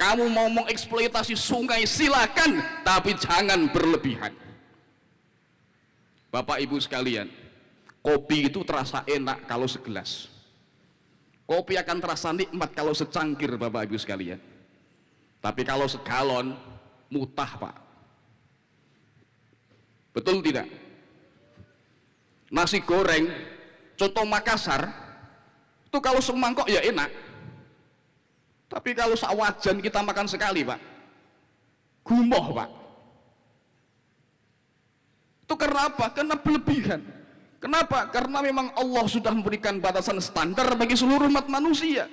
Kamu mau mengeksploitasi sungai silakan, tapi jangan berlebihan. Bapak Ibu sekalian, kopi itu terasa enak kalau segelas. Kopi akan terasa nikmat kalau secangkir, Bapak Ibu sekalian. Tapi kalau segalon, mutah, Pak. Betul tidak? Nasi goreng, contoh Makassar, itu kalau semangkok ya enak. Tapi kalau sawajan kita makan sekali, Pak, gumoh, Pak. Itu karena apa? Karena berlebihan. Kenapa? Karena memang Allah sudah memberikan batasan standar bagi seluruh umat manusia.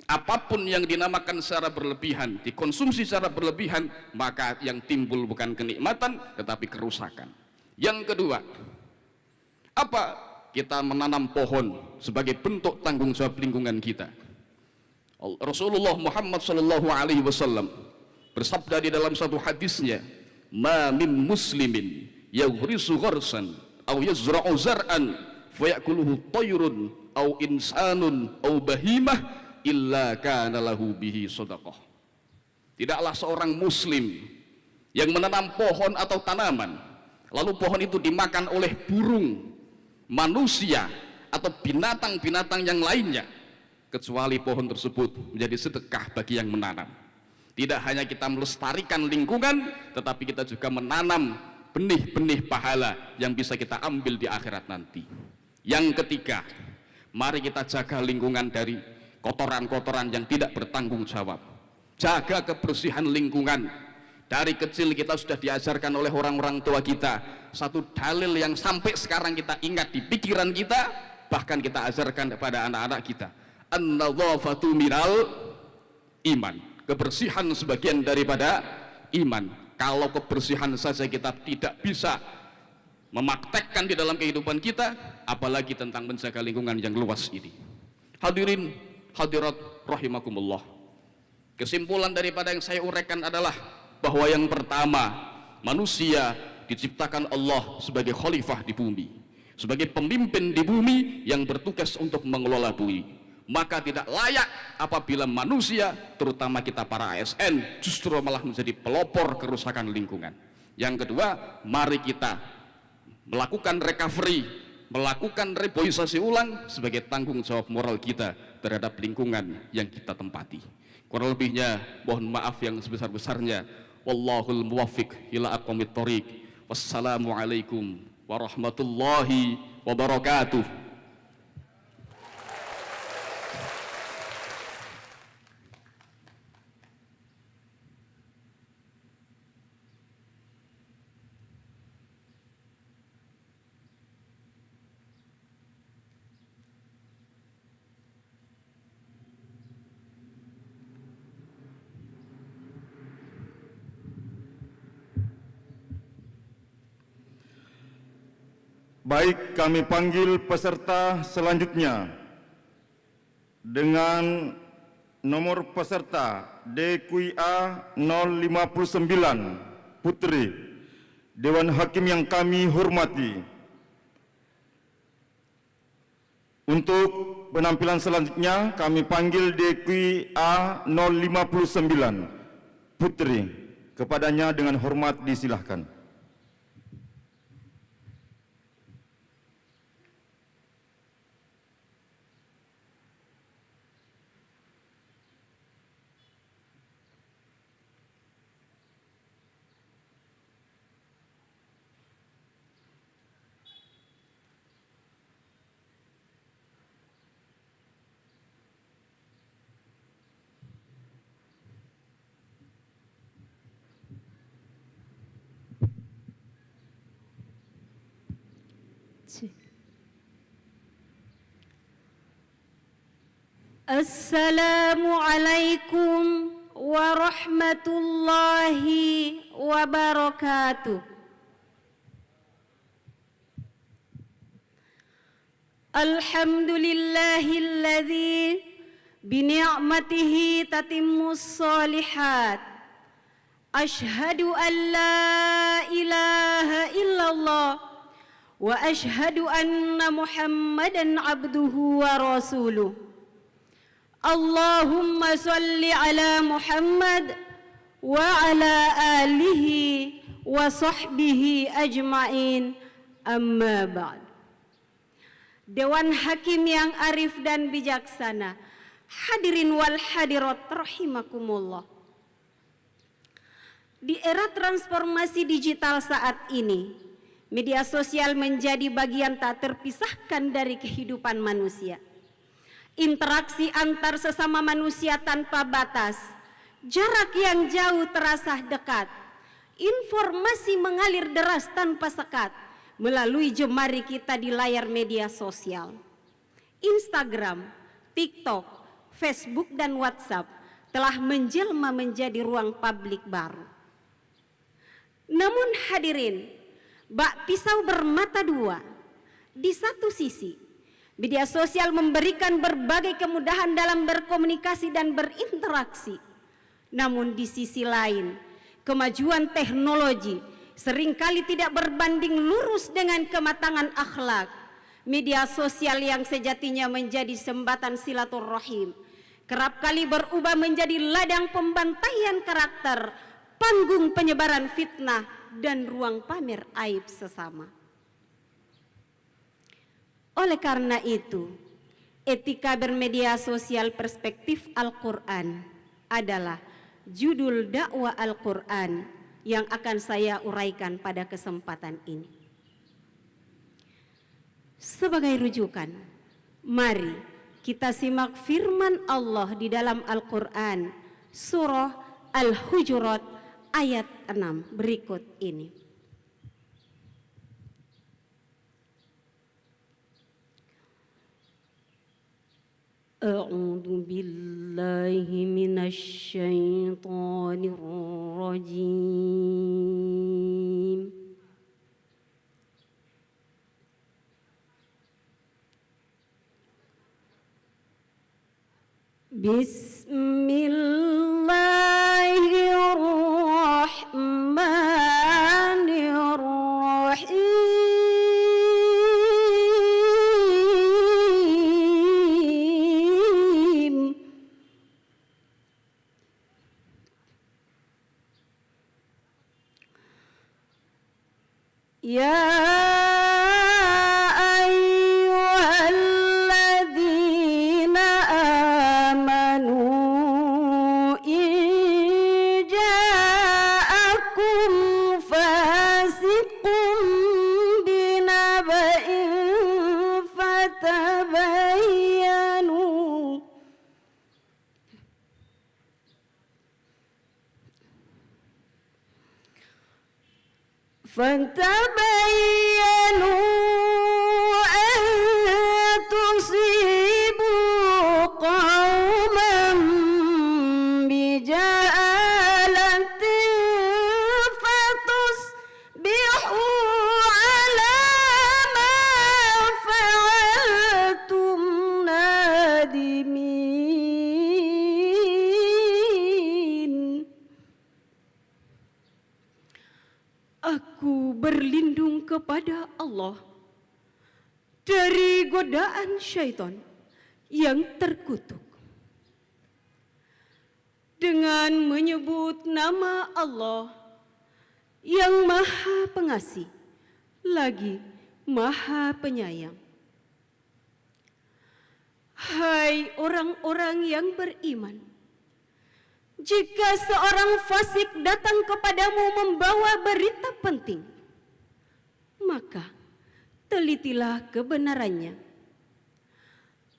Apapun yang dinamakan secara berlebihan, dikonsumsi secara berlebihan, maka yang timbul bukan kenikmatan, tetapi kerusakan. Yang kedua, apa? Kita menanam pohon sebagai bentuk tanggung jawab lingkungan kita. Rasulullah Muhammad sallallahu alaihi wasallam bersabda di dalam satu hadisnya, "Ma min muslimin yaghrisu gharsan aw yazra'u zar'an fayakuluhu tayrun aw insanun aw bahimah illa kana lahu bihi shadaqah." Tidaklah seorang muslim yang menanam pohon atau tanaman lalu pohon itu dimakan oleh burung, manusia atau binatang-binatang yang lainnya, kecuali pohon tersebut menjadi sedekah bagi yang menanam. Tidak hanya kita melestarikan lingkungan, tetapi kita juga menanam benih-benih pahala yang bisa kita ambil di akhirat nanti. Yang ketiga, mari kita jaga lingkungan dari kotoran-kotoran yang tidak bertanggung jawab. Jaga kebersihan lingkungan. Dari kecil kita sudah diajarkan oleh orang-orang tua kita satu dalil yang sampai sekarang kita ingat di pikiran kita, bahkan kita ajarkan kepada anak-anak kita. An-nadhafatu minal iman. Kebersihan sebagian daripada iman. Kalau kebersihan saja kita tidak bisa memaktekkan di dalam kehidupan kita, apalagi tentang menjaga lingkungan yang luas ini. Hadirin hadirat rahimakumullah. Kesimpulan daripada yang saya uraikan adalah bahwa yang pertama, manusia diciptakan Allah sebagai khalifah di bumi, sebagai pemimpin di bumi yang bertugas untuk mengelola bumi. Maka tidak layak apabila manusia, terutama kita para ASN, justru malah menjadi pelopor kerusakan lingkungan. Yang kedua, mari kita melakukan recovery, melakukan reboisasi ulang sebagai tanggung jawab moral kita terhadap lingkungan yang kita tempati. Kurang lebihnya mohon maaf yang sebesar-besarnya. Wallahul muwaffiq ila aqwamit thoriq. Wassalamualaikum warahmatullahi wabarakatuh. Baik, kami panggil peserta selanjutnya dengan nomor peserta DQA 059 Putri. Dewan Hakim yang kami hormati, untuk penampilan selanjutnya kami panggil DQA 059 Putri. Kepadanya dengan hormat disilahkan. Assalamualaikum warahmatullahi wabarakatuh. Alhamdulillahilladzi bini'matihi tatimmus shalihat. Ashhadu an la ilaha illallah wa ashhadu anna Muhammadan abduhu wa rasuluh. Allahumma salli ala Muhammad wa ala alihi wa sahbihi ajma'in, amma ba'd. Dewan Hakim yang arif dan bijaksana, hadirin wal hadirat rahimakumullah. Di era transformasi digital saat ini, media sosial menjadi bagian tak terpisahkan dari kehidupan manusia. Interaksi antar sesama manusia tanpa batas, jarak yang jauh terasa dekat, informasi mengalir deras tanpa sekat melalui jemari kita di layar media sosial. Instagram, TikTok, Facebook, dan WhatsApp telah menjelma menjadi ruang publik baru. Namun hadirin, bak pisau bermata dua. Di satu sisi, media sosial memberikan berbagai kemudahan dalam berkomunikasi dan berinteraksi. Namun di sisi lain, kemajuan teknologi seringkali tidak berbanding lurus dengan kematangan akhlak. Media sosial yang sejatinya menjadi jembatan silaturahim kerap kali berubah menjadi ladang pembantaian karakter, panggung penyebaran fitnah, dan ruang pamer aib sesama. Oleh karena itu, etika bermedia sosial perspektif Al-Quran adalah judul dakwah Al-Quran yang akan saya uraikan pada kesempatan ini. Sebagai rujukan, mari kita simak firman Allah di dalam Al-Quran, surah Al-Hujurat ayat 6 berikut ini. A'udzu billahi minasy syaithanir rajim. Bismillahirrahmanirrahim. Ya ayyuhalladzina amanu in ja'akum fasiqun binaba'in fatabayyanu Fatabayyanu an tusibu qauman bijahalatin fatusbihu ala ma fa'altum nadimin. Aku berlindung kepada Allah dari godaan syaitan yang terkutuk. Dengan menyebut nama Allah yang Maha Pengasih lagi Maha Penyayang. Hai orang-orang yang beriman, jika seorang fasik datang kepadamu membawa berita penting, maka telitilah kebenarannya,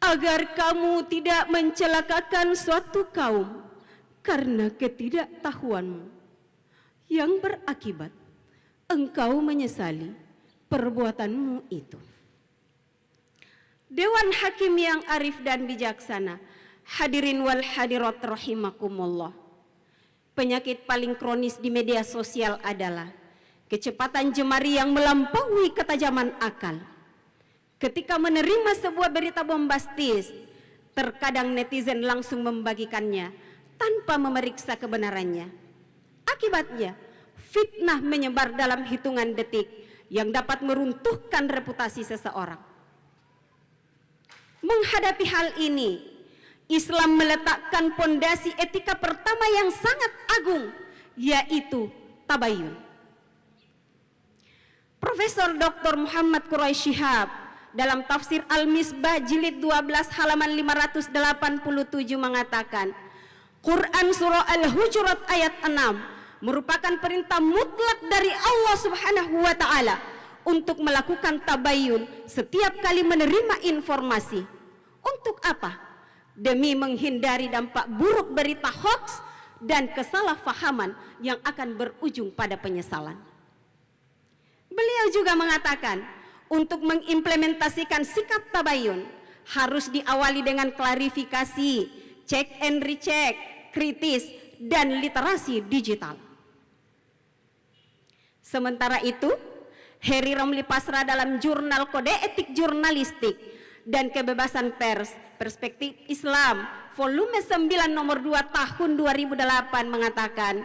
agar kamu tidak mencelakakan suatu kaum karena ketidaktahuanmu, yang berakibat engkau menyesali perbuatanmu itu. Dewan Hakim yang arif dan bijaksana, Hadirin wal hadirat rahimakumullah. Penyakit paling kronis di media sosial adalah kecepatan jemari yang melampaui ketajaman akal. Ketika menerima sebuah berita bombastis, terkadang netizen langsung membagikannya tanpa memeriksa kebenarannya. Akibatnya, fitnah menyebar dalam hitungan detik yang dapat meruntuhkan reputasi seseorang. Menghadapi hal ini, Islam meletakkan pondasi etika pertama yang sangat agung, yaitu tabayun. Profesor Dr. Muhammad Quraish Shihab dalam tafsir Al-Misbah jilid 12 halaman 587 mengatakan, Quran surah Al-Hujurat ayat 6 merupakan perintah mutlak dari Allah Subhanahu wa taala untuk melakukan tabayun setiap kali menerima informasi. Untuk apa? Demi menghindari dampak buruk berita hoaks dan kesalahpahaman yang akan berujung pada penyesalan. Beliau juga mengatakan, untuk mengimplementasikan sikap tabayun harus diawali dengan klarifikasi, cek and recheck, kritis, dan literasi digital. Sementara itu, Heri Romli Pasra dalam jurnal Kode Etik Jurnalistik dan Kebebasan Pers Perspektif Islam volume 9 nomor 2 tahun 2008 mengatakan,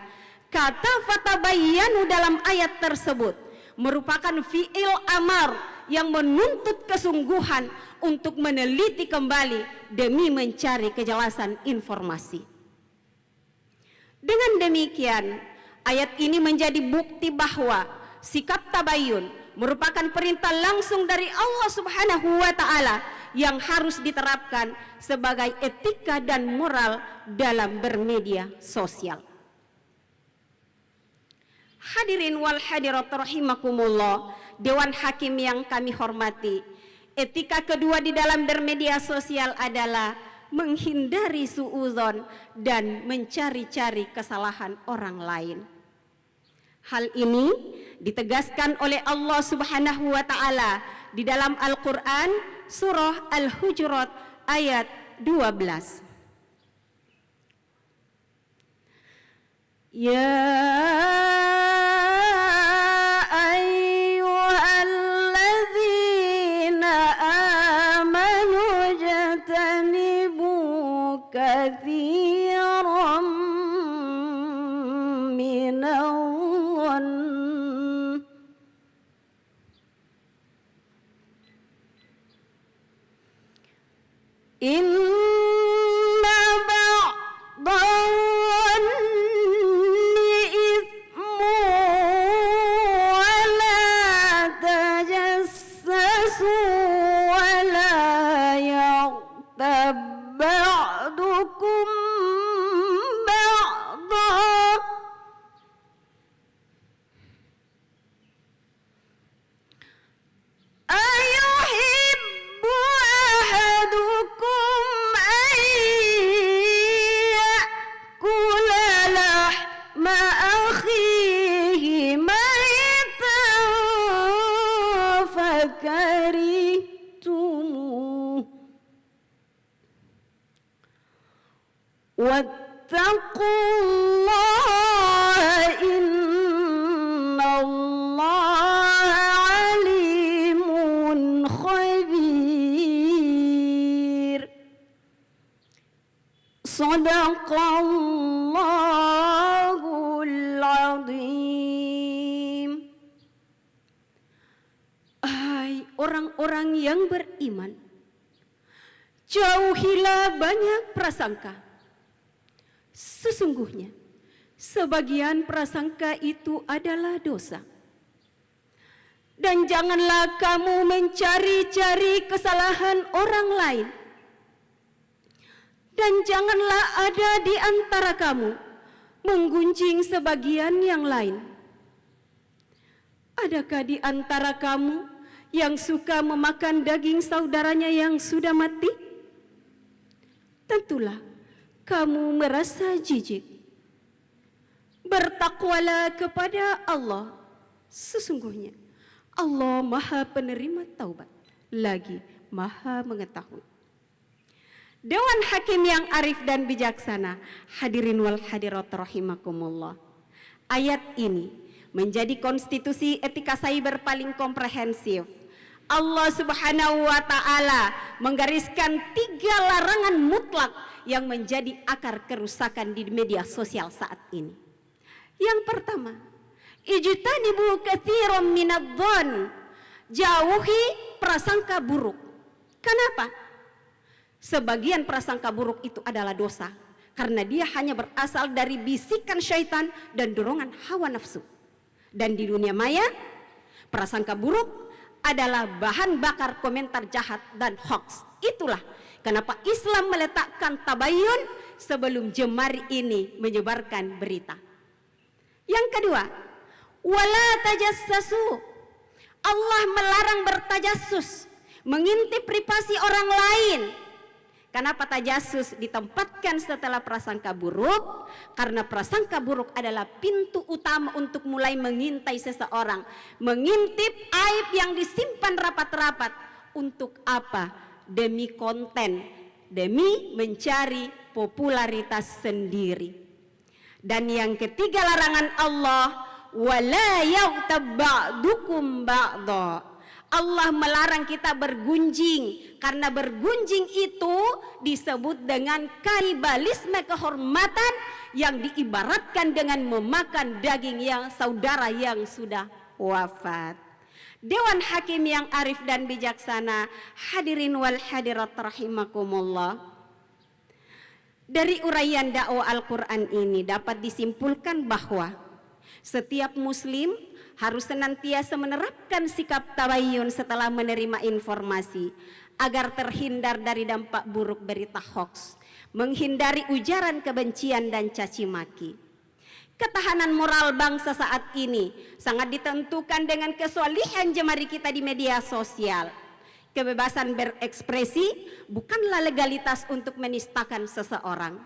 kata fatabayyanu dalam ayat tersebut merupakan fi'il amar yang menuntut kesungguhan untuk meneliti kembali demi mencari kejelasan informasi. Dengan demikian, ayat ini menjadi bukti bahwa sikap tabayun merupakan perintah langsung dari Allah Subhanahu wa taala yang harus diterapkan sebagai etika dan moral dalam bermedia sosial. Hadirin wal hadirat rahimakumullah, Dewan Hakim yang kami hormati, etika kedua di dalam bermedia sosial adalah menghindari suudzon dan mencari-cari kesalahan orang lain. Hal ini ditegaskan oleh Allah Subhanahu wa taala di dalam Al-Qur'an surah Al-Hujurat ayat 12. Ya ayyuhalladzina amanu jatanibu katsiran minadh-dhann inna ba'dhanni ithmu wa la tajassasu wa la yaghtab ba'dukum ba'dhan ayuhibbu ahadukum an ya'kula lahma akhihi maytan fakarihtumuh wattaqullaha innallaha alimun khabir. Sadaqallahul azim. Hai orang-orang yang beriman, jauhilah banyak prasangka. Sesungguhnya sebagian prasangka itu adalah dosa. Dan janganlah kamu mencari-cari kesalahan orang lain. Dan janganlah ada di antara kamu menggunjing sebagian yang lain. Adakah di antara kamu yang suka memakan daging saudaranya yang sudah mati? Tentulah kamu merasa jijik. Bertakwalah kepada Allah. Sesungguhnya Allah Maha Penerima Taubat, lagi Maha Mengetahui. Dewan Hakim yang arif dan bijaksana, hadirin wal hadirat rahimakumullah. Ayat ini menjadi konstitusi etika cyber paling komprehensif. Allah Subhanahu wa Ta'ala menggariskan 3 larangan mutlak yang menjadi akar kerusakan di media sosial saat ini. Yang pertama, ijtanibu katsiran minadh-dhon, jauhi prasangka buruk. Kenapa? Sebagian prasangka buruk itu adalah dosa, karena dia hanya berasal dari bisikan syaitan dan dorongan hawa nafsu. Dan di dunia maya, prasangka buruk adalah bahan bakar komentar jahat dan hoax. Itulah kenapa Islam meletakkan tabayyun sebelum jemari ini menyebarkan berita. Yang kedua, wala tajassasu. Allah melarang bertajassus, mengintip privasi orang lain. Kenapa tajassus ditempatkan setelah prasangka buruk? Karena prasangka buruk adalah pintu utama untuk mulai mengintai seseorang, mengintip aib yang disimpan rapat-rapat. Untuk apa? Demi konten, demi mencari popularitas sendiri. Dan yang ketiga larangan Allah, wala yaghtab ba'dukum ba'dha. Allah melarang kita bergunjing, karena bergunjing itu disebut dengan kanibalisme kehormatan yang diibaratkan dengan memakan daging yang saudara yang sudah wafat. Dewan Hakim yang arif dan bijaksana, hadirin wal hadirat rahimakumullah. Dari uraian dakwah Al-Quran ini dapat disimpulkan bahwa setiap muslim harus senantiasa menerapkan sikap tabayyun setelah menerima informasi agar terhindar dari dampak buruk berita hoax, menghindari ujaran kebencian dan caci maki. Ketahanan moral bangsa saat ini sangat ditentukan dengan kesolihan jemari kita di media sosial. Kebebasan berekspresi bukanlah legalitas untuk menistakan seseorang.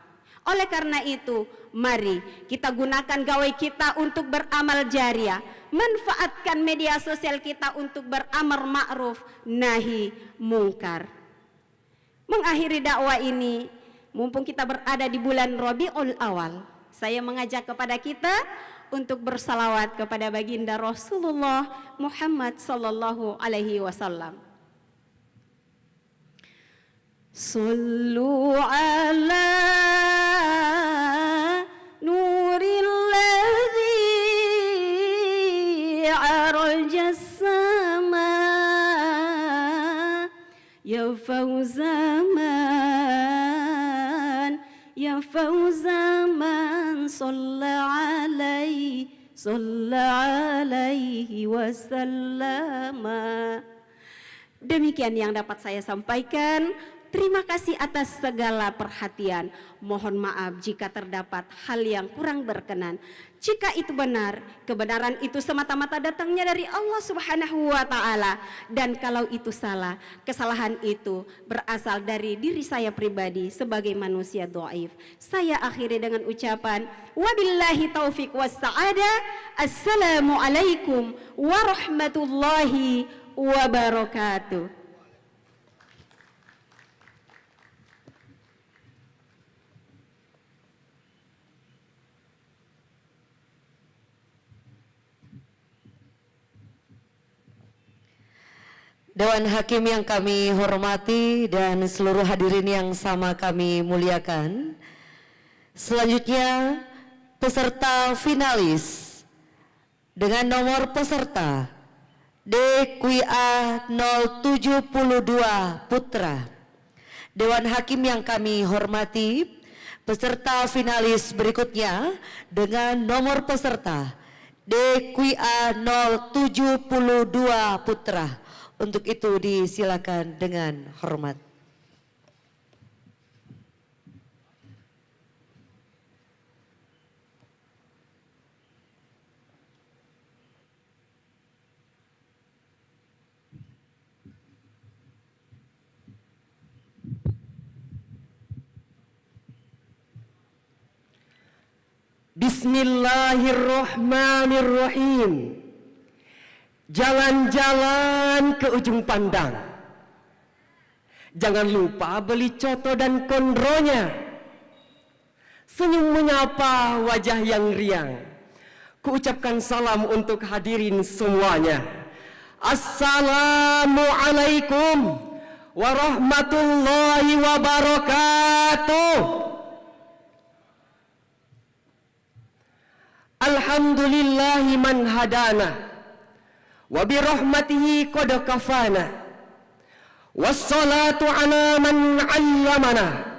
Oleh karena itu, mari kita gunakan gawai kita untuk beramal jariah, manfaatkan media sosial kita untuk beramar ma'ruf nahi mungkar. Mengakhiri dakwah ini, mumpung kita berada di bulan Rabiul Awal, saya mengajak kepada kita untuk bersalawat kepada baginda Rasulullah Muhammad sallallahu alaihi wasallam. Sallu ala nurilladzi arjas sama ya fawzaman ya fawzaman sallallahu alaihi wasallam. Demikian yang dapat saya sampaikan. Terima kasih atas segala perhatian. Mohon maaf jika terdapat hal yang kurang berkenan. Jika itu benar, kebenaran itu semata-mata datangnya dari Allah Subhanahu wa Ta'ala. Dan kalau itu salah, kesalahan itu berasal dari diri saya pribadi sebagai manusia dhaif. Saya akhiri dengan ucapan wabillahi taufiq wassa'adah. Assalamualaikum warahmatullahi wabarakatuh. Dewan Hakim yang kami hormati dan seluruh hadirin yang sama kami muliakan. Selanjutnya peserta finalis dengan nomor peserta DQA 072 Putra. Dewan Hakim yang kami hormati, peserta finalis berikutnya dengan nomor peserta DQA 072 Putra. Untuk itu disilakan dengan hormat. Bismillahirrahmanirrahim. Jalan-jalan ke ujung pandang, Jangan lupa beli coto dan kondronya. Senyum menyapa wajah yang riang. Kuucapkan salam untuk hadirin semuanya. Assalamualaikum warahmatullahi wabarakatuh. Alhamdulillahi man hadana wa birahmatihi qad kafana wassalatu ala man 'allamana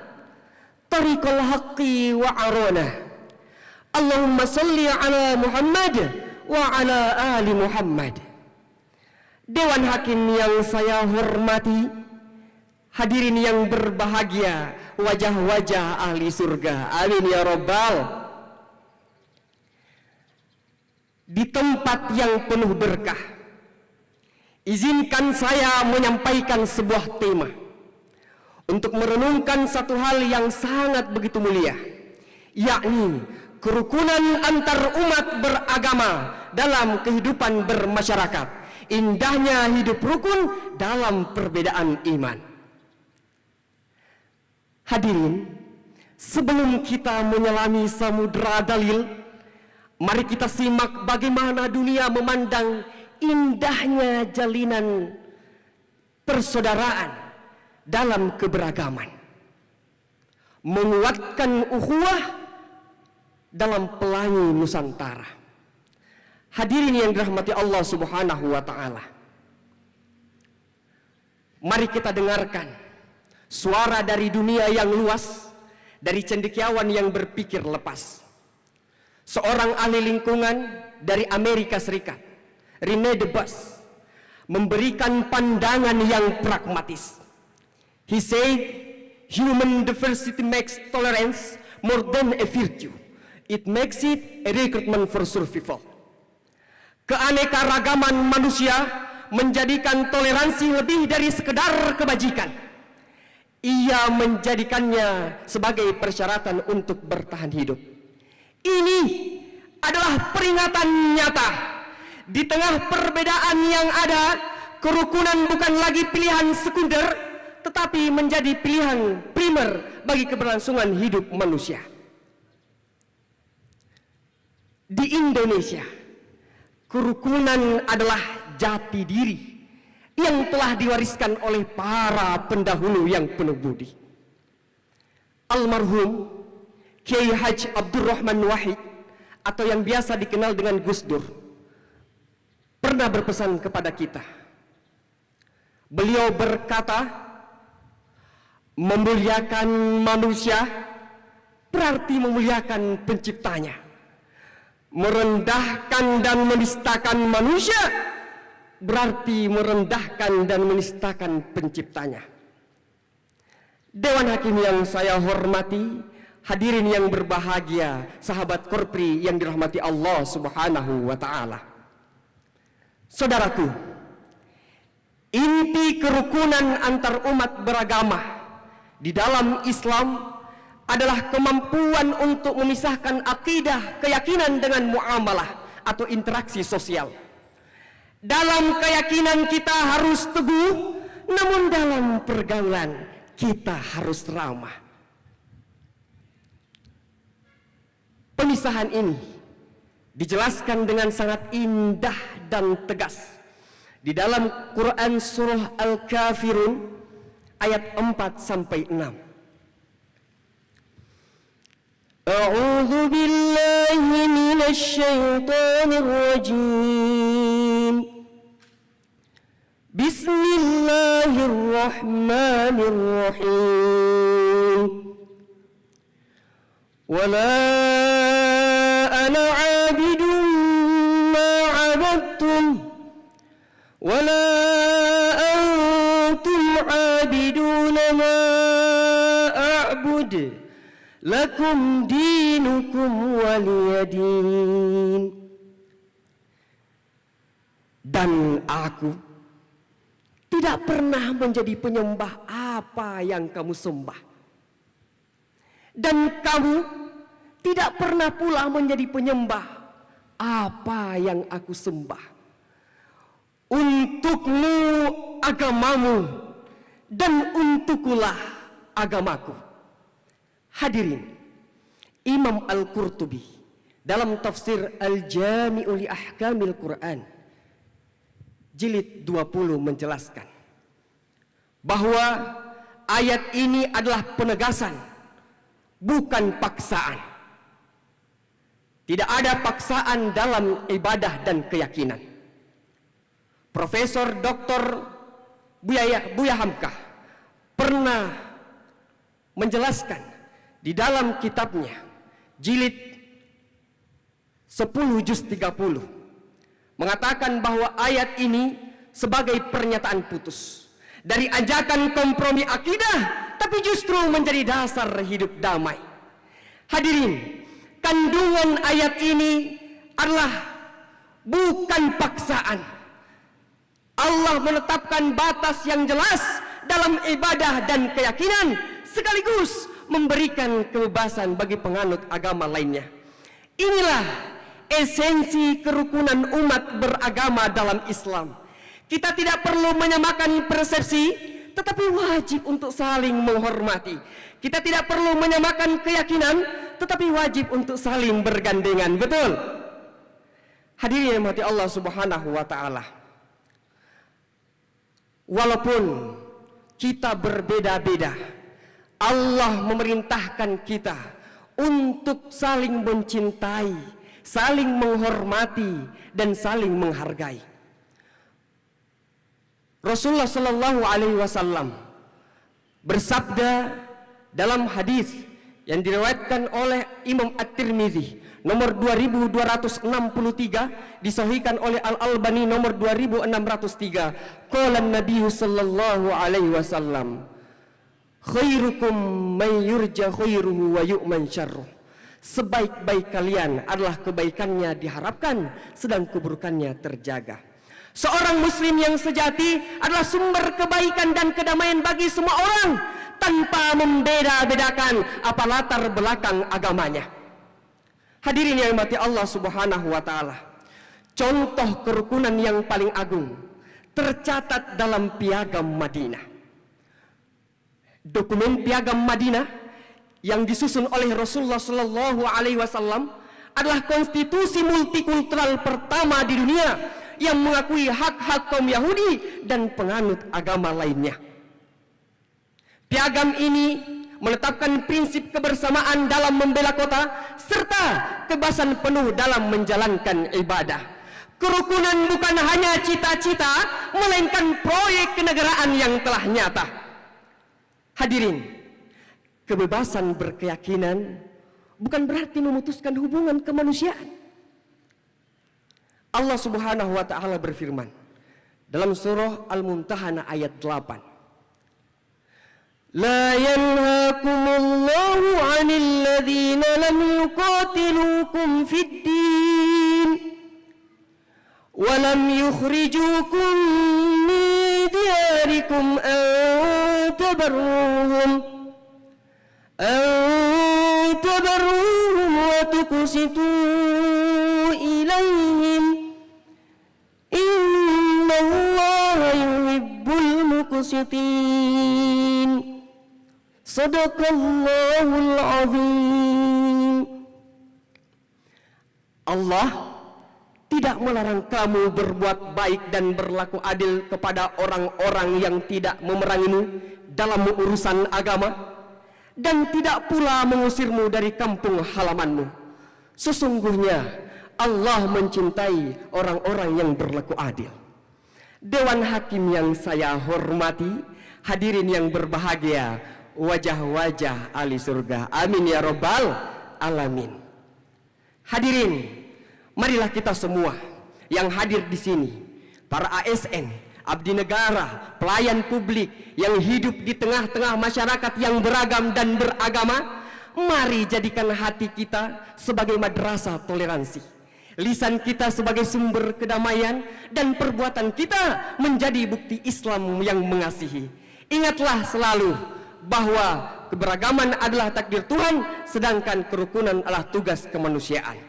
tariqal haqqi wa arana. Allahumma salli ala Muhammad wa ala ali Muhammad. Dewan Hakim yang saya hormati, hadirin yang berbahagia, wajah-wajah ahli surga, amin ya rabbal. Di tempat yang penuh berkah, izinkan saya menyampaikan sebuah tema untuk merenungkan satu hal yang sangat begitu mulia, yakni kerukunan antar umat beragama dalam kehidupan bermasyarakat. Indahnya hidup rukun dalam perbedaan iman. Hadirin, sebelum kita menyelami samudera dalil, mari kita simak bagaimana dunia memandang indahnya jalinan persaudaraan dalam keberagaman, menguatkan ukhuwah dalam pelangi Nusantara. Hadirin yang dirahmati Allah Subhanahu wa taala. Mari kita dengarkan suara dari dunia yang luas, dari cendekiawan yang berpikir lepas. Seorang ahli lingkungan dari Amerika Serikat, Rene DeBus, memberikan pandangan yang pragmatis. He said, human diversity makes tolerance more than a virtue. It makes it a recruitment for survival. Keanekaragaman manusia menjadikan toleransi lebih dari sekedar kebajikan. Ia menjadikannya sebagai persyaratan untuk bertahan hidup. Ini adalah peringatan nyata. Di tengah perbedaan yang ada, kerukunan bukan lagi pilihan sekunder, tetapi menjadi pilihan primer bagi keberlangsungan hidup manusia. Di Indonesia, kerukunan adalah jati diri yang telah diwariskan oleh para pendahulu yang penuh budi. Almarhum Kiai Haji Abdurrahman Wahid, atau yang biasa dikenal dengan Gus Dur, pernah berpesan kepada kita. Beliau berkata, memuliakan manusia berarti memuliakan penciptanya. Merendahkan dan menistakan manusia berarti merendahkan dan menistakan penciptanya. Dewan Hakim yang saya hormati, hadirin yang berbahagia, sahabat Korpri yang dirahmati Allah Subhanahu wa taala. Saudaraku, inti kerukunan antar umat beragama di dalam Islam adalah kemampuan untuk memisahkan akidah, keyakinan dengan muamalah atau interaksi sosial. Dalam keyakinan kita harus teguh, namun dalam pergaulan kita harus ramah. Pemisahan ini dijelaskan dengan sangat indah dan tegas di dalam Quran surah Al-Kafirun ayat 4-6. A'udzu billahi minasy syaithanir rajim. Bismillahirrahmanirrahim. Wala ana 'abidun ma 'abadtum wala antum 'abidun ma a'bud. Lakum dinukum waliyadin. Dan aku tidak pernah menjadi penyembah apa yang kamu sembah, dan kamu tidak pernah pula menjadi penyembah apa yang aku sembah. Untukmu agamamu dan untukulah agamaku. Hadirin, Imam Al-Qurtubi dalam tafsir Al-Jami'u li Ahkamil Quran jilid 20 menjelaskan bahwa ayat ini adalah penegasan, bukan paksaan. Tidak ada paksaan dalam ibadah dan keyakinan. Profesor Dr. Buya Hamkah pernah menjelaskan di dalam kitabnya jilid 10 juz 30 mengatakan bahwa ayat ini sebagai pernyataan putus dari ajakan kompromi akidah, tapi justru menjadi dasar hidup damai. Hadirin, kandungan ayat ini adalah bukan paksaan. Allah menetapkan batas yang jelas dalam ibadah dan keyakinan, sekaligus memberikan kebebasan bagi penganut agama lainnya. Inilah esensi kerukunan umat beragama dalam Islam. Kita tidak perlu menyamakan persepsi, tetapi wajib untuk saling menghormati. Kita tidak perlu menyamakan keyakinan, tetapi wajib untuk saling bergandengan. Betul? Hadirin yang dirahmati Allah Subhanahu wa taala. Walaupun kita berbeda-beda, Allah memerintahkan kita untuk saling mencintai, saling menghormati, dan saling menghargai. Rasulullah Shallallahu Alaihi Wasallam bersabda dalam hadis yang diriwayatkan oleh Imam At-Tirmidzi nomor 2263, disahihkan oleh Al-Albani nomor 2603. Qala Nabi sallallahu alaihi wasallam, khairukum man yurja khairuhu wa yu'man syarruh. Sebaik-baik kalian adalah kebaikannya diharapkan, sedang keburukannya terjaga. Seorang muslim yang sejati adalah sumber kebaikan dan kedamaian bagi semua orang, tanpa membeda-bedakan apa latar belakang agamanya. Hadirin yang dirahmati Allah Subhanahu wa taala. Contoh kerukunan yang paling agung tercatat dalam Piagam Madinah. Dokumen Piagam Madinah yang disusun oleh Rasulullah Shallallahu Alaihi Wasallam adalah konstitusi multikultural pertama di dunia yang mengakui hak-hak kaum Yahudi dan penganut agama lainnya. Piagam ini menetapkan prinsip kebersamaan dalam membela kota serta kebebasan penuh dalam menjalankan ibadah. Kerukunan bukan hanya cita-cita, melainkan proyek kenegaraan yang telah nyata. Hadirin, kebebasan berkeyakinan bukan berarti memutuskan hubungan kemanusiaan. Allah Subhanahu wa taala berfirman dalam surah Al-Mumtahanah ayat 8. لا ينهاكم الله عن الذين لم يقاتلوكم في الدين ولم يخرجوكم من دياركم أن تبروهم وتقسطوا إليهم إن الله يحب المقسطين. Sadaqallahul azim. Allah tidak melarang kamu berbuat baik dan berlaku adil kepada orang-orang yang tidak memerangimu dalam urusan agama, dan tidak pula mengusirmu dari kampung halamanmu. Sesungguhnya Allah mencintai orang-orang yang berlaku adil. Dewan Hakim yang saya hormati, hadirin yang berbahagia, wajah-wajah ahli surga, amin ya rabbal alamin. Hadirin, marilah kita semua yang hadir di sini, para ASN, abdi negara, pelayan publik yang hidup di tengah-tengah masyarakat yang beragam dan beragama, mari jadikan hati kita sebagai madrasah toleransi, lisan kita sebagai sumber kedamaian, dan perbuatan kita menjadi bukti Islam yang mengasihi. Ingatlah selalu bahwa keberagaman adalah takdir Tuhan, sedangkan kerukunan adalah tugas kemanusiaan.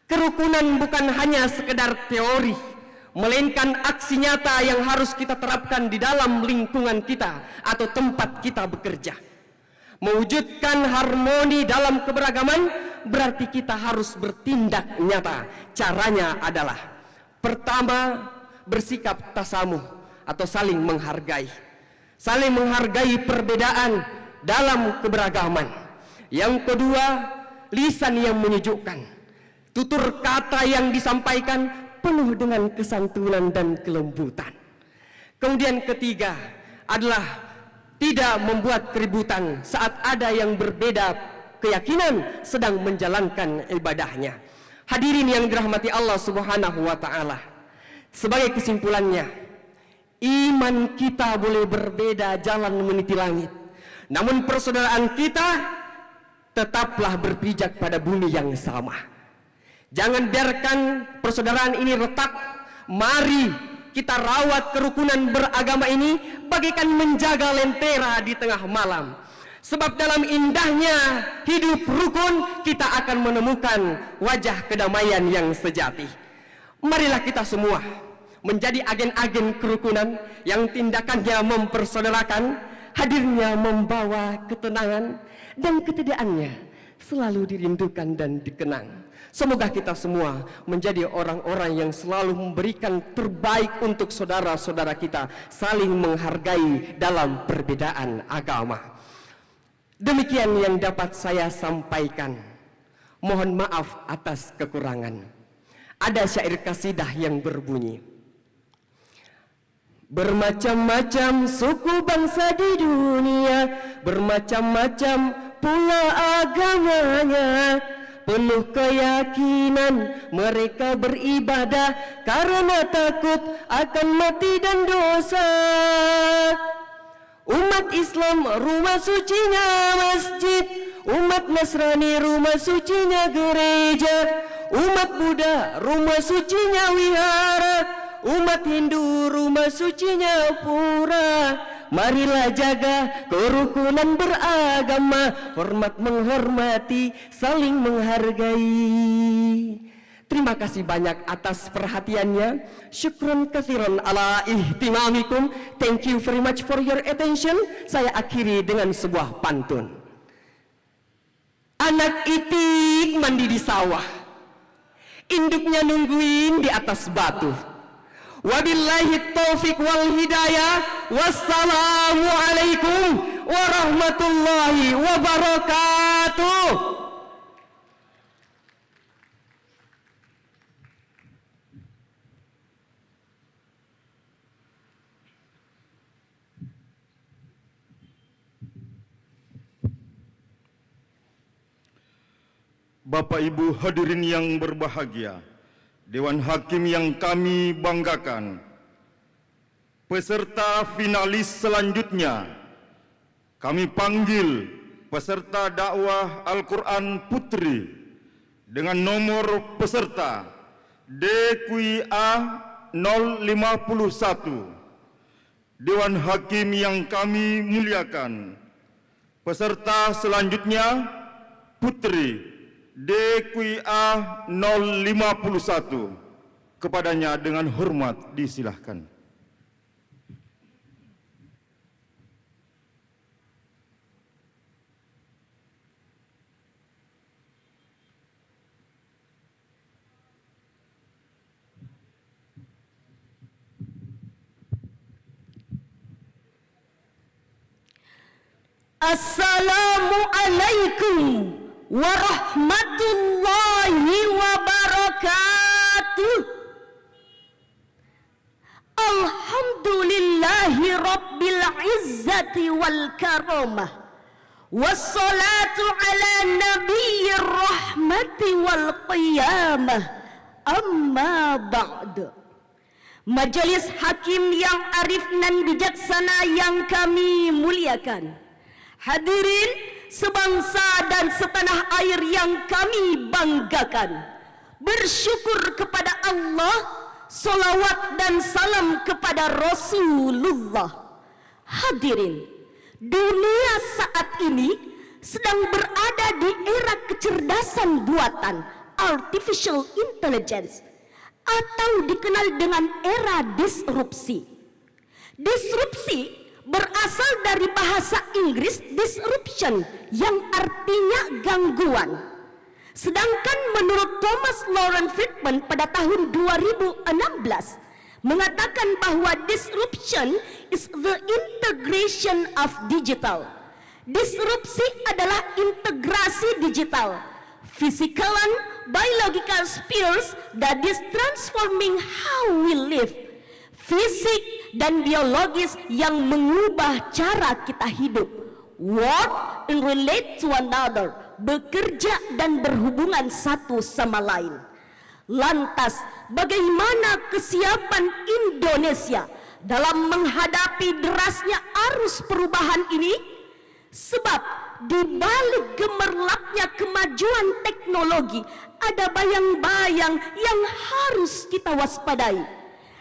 Kerukunan bukan hanya sekedar teori, melainkan aksi nyata yang harus kita terapkan di dalam lingkungan kita atau tempat kita bekerja. Mewujudkan harmoni dalam keberagaman berarti kita harus bertindak nyata. Caranya adalah pertama, bersikap tasamuh atau saling menghargai. Saling menghargai perbedaan dalam keberagaman. Yang kedua, lisan yang menyejukkan. Tutur kata yang disampaikan penuh dengan kesantunan dan kelembutan. Kemudian ketiga adalah tidak membuat keributan saat ada yang berbeda keyakinan sedang menjalankan ibadahnya. Hadirin yang dirahmati Allah Subhanahu wa taala. Sebagai kesimpulannya, iman kita boleh berbeda jalan meniti langit, namun persaudaraan kita tetaplah berpijak pada bumi yang sama. Jangan biarkan persaudaraan ini retak. Mari kita rawat kerukunan beragama ini bagaikan menjaga lentera di tengah malam. Sebab dalam indahnya hidup rukun kita akan menemukan wajah kedamaian yang sejati. Marilah kita semua menjadi agen-agen kerukunan yang tindakannya mempersaudarakan, hadirnya membawa ketenangan, dan ketidaknya selalu dirindukan dan dikenang. Semoga kita semua menjadi orang-orang yang selalu memberikan terbaik untuk saudara-saudara kita, saling menghargai dalam perbedaan agama. Demikian yang dapat saya sampaikan. Mohon maaf atas kekurangan. Ada syair kasidah yang berbunyi, bermacam-macam suku bangsa di dunia, bermacam-macam pula agamanya. Penuh keyakinan mereka beribadah karena takut akan mati dan dosa. Umat Islam rumah sucinya masjid, umat Nasrani rumah sucinya gereja, umat Buddha rumah sucinya wihara, umat Hindu rumah sucinya pura. Marilah jaga kerukunan beragama, hormat menghormati, saling menghargai. Terima kasih banyak atas perhatiannya. Syukran katsiran ala ihtimamikum. Thank you very much for your attention. Saya akhiri dengan sebuah pantun. Anak itik mandi di sawah, induknya nungguin di atas batu. Wabillahi taufiq wal hidayah. Wassalamualaikum warahmatullahi wabarakatuh. Bapak Ibu hadirin yang berbahagia, Dewan Hakim yang kami banggakan, peserta finalis selanjutnya kami panggil peserta dakwah Al-Quran Putri dengan nomor peserta DQA 051. Dewan Hakim yang kami muliakan, peserta selanjutnya Putri DQA 051. Kepadanya dengan hormat disilahkan. Assalamualaikum warahmatullahi wabarakatuh. Alhamdulillahi rabbil izzati wal karamah, wassalatu ala nabiyyir rahmati wal qiyamah. Amma ba'du. Majelis hakim yang arif dan bijaksana yang kami muliakan, hadirin sebangsa dan setanah air yang kami banggakan, bersyukur kepada Allah, salawat dan salam kepada Rasulullah. Hadirin, dunia saat ini sedang berada di era kecerdasan buatan, artificial intelligence. atau dikenal dengan era disrupsi. Disrupsi berasal dari bahasa Inggris disruption yang artinya gangguan. Sedangkan menurut Thomas Lawrence Friedman pada tahun 2016 mengatakan bahwa disruption is the integration of digital. Disrupsi adalah integrasi digital, physical and biological spheres that is transforming how we live. Fisik dan biologis yang mengubah cara kita hidup. Work and relate to another, bekerja dan berhubungan satu sama lain. Lantas, bagaimana kesiapan Indonesia dalam menghadapi derasnya arus perubahan ini? Sebab di balik gemerlapnya kemajuan teknologi ada bayang-bayang yang harus kita waspadai.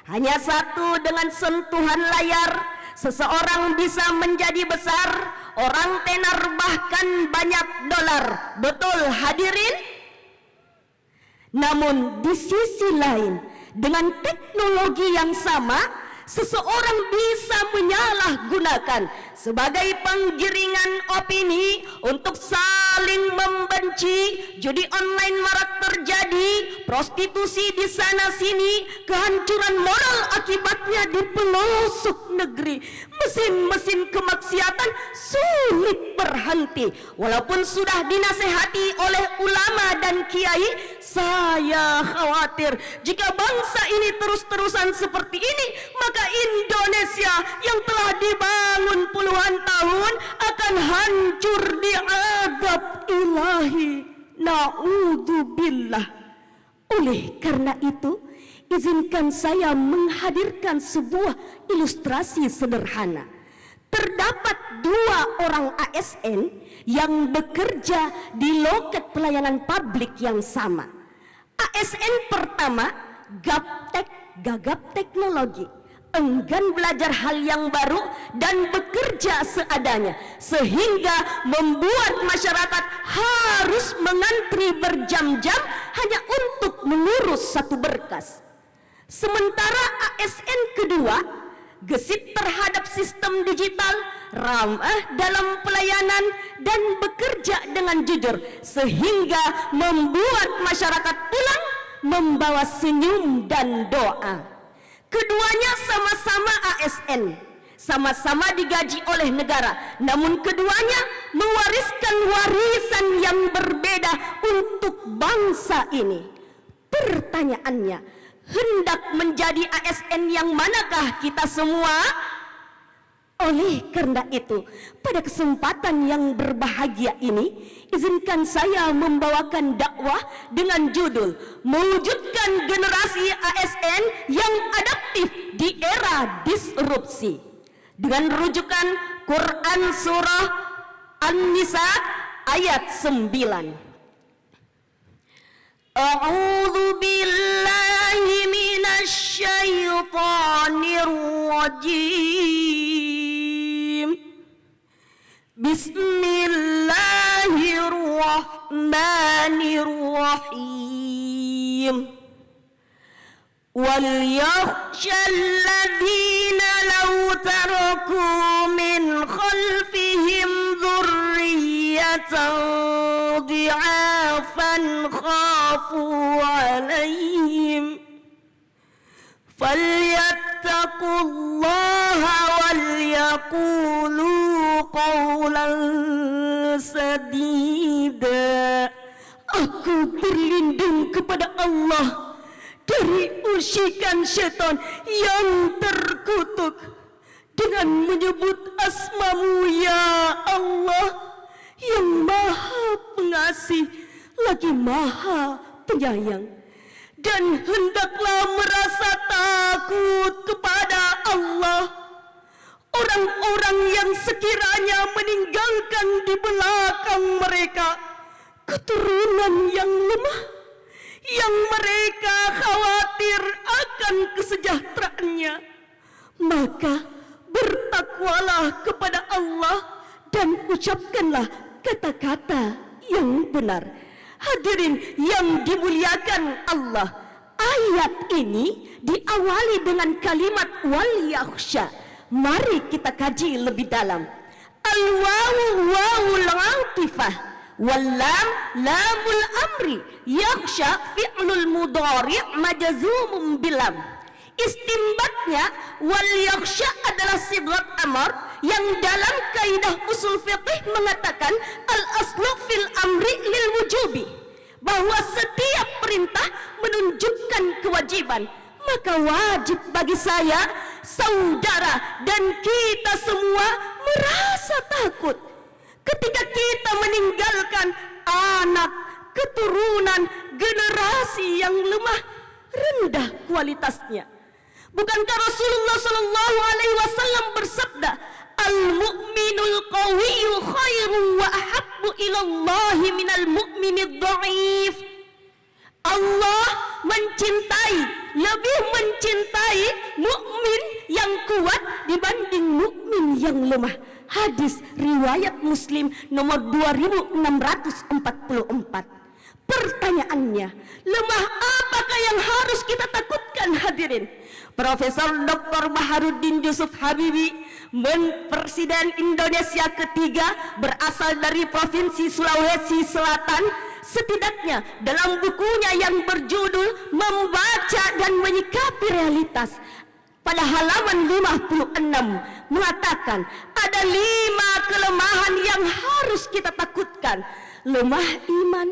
Hanya satu, dengan sentuhan layar seseorang bisa menjadi besar, orang tenar bahkan banyak dolar. Betul hadirin? Namun di sisi lain, dengan teknologi yang sama, seseorang bisa menyalahgunakan sebagai penggiringan opini untuk saling membenci. Judi online marak terjadi, prostitusi di sana sini, kehancuran moral akibatnya di pelosok negeri. Mesin-mesin kemaksiatan sulit berhenti. Walaupun sudah dinasehati oleh ulama dan kiai, saya khawatir jika bangsa ini terus-terusan seperti ini, maka Indonesia yang telah dibangun puluhan tahun akan hancur di azab ilahi. Na'udzubillah. Oleh karena itu, izinkan saya menghadirkan sebuah ilustrasi sederhana. Terdapat 2 orang ASN yang bekerja di loket pelayanan publik yang sama. ASN pertama, gaptek, gagap teknologi, enggan belajar hal yang baru dan bekerja seadanya, sehingga membuat masyarakat harus mengantri berjam-jam hanya untuk mengurus satu berkas. Sementara ASN kedua gesit terhadap sistem digital, ramah dalam pelayanan dan bekerja dengan jujur, sehingga membuat masyarakat pulang membawa senyum dan doa. Keduanya sama-sama ASN, sama-sama digaji oleh negara, namun keduanya mewariskan warisan yang berbeda untuk bangsa ini. Pertanyaannya, hendak menjadi ASN yang manakah kita semua? Oleh karena itu, pada kesempatan yang berbahagia ini, izinkan saya membawakan dakwah dengan judul Mewujudkan Generasi ASN yang Adaptif di Era Disrupsi, dengan rujukan Quran Surah An-Nisa ayat 9. A'udzu billahi minasy syaithanir rajim. Bismillahirrahmanirrahim. Wal yakhshal ladzina law taraku min khalfihim dzurriyyatan dhi'afan khafu 'alaihim falyattaqullaha wal yaqulu qawlan sadida. Aku berlindung kepada Allah dari usikan setan yang terkutuk dengan menyebut asma-Mu ya Allah, yang Maha Pengasih lagi Maha Penyayang. Dan hendaklah merasa takut kepada Allah orang-orang yang sekiranya meninggalkan di belakang mereka keturunan yang lemah, yang mereka khawatir akan kesejahteraannya. Maka bertakwalah kepada Allah dan ucapkanlah kata-kata yang benar. Hadirin yang dimuliakan Allah, ayat ini diawali dengan kalimat wal yakhsha. Mari kita kaji lebih dalam. Al-wawu wawul atifah, wal lam lamul amri, yakhsha fi'lul mudhari' majzumun bilam. Istimbatnya wal yakhsha adalah sighat amar yang dalam kaidah usul fiqih mengatakan al aslu fil amri lil wujubi, bahwa setiap perintah menunjukkan kewajiban. Maka wajib bagi saya, saudara, dan kita semua merasa takut ketika kita meninggalkan anak, keturunan, generasi yang lemah, rendah kualitasnya. Bukankah Rasulullah SAW bersabda, al-mu'minul qawiyyu khairu wa ahabbu ilallahi minal mu'minid dha'if. Allah mencintai, lebih mencintai mukmin yang kuat dibanding mukmin yang lemah. Hadis riwayat Muslim nomor 2644. Pertanyaannya, lemah apakah yang harus kita takutkan, hadirin? Profesor Dr. Baharudin Yusuf Habibie, Presiden Indonesia ketiga berasal dari Provinsi Sulawesi Selatan, setidaknya dalam bukunya yang berjudul Membaca dan Menyikapi Realitas, pada halaman 56 mengatakan ada 5 kelemahan yang harus kita takutkan. Lemah iman,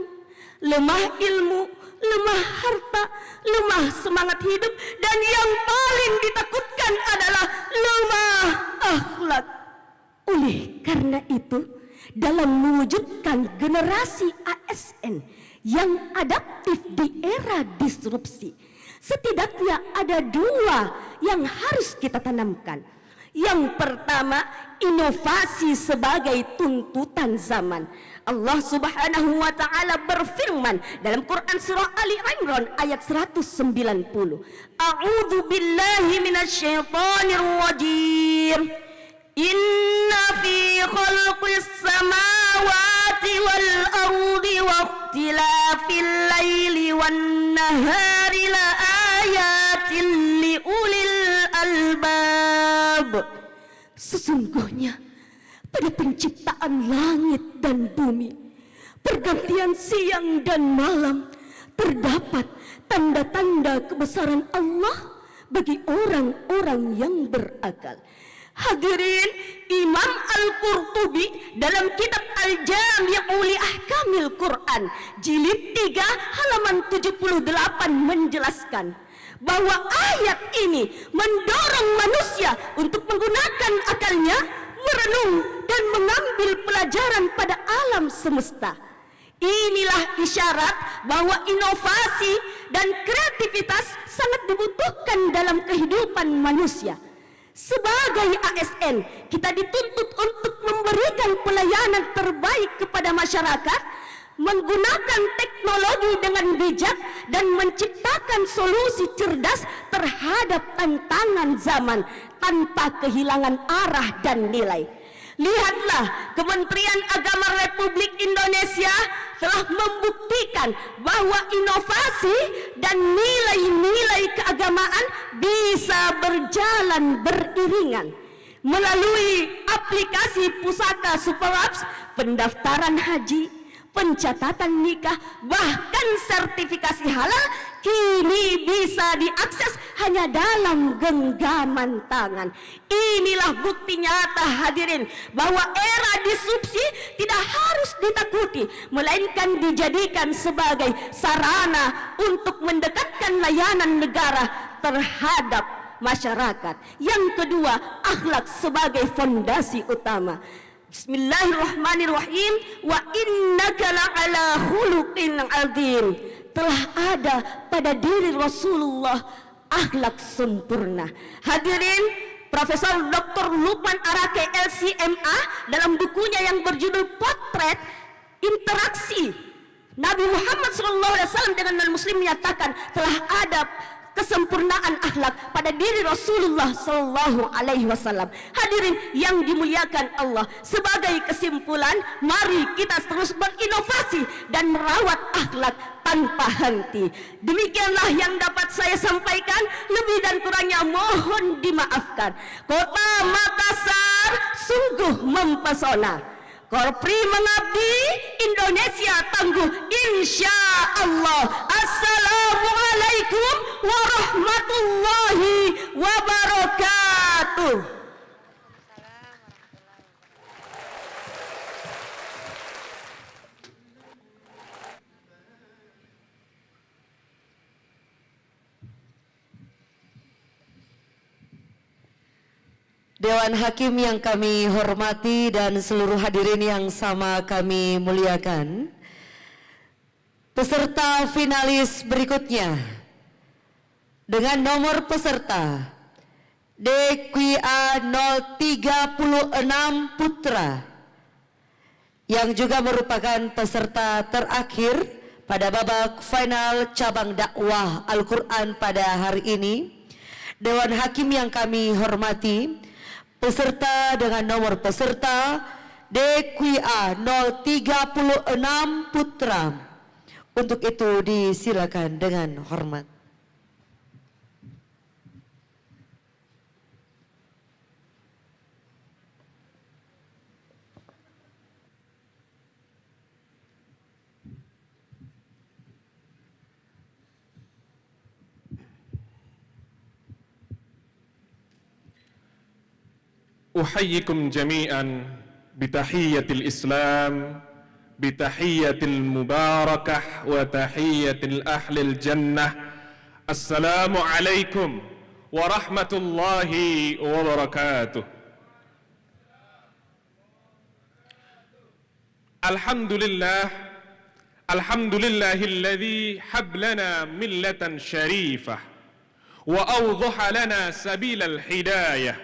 lemah ilmu, lemah harta, lemah semangat hidup, dan yang paling ditakutkan adalah lemah akhlak. Oleh karena itu, dalam mewujudkan generasi ASN yang adaptif di era disrupsi, setidaknya ada 2 yang harus kita tanamkan. Yang pertama, inovasi sebagai tuntutan zaman. Allah Subhanahu wa taala berfirman dalam Quran surah Ali Imran ayat 190. A'udzu billahi minasyaitonir rajim. Inna fi khalqis samawati wal ardi wa ikhtilafil laili wan nahari la ayatin li ulil albab. Sesungguhnya pada penciptaan langit dan bumi, pergantian siang dan malam, terdapat tanda-tanda kebesaran Allah bagi orang-orang yang berakal. Hadirin, Imam Al-Qurtubi dalam kitab Al-Jami' li Ahkamil Quran jilid 3 halaman 78 menjelaskan bahwa ayat ini mendorong manusia untuk menggunakan akalnya, merenung dan mengambil pelajaran pada alam semesta. Inilah isyarat bahwa inovasi dan kreativitas sangat dibutuhkan dalam kehidupan manusia. Sebagai ASN, kita dituntut untuk memberikan pelayanan terbaik kepada masyarakat, menggunakan teknologi dengan bijak dan menciptakan solusi cerdas terhadap tantangan zaman tanpa kehilangan arah dan nilai. Lihatlah, Kementerian Agama Republik Indonesia telah membuktikan bahwa inovasi dan nilai-nilai keagamaan bisa berjalan beriringan. Melalui aplikasi Pusaka Superapps, pendaftaran haji, pencatatan nikah, bahkan sertifikasi halal kini bisa diakses hanya dalam genggaman tangan. Inilah bukti nyata, hadirin, bahwa era disrupsi tidak harus ditakuti, melainkan dijadikan sebagai sarana untuk mendekatkan layanan negara terhadap masyarakat. Yang kedua, akhlak sebagai fondasi utama. Bismillahirrahmanirrahim. Wa innaka la'ala khuluqin azim. Telah ada pada diri Rasulullah akhlak sempurna. Hadirin, Profesor Dr. Lukman Arake LCMA dalam bukunya yang berjudul Potret Interaksi Nabi Muhammad SAW dengan non-muslim menyatakan telah ada kesempurnaan akhlak pada diri Rasulullah Sallallahu Alaihi Wasallam. Hadirin yang dimuliakan Allah, sebagai kesimpulan, mari kita terus berinovasi dan merawat akhlak tanpa henti. Demikianlah yang dapat saya sampaikan, lebih dan kurangnya mohon dimaafkan. Kota Makassar sungguh mempesona. Korpri mengabdi, Indonesia tangguh insya Allah. Assalamualaikum warahmatullahi wabarakatuh. Dewan Hakim yang kami hormati dan seluruh hadirin yang sama kami muliakan, peserta finalis berikutnya dengan nomor peserta DQA 036 Putra yang juga merupakan peserta terakhir pada babak final cabang dakwah Al-Quran pada hari ini. Dewan Hakim yang kami hormati, peserta dengan nomor peserta DQA 036 Putra, untuk itu disilakan dengan hormat. أحييكم جميعا بتحية الإسلام، بتحية المباركة وتحية الأهل الجنة. السلام عليكم ورحمة الله وبركاته. الحمد لله الذي حب لنا ملة شريفة وأوضح لنا سبيل الهداية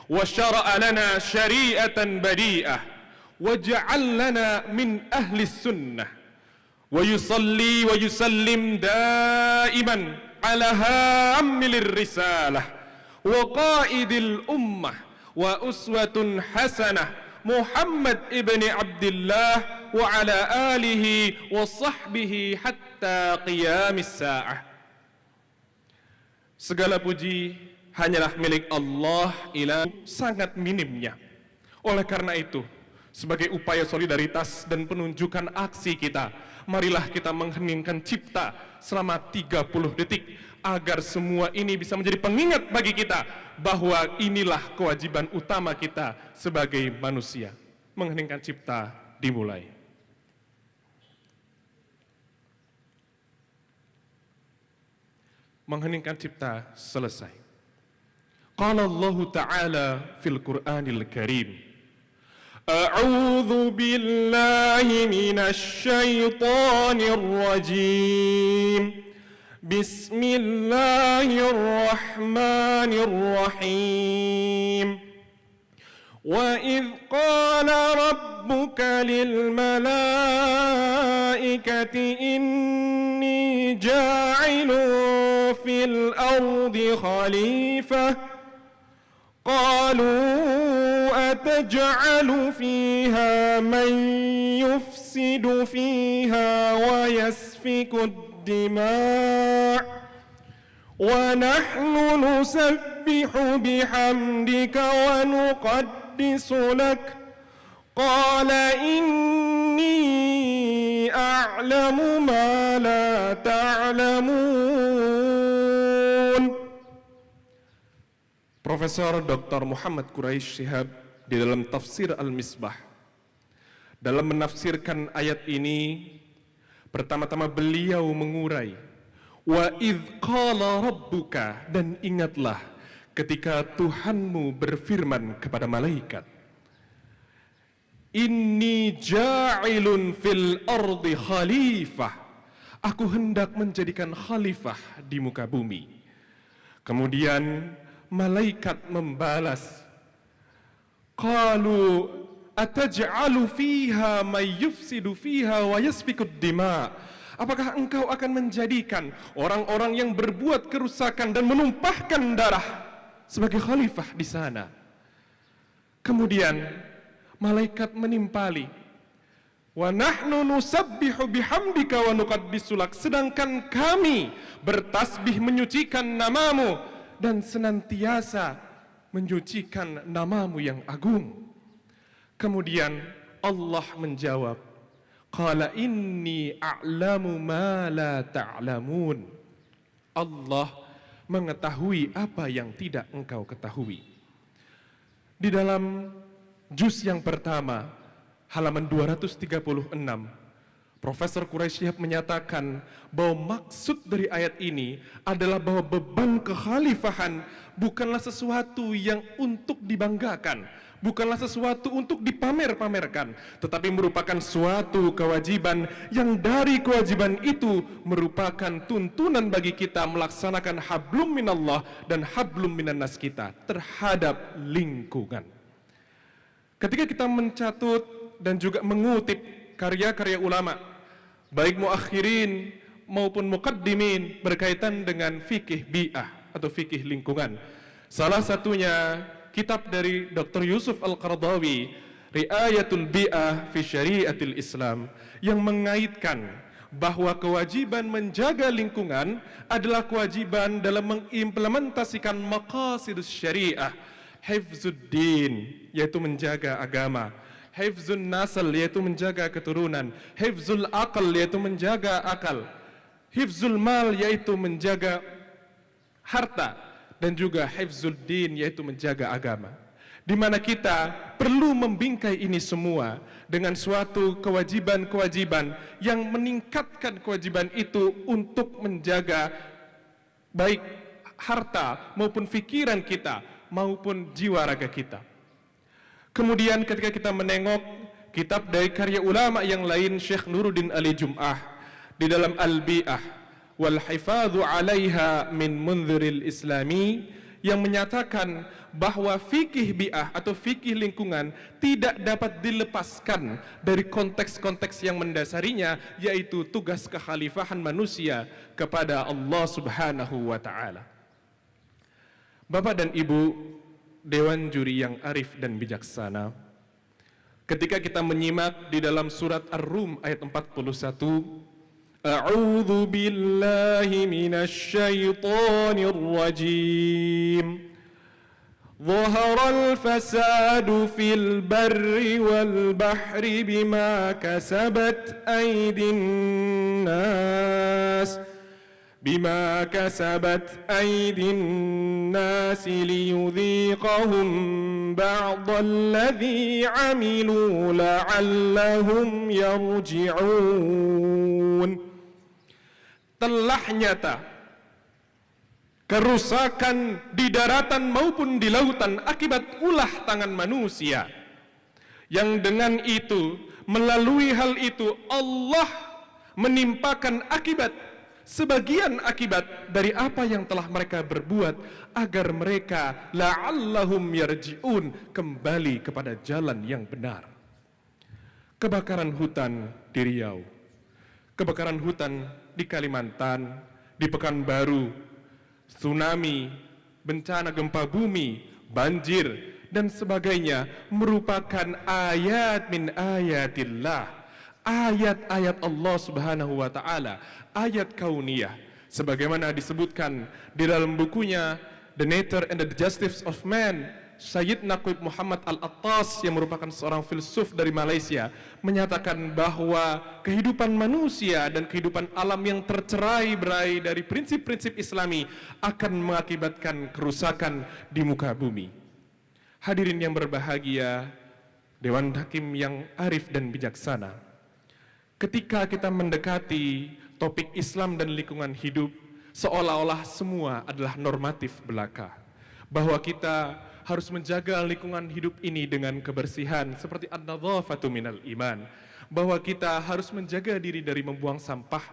وشرع لنا شريعة بديئة وجعل لنا من أهل السنة، ويصلي ويسلم دائما على هامل الرسالة وقائد الأمة وأسوة حسنة محمد ابن عبد الله وعلى آله وصحبه حتى قيام الساعة. Segala puji hanyalah milik Allah sangat minimnya. Oleh karena itu, sebagai upaya solidaritas dan penunjukan aksi kita, marilah kita mengheningkan cipta selama 30 detik agar semua ini bisa menjadi pengingat bagi kita bahwa inilah kewajiban utama kita sebagai manusia. Mengheningkan cipta dimulai. Mengheningkan cipta selesai. قال الله تعالى في القرآن الكريم أعوذ بالله من الشيطان الرجيم بسم الله الرحمن الرحيم وإذ قال ربك للملائكة إني جاعل في الأرض خليفة قالوا أتجعل فيها من يفسد فيها ويسفك الدماء ونحن نسبح بحمدك ونقدس لك قال إني أعلم ما لا تعلمون. Profesor Dr. Muhammad Quraisy Shihab di dalam tafsir Al-Misbah, dalam menafsirkan ayat ini, pertama-tama beliau mengurai wa idh qala rabbuka, dan ingatlah ketika Tuhanmu berfirman kepada malaikat, inni ja'ilun fil ardi khalifah, aku hendak menjadikan khalifah di muka bumi. Kemudian malaikat membalas, qalu ataj'alu fiha may yufsidu fiha wa yasfikud dima, apakah engkau akan menjadikan orang-orang yang berbuat kerusakan dan menumpahkan darah sebagai khalifah di sana? Kemudian malaikat menimpali, wa nahnu nusabbihu bihamdika wa nuqaddisu lak, sedangkan kami bertasbih menyucikan namamu dan senantiasa menyucikan namamu yang agung. Kemudian Allah menjawab, qala inni a'lamu ma la ta'lamun. Allah mengetahui apa yang tidak engkau ketahui. Di dalam juz yang pertama, halaman 236, Profesor Quraisy Shihab menyatakan bahwa maksud dari ayat ini adalah bahwa beban kekhalifahan bukanlah sesuatu yang untuk dibanggakan, bukanlah sesuatu untuk dipamer-pamerkan, tetapi merupakan suatu kewajiban yang dari kewajiban itu merupakan tuntunan bagi kita melaksanakan hablum minallah dan hablum minannas kita terhadap lingkungan. Ketika kita mencatut dan juga mengutip karya-karya ulama, baik muakhirin maupun muqaddimin berkaitan dengan fikih bi'ah atau fikih lingkungan, salah satunya kitab dari Dr. Yusuf Al-Qaradawi, Ri'ayatul Bi'ah fi Syariatil Islam, yang mengaitkan bahwa kewajiban menjaga lingkungan adalah kewajiban dalam mengimplementasikan maqasidus syariah, hifzuddin, yaitu menjaga agama, hifzun nasl, yaitu menjaga keturunan, hifzul aql, yaitu menjaga akal, hifzul mal, yaitu menjaga harta, dan juga hifzuddin, yaitu menjaga agama. Di mana kita perlu membingkai ini semua dengan suatu kewajiban-kewajiban yang meningkatkan kewajiban itu untuk menjaga baik harta maupun pikiran kita maupun jiwa raga kita. Kemudian ketika kita menengok kitab dari karya ulama yang lain, Syekh Nuruddin Ali Jum'ah di dalam Al-Bi'ah wal hifadhu 'alaiha min munziril islami, yang menyatakan bahwa fikih bi'ah atau fikih lingkungan tidak dapat dilepaskan dari konteks-konteks yang mendasarinya, yaitu tugas kekhalifahan manusia kepada Allah Subhanahu wa ta'ala. Bapak dan Ibu Dewan Juri yang arif dan bijaksana, ketika kita menyimak di dalam surat Ar-Rum ayat 41, A'udzu billahi minasy syaithanir rajim. Dhaharal fasadu fil barri wal bahri bima kasabat aydin nas. بما كسبت أيدي الناس ليذيقهم بعض الذي عملوا لعلهم يرجعون. Telah nyata kerusakan di daratan maupun di lautan akibat ulah tangan manusia, yang dengan itu, melalui hal itu Allah menimpakan sebagian akibat dari apa yang telah mereka berbuat, agar mereka la'allahum yarji'un, kembali kepada jalan yang benar. Kebakaran hutan di Riau, kebakaran hutan di Kalimantan, di Pekanbaru, tsunami, bencana gempa bumi, banjir, dan sebagainya merupakan ayat min ayatillah, ayat-ayat Allah Subhanahu wa ta'ala, ayat kauniyah, sebagaimana disebutkan di dalam bukunya The Nature and the Justice of Man, Syed Naqib Muhammad Al-Attas yang merupakan seorang filsuf dari Malaysia menyatakan bahwa kehidupan manusia dan kehidupan alam yang tercerai-berai dari prinsip-prinsip Islami akan mengakibatkan kerusakan di muka bumi. Hadirin yang berbahagia, Dewan Hakim yang arif dan bijaksana, ketika kita mendekati topik Islam dan lingkungan hidup, seolah-olah semua adalah normatif belaka, bahwa kita harus menjaga lingkungan hidup ini dengan kebersihan seperti an-nadhafatu minal iman, bahwa kita harus menjaga diri dari membuang sampah,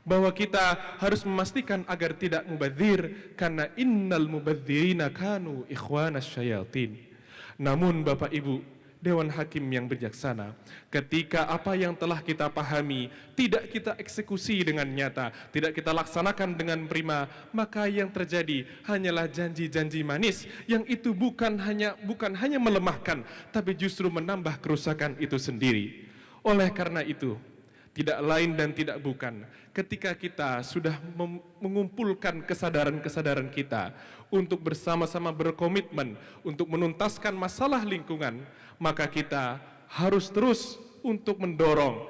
bahwa kita harus memastikan agar tidak mubadzir, karena innal mubadzirina kanu ikhwanas syayatin. Namun Bapak Ibu Dewan Hakim yang bijaksana, ketika apa yang telah kita pahami tidak kita eksekusi dengan nyata, tidak kita laksanakan dengan prima, maka yang terjadi hanyalah janji-janji manis yang itu bukan hanya melemahkan, tapi justru menambah kerusakan itu sendiri. Oleh karena itu, tidak lain dan tidak bukan, ketika kita sudah mengumpulkan kesadaran-kesadaran kita untuk bersama-sama berkomitmen untuk menuntaskan masalah lingkungan, maka kita harus terus untuk mendorong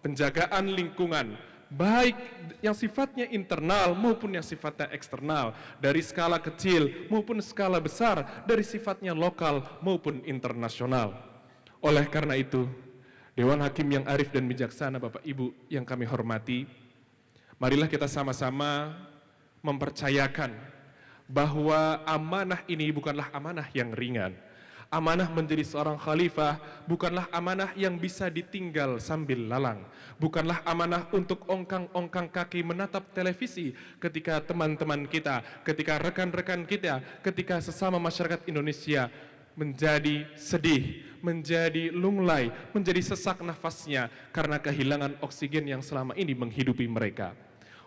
penjagaan lingkungan, baik yang sifatnya internal maupun yang sifatnya eksternal, dari skala kecil maupun skala besar, dari sifatnya lokal maupun internasional. Oleh karena itu, Dewan Hakim yang arif dan bijaksana, Bapak Ibu yang kami hormati, marilah kita sama-sama mempercayakan bahwa amanah ini bukanlah amanah yang ringan. Amanah menjadi seorang khalifah bukanlah amanah yang bisa ditinggal sambil lalang. Bukanlah amanah untuk ongkang-ongkang kaki menatap televisi ketika teman-teman kita, ketika rekan-rekan kita, ketika sesama masyarakat Indonesia menjadi sedih, menjadi lunglai, menjadi sesak nafasnya karena kehilangan oksigen yang selama ini menghidupi mereka.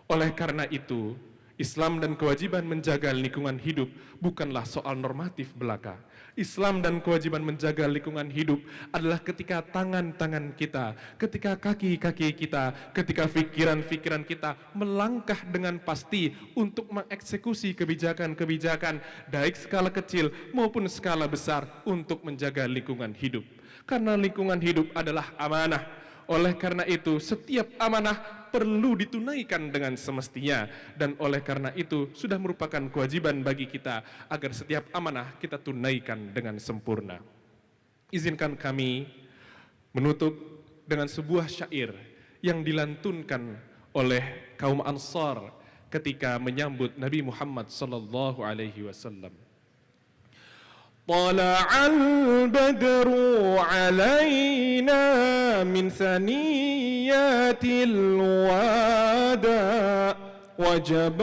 Oleh karena itu, Islam dan kewajiban menjaga lingkungan hidup bukanlah soal normatif belaka. Islam dan kewajiban menjaga lingkungan hidup adalah ketika tangan-tangan kita, ketika kaki-kaki kita, ketika pikiran-pikiran kita melangkah dengan pasti untuk mengeksekusi kebijakan-kebijakan baik skala kecil maupun skala besar untuk menjaga lingkungan hidup. Karena lingkungan hidup adalah amanah. Oleh karena itu, setiap amanah perlu ditunaikan dengan semestinya, dan oleh karena itu sudah merupakan kewajiban bagi kita agar setiap amanah kita tunaikan dengan sempurna. Izinkan kami menutup dengan sebuah syair yang dilantunkan oleh kaum Ansar ketika menyambut Nabi Muhammad sallallahu alaihi wasallam. طلع البدر علينا من ثنيات الوداع وجب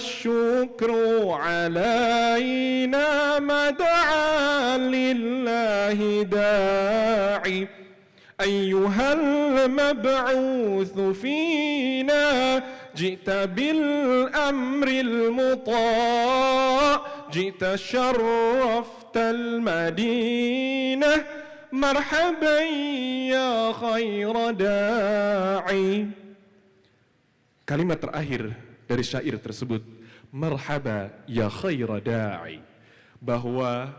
الشكر علينا ما دعا لله داعي أيها المبعوث فينا جئت بالأمر المطاع جئت شرفت المدينة مرحبا يا خير داعي. Kalimat terakhir dari syair tersebut, marhaba ya khair da'i, bahwa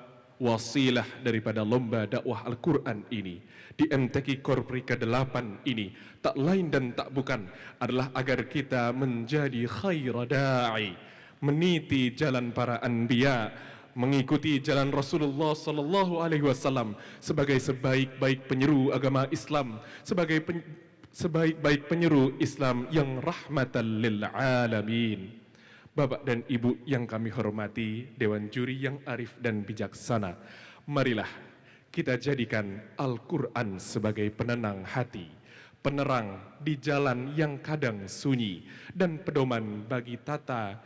wasilah daripada lomba dakwah Al-Quran ini di MTQ Korpri ke-8 ini tak lain dan tak bukan adalah agar kita menjadi khair da'i, meniti jalan para anbiya, mengikuti jalan Rasulullah sallallahu alaihi wasallam sebagai sebaik-baik penyeru agama Islam, sebagai sebaik-baik penyeru Islam yang rahmatan lil alamin. Bapak dan Ibu yang kami hormati, Dewan Juri yang arif dan bijaksana, marilah kita jadikan Al-Quran sebagai penenang hati, penerang di jalan yang kadang sunyi, dan pedoman bagi tata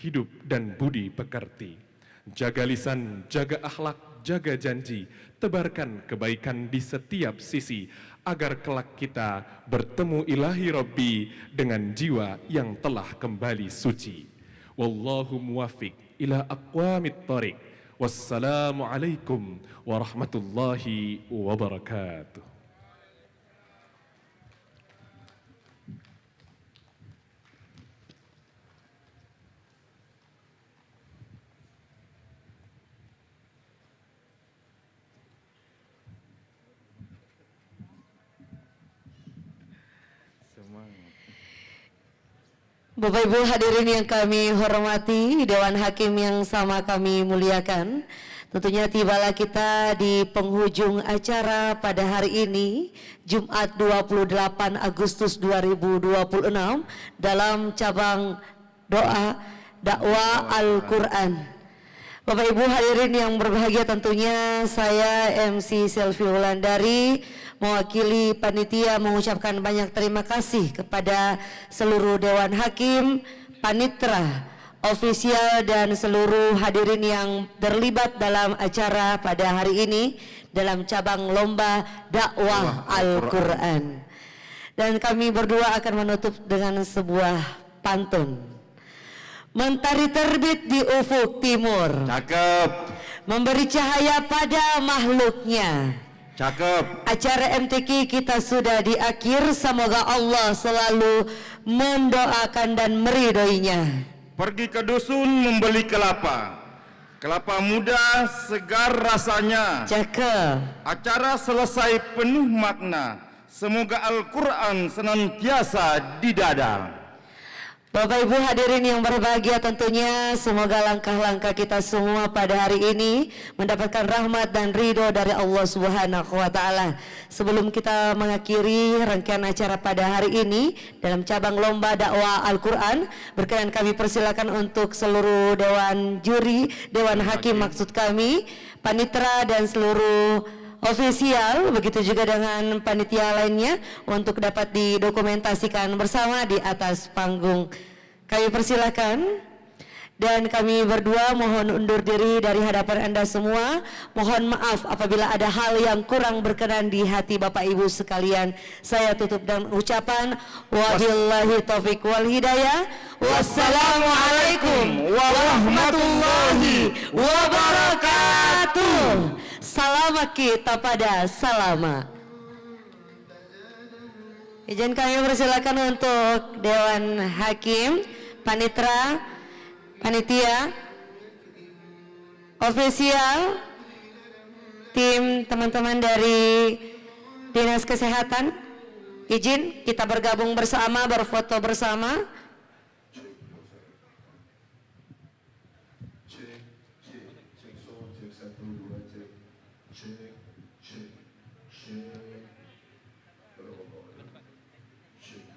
hidup dan budi pekerti. Jaga lisan, jaga akhlak, jaga janji, tebarkan kebaikan di setiap sisi, agar kelak kita bertemu ilahi Rabbi dengan jiwa yang telah kembali suci. Wallahu muwaffiq ila aqwamit thariq. Wassalamu alaikum warahmatullahi wabarakatuh. Bapak Ibu hadirin yang kami hormati, Dewan Hakim yang sama kami muliakan, tentunya tibalah kita di penghujung acara pada hari ini, Jumat 28 Agustus 2026, dalam cabang doa dakwah Al-Quran. Bapak Ibu hadirin yang berbahagia, tentunya saya MC Selvi Wulandari mewakili panitia mengucapkan banyak terima kasih kepada seluruh Dewan Hakim, panitra, ofisial dan seluruh hadirin yang terlibat dalam acara pada hari ini dalam cabang lomba dakwah Al-Quran. Dan kami berdua akan menutup dengan sebuah pantun. Mentari terbit di ufuk timur. Cakep. Memberi cahaya pada makhluknya. Cakep. Acara MTQ kita sudah di akhir. Semoga Allah selalu mendoakan dan meridhoinya. Pergi ke dusun membeli kelapa. Kelapa muda segar rasanya. Cakep. Acara selesai penuh makna. Semoga Al-Quran senantiasa di dada. Bapak Ibu hadirin yang berbahagia, tentunya semoga langkah-langkah kita semua pada hari ini mendapatkan rahmat dan ridho dari Allah Subhanahu wa Ta'ala. Sebelum kita mengakhiri rangkaian acara pada hari ini dalam cabang lomba dakwah Al-Quran, berkenan kami persilakan untuk seluruh dewan juri, dewan hakim maksud kami, panitera dan seluruh ofisial, begitu juga dengan panitia lainnya untuk dapat didokumentasikan bersama di atas panggung. Kami persilakan dan kami berdua mohon undur diri dari hadapan Anda semua. Mohon maaf apabila ada hal yang kurang berkenan di hati Bapak Ibu sekalian. Saya tutup dengan ucapan wabillahi taufiq wal hidayah. Wassalamualaikum warahmatullahi wabarakatuh. Salama kita pada salama. Izin kami persilakan untuk Dewan Hakim, Panitera, Panitia, ofisial, tim teman-teman dari Dinas Kesehatan. Izin kita bergabung bersama, berfoto bersama.